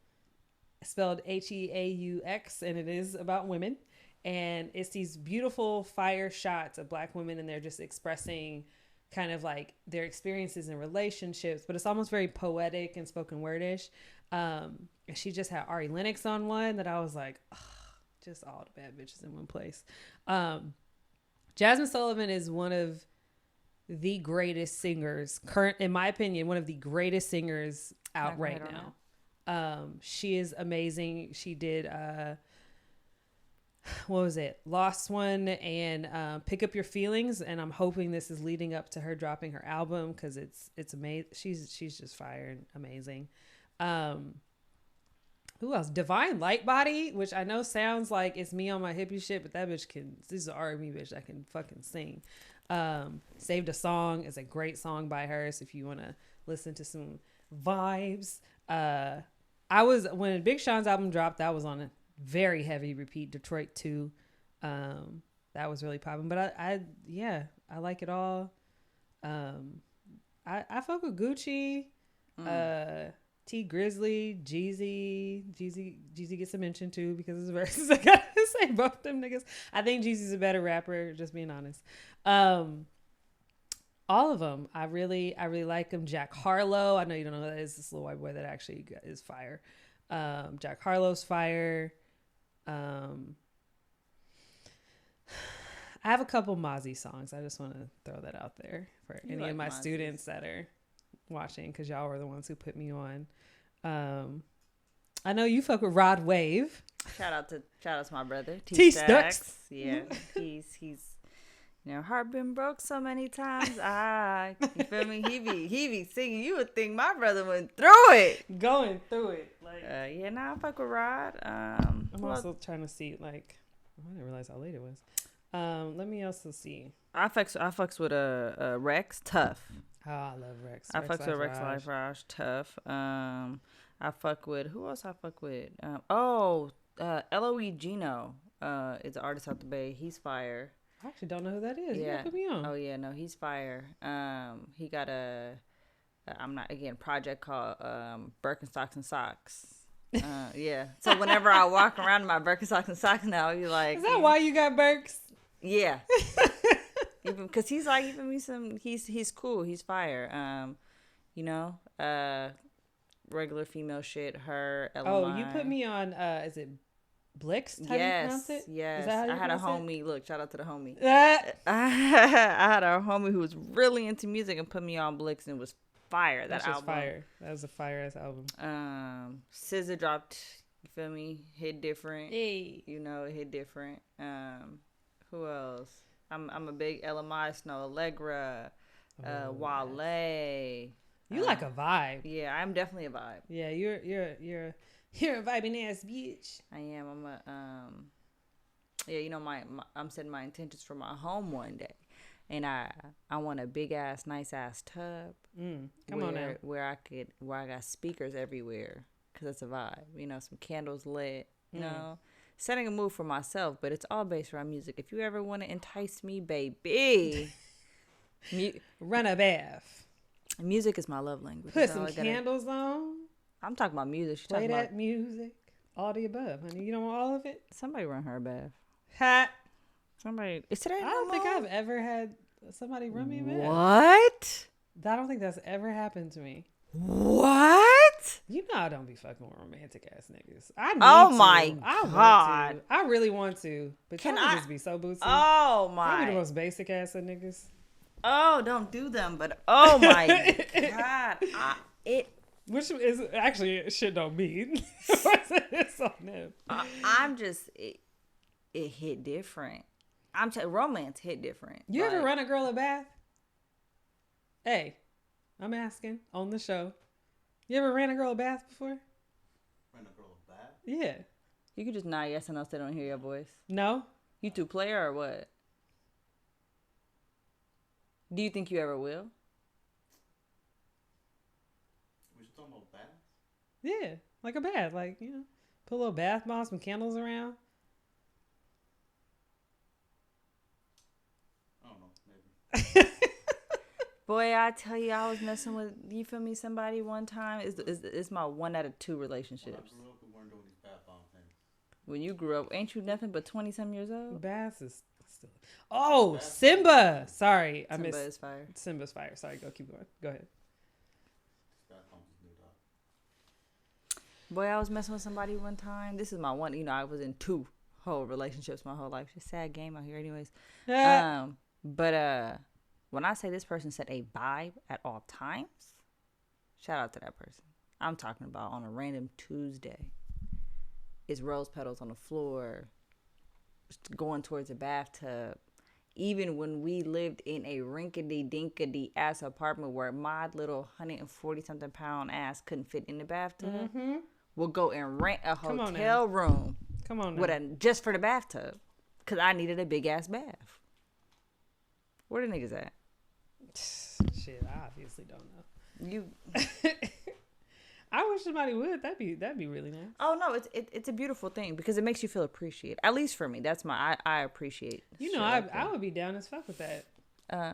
spelled Heaux, and it is about women. And it's these beautiful fire shots of Black women, and they're just expressing kind of like their experiences in relationships, but it's almost very poetic and spoken wordish. And she just had Ari Lennox on one that I was like, ugh, just all the bad bitches in one place. Jasmine Sullivan is one of the greatest singers, in my opinion, one of the greatest singers out right now. She is amazing. She did what was it? Lost One and Pick Up Your Feelings, and I'm hoping this is leading up to her dropping her album because it's amazing. She's just fire and amazing. Who else? Divine Lightbody, which I know sounds like it's me on my hippie shit, but that bitch this is an R&B bitch that can fucking sing. Saved a Song is a great song by her, so if you want to listen to some vibes. When Big Sean's album dropped, that was on a very heavy repeat. Detroit 2, that was really popping. But I like it all. I fuck with Gucci, T Grizzly, Jeezy gets a mention too because of his verses. I gotta say both them niggas. I think Jeezy's a better rapper, just being honest. All of them, I really like them. Jack Harlow, I know you don't know who that is. This little white boy that actually is fire. Jack Harlow's fire. I have a couple Mozzie songs. I just want to throw that out there for any of my students that are watching, because y'all were the ones who put me on. I know you fuck with Rod Wave. Shout out to my brother T Stacks. Yeah, he's heart been broke so many times. You feel me? He be singing. You would think my brother went through it. Going through it. Like I fuck with Rod. I'm also trying to see, like, I didn't realize how late it was. Let me also see. I fucks with Rex Tough. Oh, I love Rex. I fucks with Rex Life Raj Tough. I fuck with, who else I fuck with? Eloy Gino is an artist out the Bay. He's fire. I actually don't know who that is. Yeah. You put me on. Oh yeah, no, he's fire. He got project called Birkenstocks and Socks. Yeah. So whenever I walk around in my Birkenstocks and socks now, you're like, is that why you got Birks? Yeah. Even because he's like giving me some. He's cool. He's fire. Regular female shit. Her. Oh, you put me on. Is it Blix? How do you pronounce it? Yes. Is that how you I had a pronounce homie. it? Look, shout out to the homie. I had a homie who was really into music and put me on Blix, and it was fire. That album. Fire. That was a fire ass album. SZA dropped. You feel me? Hit different. Hey. It hit different. Who else? I'm a big LMI Snow Allegra, Wale. You like a vibe. Yeah, I'm definitely a vibe. Yeah, you're a vibing ass bitch. I am. I'm setting my intentions for my home one day, and I want a big ass, nice ass tub. Come on now. Where I got speakers everywhere, cause that's a vibe. Some candles lit. Setting a mood for myself, but it's all based around music. If you ever want to entice me, baby, run a bath. Music is my love language. Put some candles on. I'm talking about music. Play that music. All the above, honey. You don't want all of it? Somebody run her a bath. Ha! Somebody. Is today? I don't think I've ever had somebody run me a bath. What? I don't think that's ever happened to me. What? You know I don't be fucking with romantic ass niggas. I need Oh to. my I want God. to. I really want to. But Can y'all I- niggas be so bootsy. Oh Y'all be the my. most basic ass of niggas. Oh, don't do them. But oh my God. Which is actually shit don't mean. It's on them. I'm just it hit different. Romance hit different. You ever Like, run a girl a bath? Hey, I'm asking on the show. You ever ran a girl a bath before? Ran a girl a bath? Yeah. You could just nod yes and no so they don't hear your voice. No? You two player or what? Do you think you ever will? We should talk about baths? Yeah. Like a bath. Like, you know, put a little bath bomb, some candles around. I don't know, maybe. Boy, I tell you, I was messing with, you feel me, somebody one time. It's my 1 out of 2 When I relationships. grew up, we weren't doing these bath bomb things. When you grew up, ain't you nothing but 20-some years old? Baths is still. Oh, Simba. Sorry. I Simba missed. is fire. Simba's fire. Sorry. Keep going. Go ahead. Bath bombs is new, dog. Boy, I was messing with somebody one time. This is my one, I was in 2 whole relationships my whole life. It's a sad game out here anyways. But when I say this person set a vibe at all times, shout out to that person. I'm talking about on a random Tuesday. It's rose petals on the floor, going towards the bathtub. Even when we lived in a rinkety-dinkety ass apartment where my little 140-something pound ass couldn't fit in the bathtub, we'll go and rent a Come on hotel room Come on now. with just for the bathtub, because I needed a big ass bath. Where the niggas at? Shit, I obviously don't know. You? I wish somebody would. That'd be really nice. Oh no, it's a beautiful thing because it makes you feel appreciated. At least for me, that's I appreciate. You know, shit like I that. would be down as fuck with that. I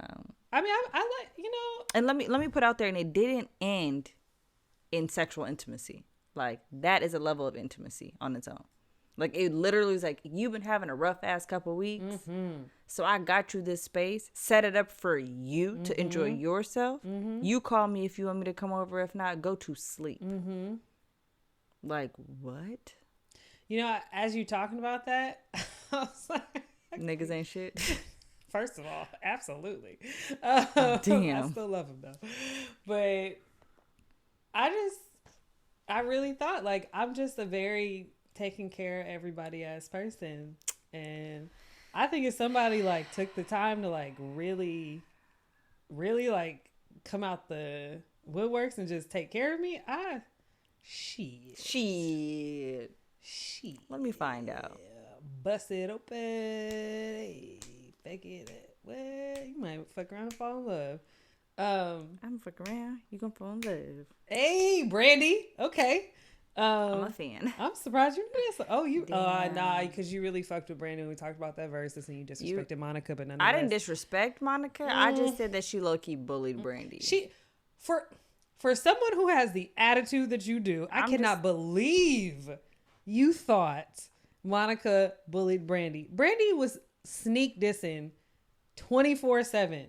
I mean, I like, you know. and let me put out there, and it didn't end in sexual intimacy. Like that is a level of intimacy on its own. Like it literally was like, you've been having a rough ass couple weeks, so I got you this space, set it up for you to enjoy yourself. You call me if you want me to come over. If not, go to sleep. Like what? You know, as you talking about that, I was like, Niggas ain't shit. first of all, absolutely. Damn. I still love him though. But I really thought like I'm just a very taking care of everybody as person. And I think if somebody like took the time to like really like come out the woodworks and just take care of me, Shit. Let me find out. Bust it open. Hey, fake it. Well, you might fuck around and fall in love. I'm fuck around. You gonna fall in love. Hey, Brandy. Okay. I'm a fan. I'm surprised you knew this. Oh, you? Damn. Nah, because you really fucked with Brandy when we talked about that versus and you disrespected Monica, but none. I didn't disrespect Monica. I just said that she low key bullied Brandy. She for someone who has the attitude that you do, I cannot believe you thought Monica bullied Brandy. Brandy was sneak dissing 24/7.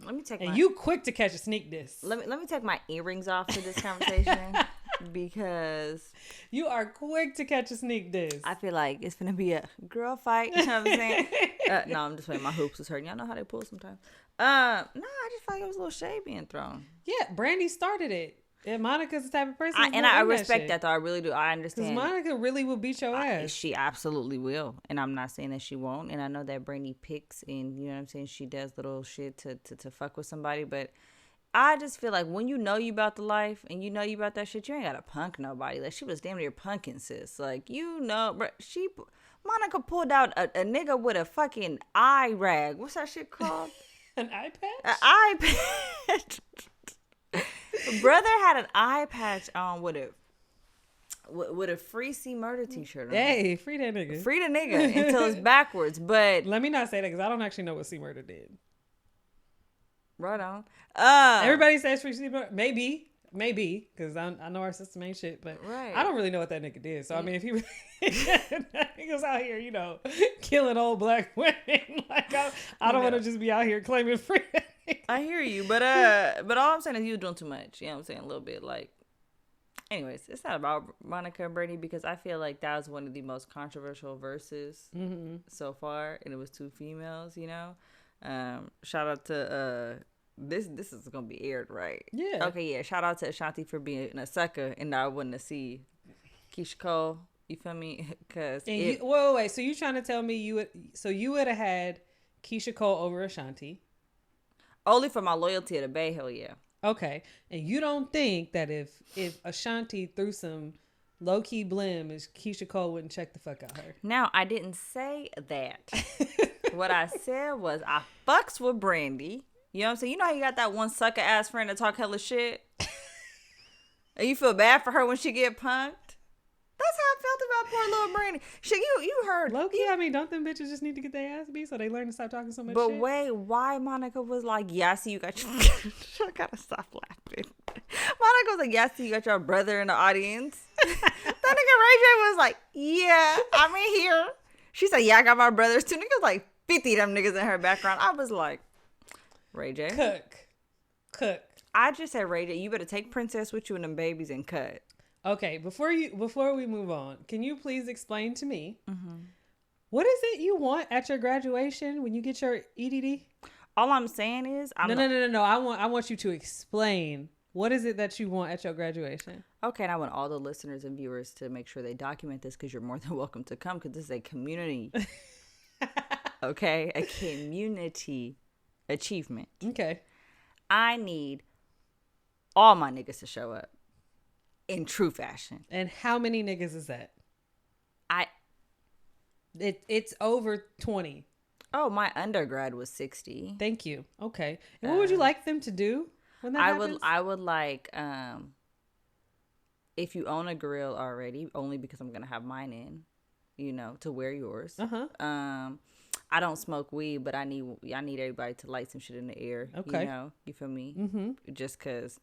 Let me take And my, you quick to catch a sneak diss. let me take my earrings off for this conversation because You are quick to catch a sneak diss. I feel like it's gonna be a girl fight. You know what I'm saying? No, I'm just saying my hoops was hurting. Y'all know how they pull sometimes. No, I just feel like it was a little shade being thrown. Yeah, Brandy started it. And Monica's the type of person. I respect that though. I really do. I Because understand. Monica really will beat your ass. She absolutely will, and I'm not saying that she won't. And I know that Brandy picks, and you know what I'm saying. She does little shit to fuck with somebody, but I just feel like when you know you about the life and you know you about that shit, you ain't gotta punk nobody. Like she was damn near punking sis. Like you know, bro, Monica pulled out a nigga with a fucking eye rag. What's that shit called? An eye patch? An eye patch. Brother had an eye patch on with a Free C Murder t-shirt on. Hey, free that nigga. Free the nigga until it's backwards, but Let me not say that because I don't actually know what C Murder did. right on. Everybody says free C Murder. Maybe. Maybe, because I know our system ain't shit, but Right. I don't really know what that nigga did. So, I mean, if he that nigga's out here, killing old black women, like, I don't want to just be out here claiming freedom. I hear you, but all I'm saying is you were doing too much. You know what I'm saying? A little bit, like. Anyways, it's not about Monica and Brandy because I feel like that was one of the most controversial verses so far, and it was two females. Shout out to this is gonna be aired, right? Yeah. Okay, yeah. Shout out to Ashanti for being a sucker, and I wouldn't have see Keisha Cole. You feel me? Cause wait. So you trying to tell me you would have had Keisha Cole over Ashanti? Only for my loyalty to the Bay, hell yeah. Okay, and you don't think that if Ashanti threw some low key blemish, Keisha Cole wouldn't check the fuck out her? Now I didn't say that. What I said was I fucks with Brandy. You know what I'm saying? You know how you got that one sucker ass friend that talk hella shit, and you feel bad for her when she get punked. That's how I felt about poor little Brandy. Shit, you heard. Low-key, I mean, don't them bitches just need to get their ass beat so they learn to stop talking so much But shit? wait, why Monica was like, yeah, I see you got your... I gotta stop laughing. Monica was like, yeah, I see you got your brother in the audience. That nigga Ray J was like, yeah, I'm in here. She said, yeah, I got my brothers too. Niggas like 50 of them niggas in her background. I was like, Ray J. Cook. I just said, Ray J, you better take Princess with you and them babies and cut. Okay, before we move on, can you please explain to me what is it you want at your graduation when you get your EDD? All I'm saying is, No. I want you to explain what is it that you want at your graduation. Okay, and I want all the listeners and viewers to make sure they document this because you're more than welcome to come because this is a community. Okay, a community achievement. Okay, I need all my niggas to show up in true fashion. and how many niggas is that? It's over 20. Oh, my undergrad was 60. Thank you. Okay, and what would you like them to do when that happens? I would like if you own a grill already, only because I'm gonna have mine in, to wear yours. I don't smoke weed, but I need everybody to light some shit in the air. Okay. You feel me? Just cause,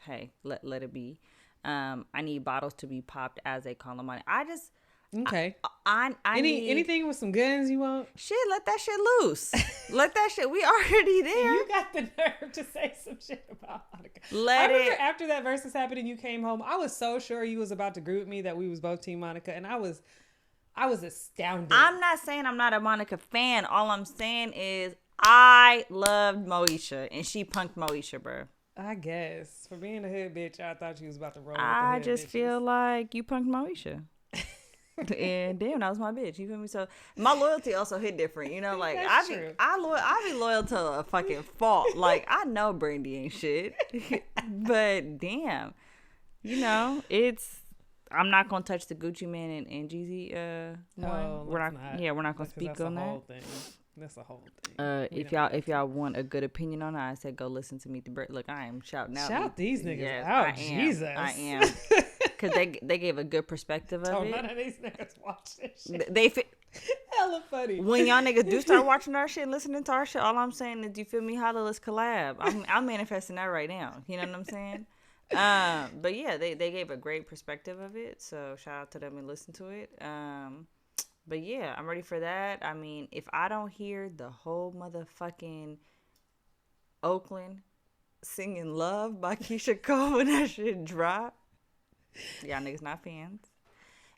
hey, let it be. I need bottles to be popped as they call them on. Okay. I need anything with some guns you want? shit. Let that shit loose. Let that shit. We already there. You got the nerve to say some shit about Monica. Let I remember it. after that versus happened and you came home, I was so sure you was about to agree with me that we was both Team Monica, and I was astounded. I'm not saying I'm not a Monica fan. All I'm saying is I loved Moesha, and she punked Moesha, bro. I guess for being a hood bitch, I thought you was about to roll. I with the hood just bitches. feel like you punked Moesha. And damn, that was my bitch. You feel me? So my loyalty also hit different. Like That's I true. be loyal to a fucking fault. Like I know Brandy ain't shit, but damn, it's. I'm not gonna touch the Gucci Man and Jeezy. No, we're let's not. Yeah, we're not gonna speak that's on a that. whole thing. That's a whole thing. If y'all want a good opinion on it, I said go listen to Meet the Bird. Look, I am shouting out. Shout these niggas Yes, out, I am. Jesus. I am. Because they gave a good perspective of Don't none it. of these niggas watch this shit. They fit. Hella funny. When y'all niggas do start watching our shit, listening to our shit, all I'm saying is, you feel me? Holla, let's collab. I'm manifesting that right now. You know what I'm saying? But yeah, they gave a great perspective of it. So shout out to them and listen to it. But yeah, I'm ready for that. I mean, if I don't hear the whole motherfucking Oakland singing Love by Keisha Cole when that shit drop, y'all niggas not fans.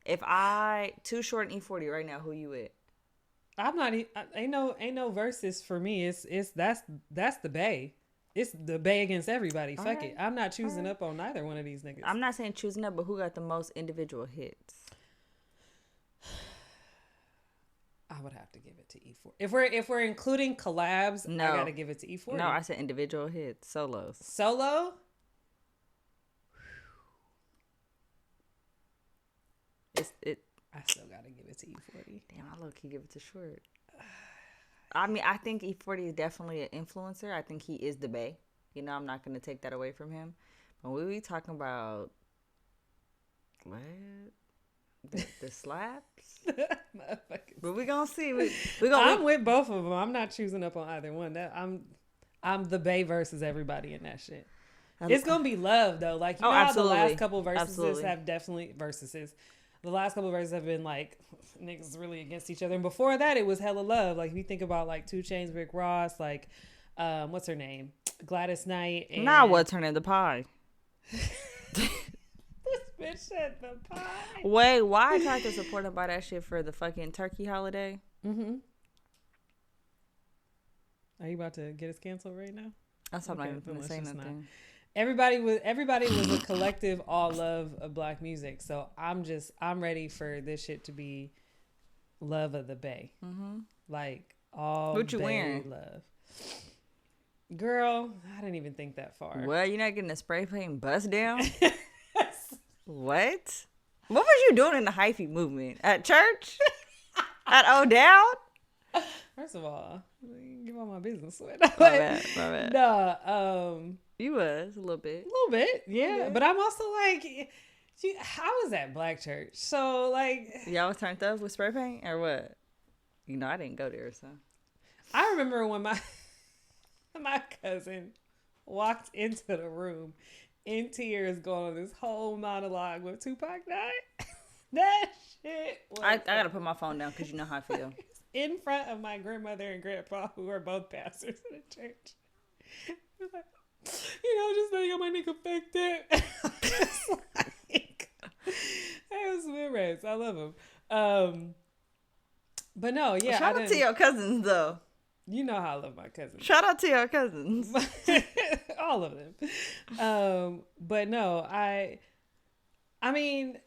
If Too Short and E40 right now, who you with? I'm not. Ain't no verses for me. That's the Bay. It's the Bay against everybody. All Fuck right. it. I'm not choosing up on neither one of these niggas. I'm not saying choosing up, but who got the most individual hits? I would have to give it to E40. If we're including collabs, No. I gotta give it to E40. No, I said individual hits, solos. Solo. I still gotta give it to E40. Damn, I low-key give it to Short. I mean, I think E40 is definitely an influencer. I think he is the Bay. I'm not going to take that away from him. But we be talking about, what? The slaps? But we going to see. I'm with both of them. I'm not choosing up on either one. I'm the Bay versus everybody in that shit. It's gonna be love though. Like you Oh, know how the absolutely. last couple verses Absolutely. have definitely versuses. The last couple verses have been like niggas really against each other, and before that it was hella love. Like if you think about like 2 Chainz, Rick Ross, like what's her name, Gladys Knight. And Now what's her name? The pie. This bitch said the pie. Wait, why I tried to support him by that shit for the fucking turkey holiday? Mm-hmm. Are you about to get us canceled right now? That's why I'm not Okay, even then gonna let's say just not. nothing. Everybody was a collective all love of black music. So I'm ready for this shit to be love of the Bay. Mm-hmm. Like all What you Bay wearing? love. Girl, I didn't even think that far. What? You're not getting a spray paint bust down? What? What was you doing in the hyphy movement? At church? At O'Dowd? First of all, give all my business with. My bad, my bad. No, You was a little bit. a little bit, yeah. Okay. But I'm also like, I was at black church, so like, Y'all was turned up with spray paint or what? You know, I didn't go there, so. I remember when my cousin walked into the room in tears, going on this whole monologue with Tupac died. That shit was I gotta put my phone down because you know how I feel. in front of my grandmother and grandpa, who are both pastors in the church. He was like, just think I might affected. It's like, it was memories. I love him. But no, yeah. Shout out to your cousins, though. You know how I love my cousins. Shout out to your cousins. All of them. But no, I mean,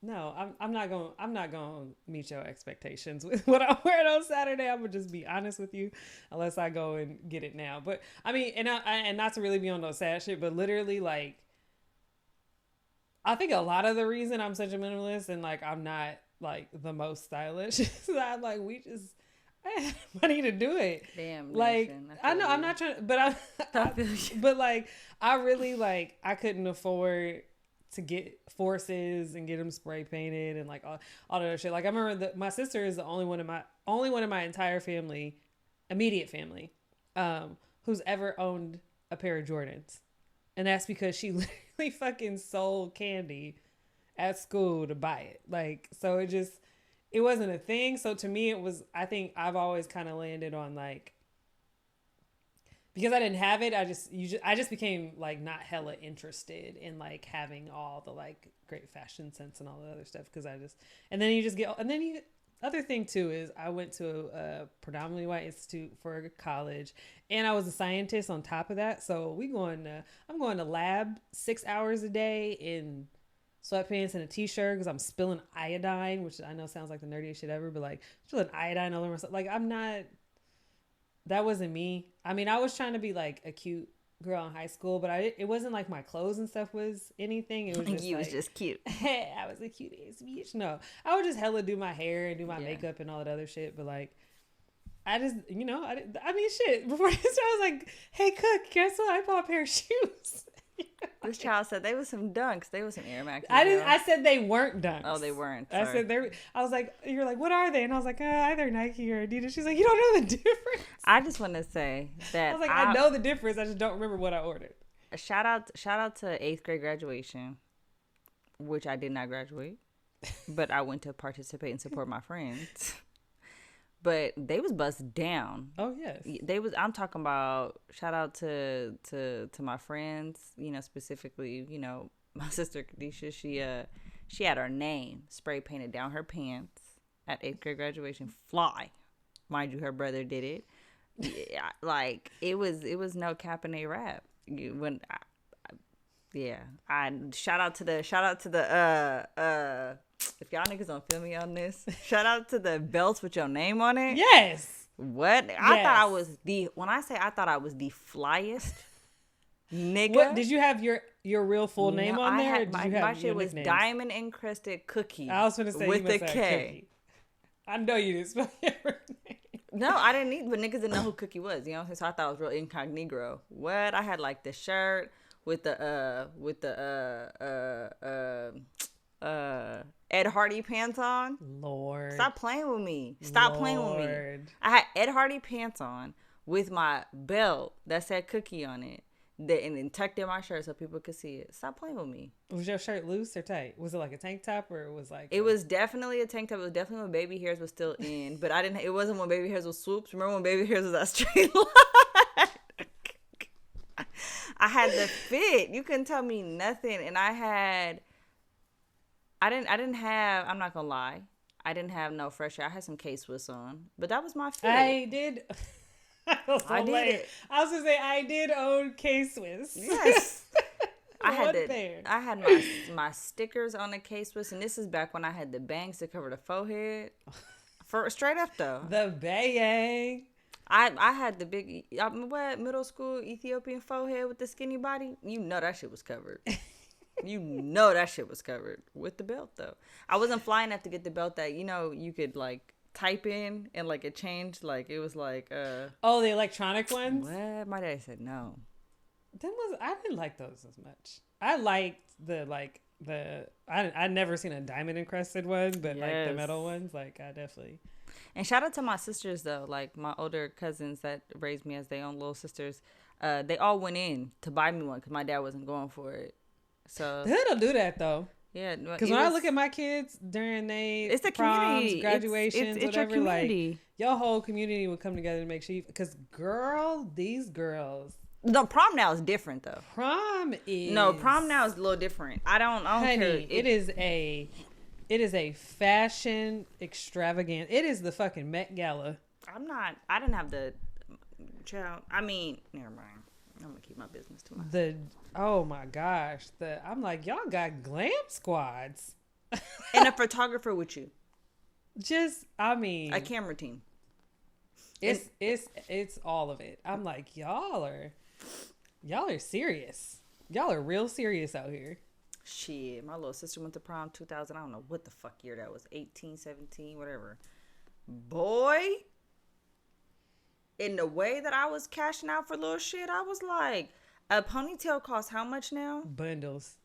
no, I'm not gonna meet your expectations with what I'm wearing on Saturday. I'm gonna just be honest with you, unless I go and get it now. But I mean, and not to really be on no sad shit, but literally, like, I think a lot of the reason I'm such a minimalist and like I'm not like the most stylish is that like I have money to do it. Damn. Like Nation, I know I'm not trying, but I feel you. but like I really like I couldn't afford to get forces and get them spray painted and like all that other shit. Like I remember that my sister is the only one in my entire family, immediate family, who's ever owned a pair of Jordans, and that's because she literally fucking sold candy at school to buy it. Like so it wasn't a thing. So to me it was. I think I've always kind of landed on like. Because I didn't have it, I just became like not hella interested in like having all the like great fashion sense and all the other stuff. Because other thing too is I went to a predominantly white institute for college, and I was a scientist on top of that. So I'm going to lab 6 hours a day in sweatpants and a t-shirt because I'm spilling iodine, which I know sounds like the nerdiest shit ever, but like spilling iodine all over myself. Like that wasn't me. I mean, I was trying to be like a cute girl in high school, but it wasn't like my clothes and stuff was anything. It was just You like, was just cute. hey, I was a cute ass bitch. No, I would just hella do my hair and do my Yeah. makeup and all that other shit. But like, I just, I mean, shit. Before this, I was like, hey, cook, guess what? I bought a pair of shoes. This child said they was some dunks. They was some Air Max. I said they weren't dunks. Oh, they weren't. I Sorry. said they. I was like, you're like, what are they? And I was like, either Nike or Adidas. She's like, you don't know the difference. I just want to say that I was like, I know the difference. I just don't remember what I ordered. Shout out to 8th grade graduation, which I did not graduate, but I went to participate and support my friends. But they was bust down. Oh yes. I'm talking about shout out to my friends, specifically, my sister Kadisha, she had her name spray painted down her pants at 8th grade graduation. Fly. Mind you, her brother did it. Yeah, like it was no cap and a rap. I shout out to the if y'all niggas don't feel me on this, shout out to the belts with your name on it. Yes. What? I thought I was I thought I was the flyest nigga. What did you have your real full name No, on I there? had Or did my you have shit your was nicknames? diamond encrusted cookie. I was gonna say with you must the have K. Cookie. I know you didn't spell your name. No, I didn't need, but niggas didn't know who Cookie was. You know what I'm saying? So I thought it was real incognito. What? I had like the shirt with the Ed Hardy pants on. Lord. Stop playing with me. Stop playing with me. Lord. I had Ed Hardy pants on with my belt that said Cookie on it. and then tucked in my shirt so people could see it. Stop playing with me. Was your shirt loose or tight? Was it like a tank top or it was like? It was definitely a tank top. It was definitely when baby hairs was still in, but I didn't. It wasn't when baby hairs was swoops. Remember when baby hairs was that straight line? I had the fit. You couldn't tell me nothing, and I didn't have. I'm not gonna lie. I didn't have no fresh hair. I had some K-Swiss on, but that was my fit. I did. I did it. I was gonna say I did own K-Swiss. Yes. I had One pair. I had my stickers on the K-Swiss, and this is back when I had the bangs to cover the forehead. For straight up though, The bayang. I had the big middle school Ethiopian forehead with the skinny body. You know that shit was covered. You know that shit was covered with the belt though. I wasn't fly enough to get the belt that you could like type in and like it changed, like it was like Oh, the electronic ones. what? My dad said no. I didn't like those as much. I liked I never seen a diamond encrusted one, but like the Yes. metal ones, like I definitely. And shout out to my sisters though, like my older cousins that raised me as their own little sisters. They all went in to buy me one because my dad wasn't going for it. So They'll do that though. yeah, Because when I look at my kids during it's the proms, community, graduations, it's your whatever, community. like your whole community would come together to make sure. Because these girls, The prom now is different though. prom is Prom now is a little different. I don't care. honey. It is a fashion extravagant. It is the fucking Met Gala. I didn't have the child. I mean, never mind. I'm gonna keep my business to myself. Oh my gosh, I'm like, y'all got glam squads. And a photographer with you, Just, I mean, a camera team. it's all of it. I'm like, y'all are serious. Y'all are real serious out here. Shit, my little sister went to prom 2000. I don't know what the fuck year that was. 18, 17, whatever. Boy, in the way that I was cashing out for little shit, I was like, a ponytail costs how much now? Bundles.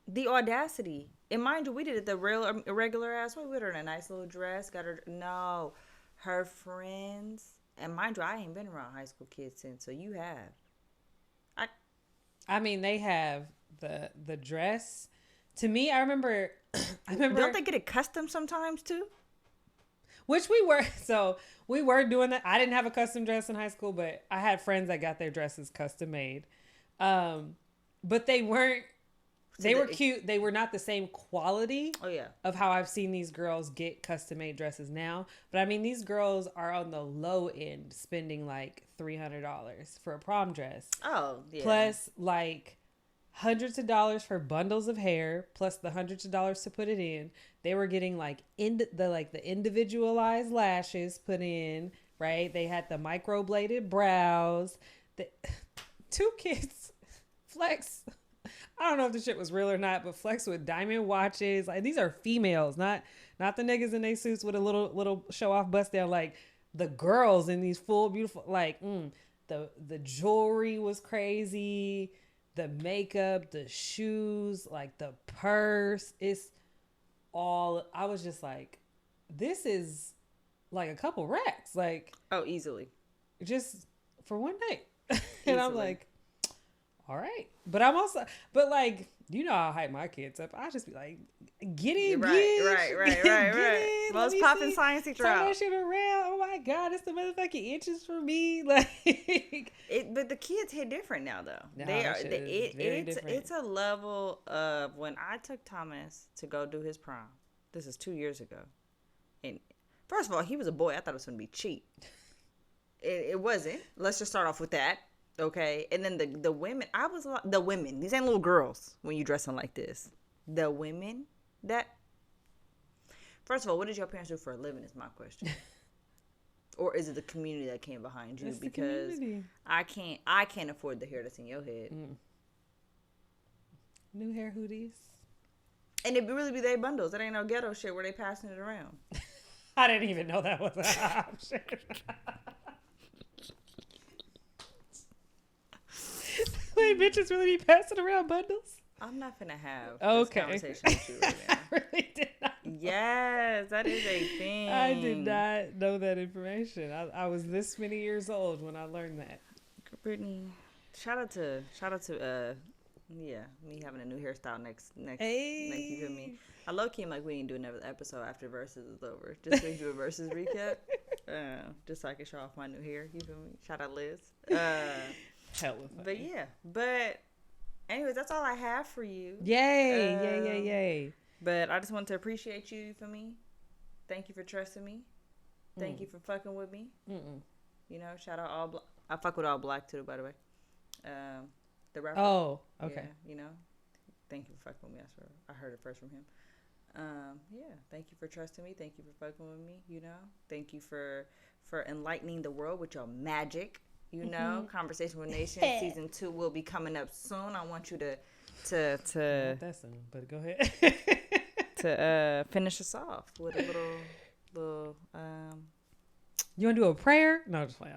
The audacity. And mind you, we did it the real irregular ass way. We did her in a nice little dress. Got her. No, her friends. And mind you, I ain't been around high school kids since. So you have. I mean, they have the dress. To me, I remember. Don't they get it custom sometimes too? Which we were doing that. I didn't have a custom dress in high school, but I had friends that got their dresses custom made. But they weren't. They were cute. They were not the same quality. Oh yeah. Of how I've seen these girls get custom made dresses now. But I mean, these girls are on the low end, spending like $300 for a prom dress. Oh yeah. Plus like hundreds of dollars for bundles of hair, plus the hundreds of dollars to put it in. They were getting like the individualized lashes put in, right? They had the microbladed brows. Two kids flex. I don't know if the shit was real or not, but flex with diamond watches. Like, these are females, not the niggas in their suits with a little show off bust down. Like the girls in these full beautiful, like the jewelry was crazy, the makeup, the shoes, like the purse. It's all. I was just like, this is like a couple racks, like easily, just for one night. And I'm Easily. like, all right. But I'm also, but like, you know, I'll hype my kids up. I'll just be like, get it, right. Get Most it, popping science teacher turn out. that shit around. Oh my God, it's the motherfucking inches for me. Like, But the kids hit different now, though. No, They that are. shit is very different. It's a level of when I took Thomas to go do his prom. This is 2 years ago, and first of all, he was a boy. I thought it was gonna be cheap. It wasn't. Let's just start off with that. Okay, and then the women, I was like, the women, these ain't little girls when you dressing like this. The women that, first of all, what did your parents do for a living is my question. Or is it the community that came behind you? It's the Because community. I can't afford the hair that's in your head. New hair hoodies. And it really be their bundles. It ain't no ghetto shit where they passing it around. I didn't even know that was an option. Wait, bitches really be passing around bundles? I'm not finna have Okay. this conversation with you right now. I really did not. Yes, that is a thing. I did not know that information. I was this many years old when I learned that. Brittany, shout out to yeah, me having a new hairstyle next Hey. you feel me? I low key am like, we ain't do another episode after Versus is over. Just so we do a Versus recap. Just so I can show off my new hair. You feel me? Shout out Liz. Hell with But yeah. But anyways, that's all I have for you. Yay. Yay. But I just want to appreciate you for me. Thank you for trusting me. Thank you for fucking with me. You know, shout out all I fuck with All Black too, by the way. The rapper. Oh, okay. Yeah, you know. Thank you for fucking with me. I swear. I heard it first from him. Yeah, thank you for trusting me. Thank you for fucking with me, you know. Thank you for enlightening the world with your magic, you know. Conversation with Nation season 2 will be coming up soon. I want you to Not that soon, but go ahead. to finish us off with a little You want to do a prayer? No, I'm just playing.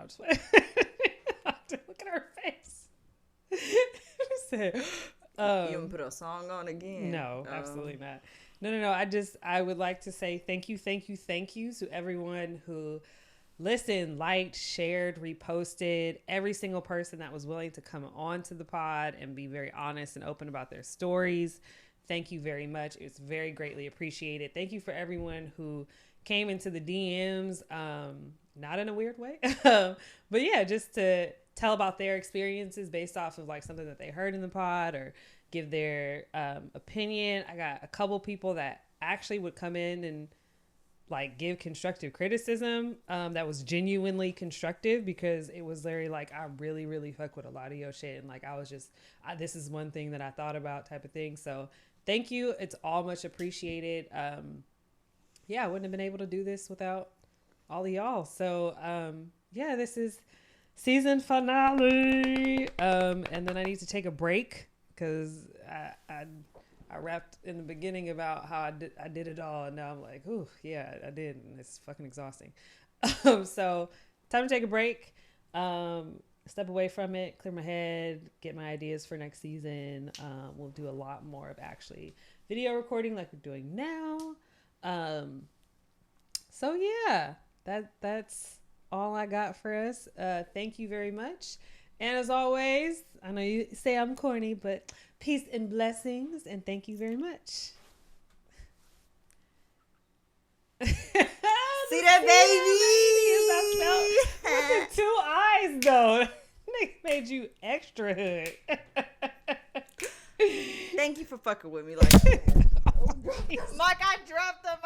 Look at her face. Said, you want to put a song on again? No, absolutely not. No. I would like to say thank you to everyone who listened, liked, shared, reposted, every single person that was willing to come on to the pod and be very honest and open about their stories. Thank you very much. It's very greatly appreciated. Thank you for everyone who came into the DMs, not in a weird way, but yeah, just to tell about their experiences based off of like something that they heard in the pod or give their opinion. I got a couple people that actually would come in and like give constructive criticism that was genuinely constructive, because it was very like, I really, really fuck with a lot of your shit. And like, I was just, this is one thing that I thought about type of thing. So thank you. It's all much appreciated. Yeah, I wouldn't have been able to do this without all of y'all. So yeah, this is season finale. And then I need to take a break because I rapped in the beginning about how I did it all, and now I'm like, ooh, yeah, I did, and it's fucking exhausting. So time to take a break, step away from it, clear my head, get my ideas for next season. We'll do a lot more of actually video recording like we're doing now. So yeah, that's all I got for us. Thank you very much. And as always, I know you say I'm corny, but peace and blessings, and thank you very much. See that baby? With the 2 eyes, though. They made you extra hood. Thank you for fucking with me. Like, Mike, I dropped the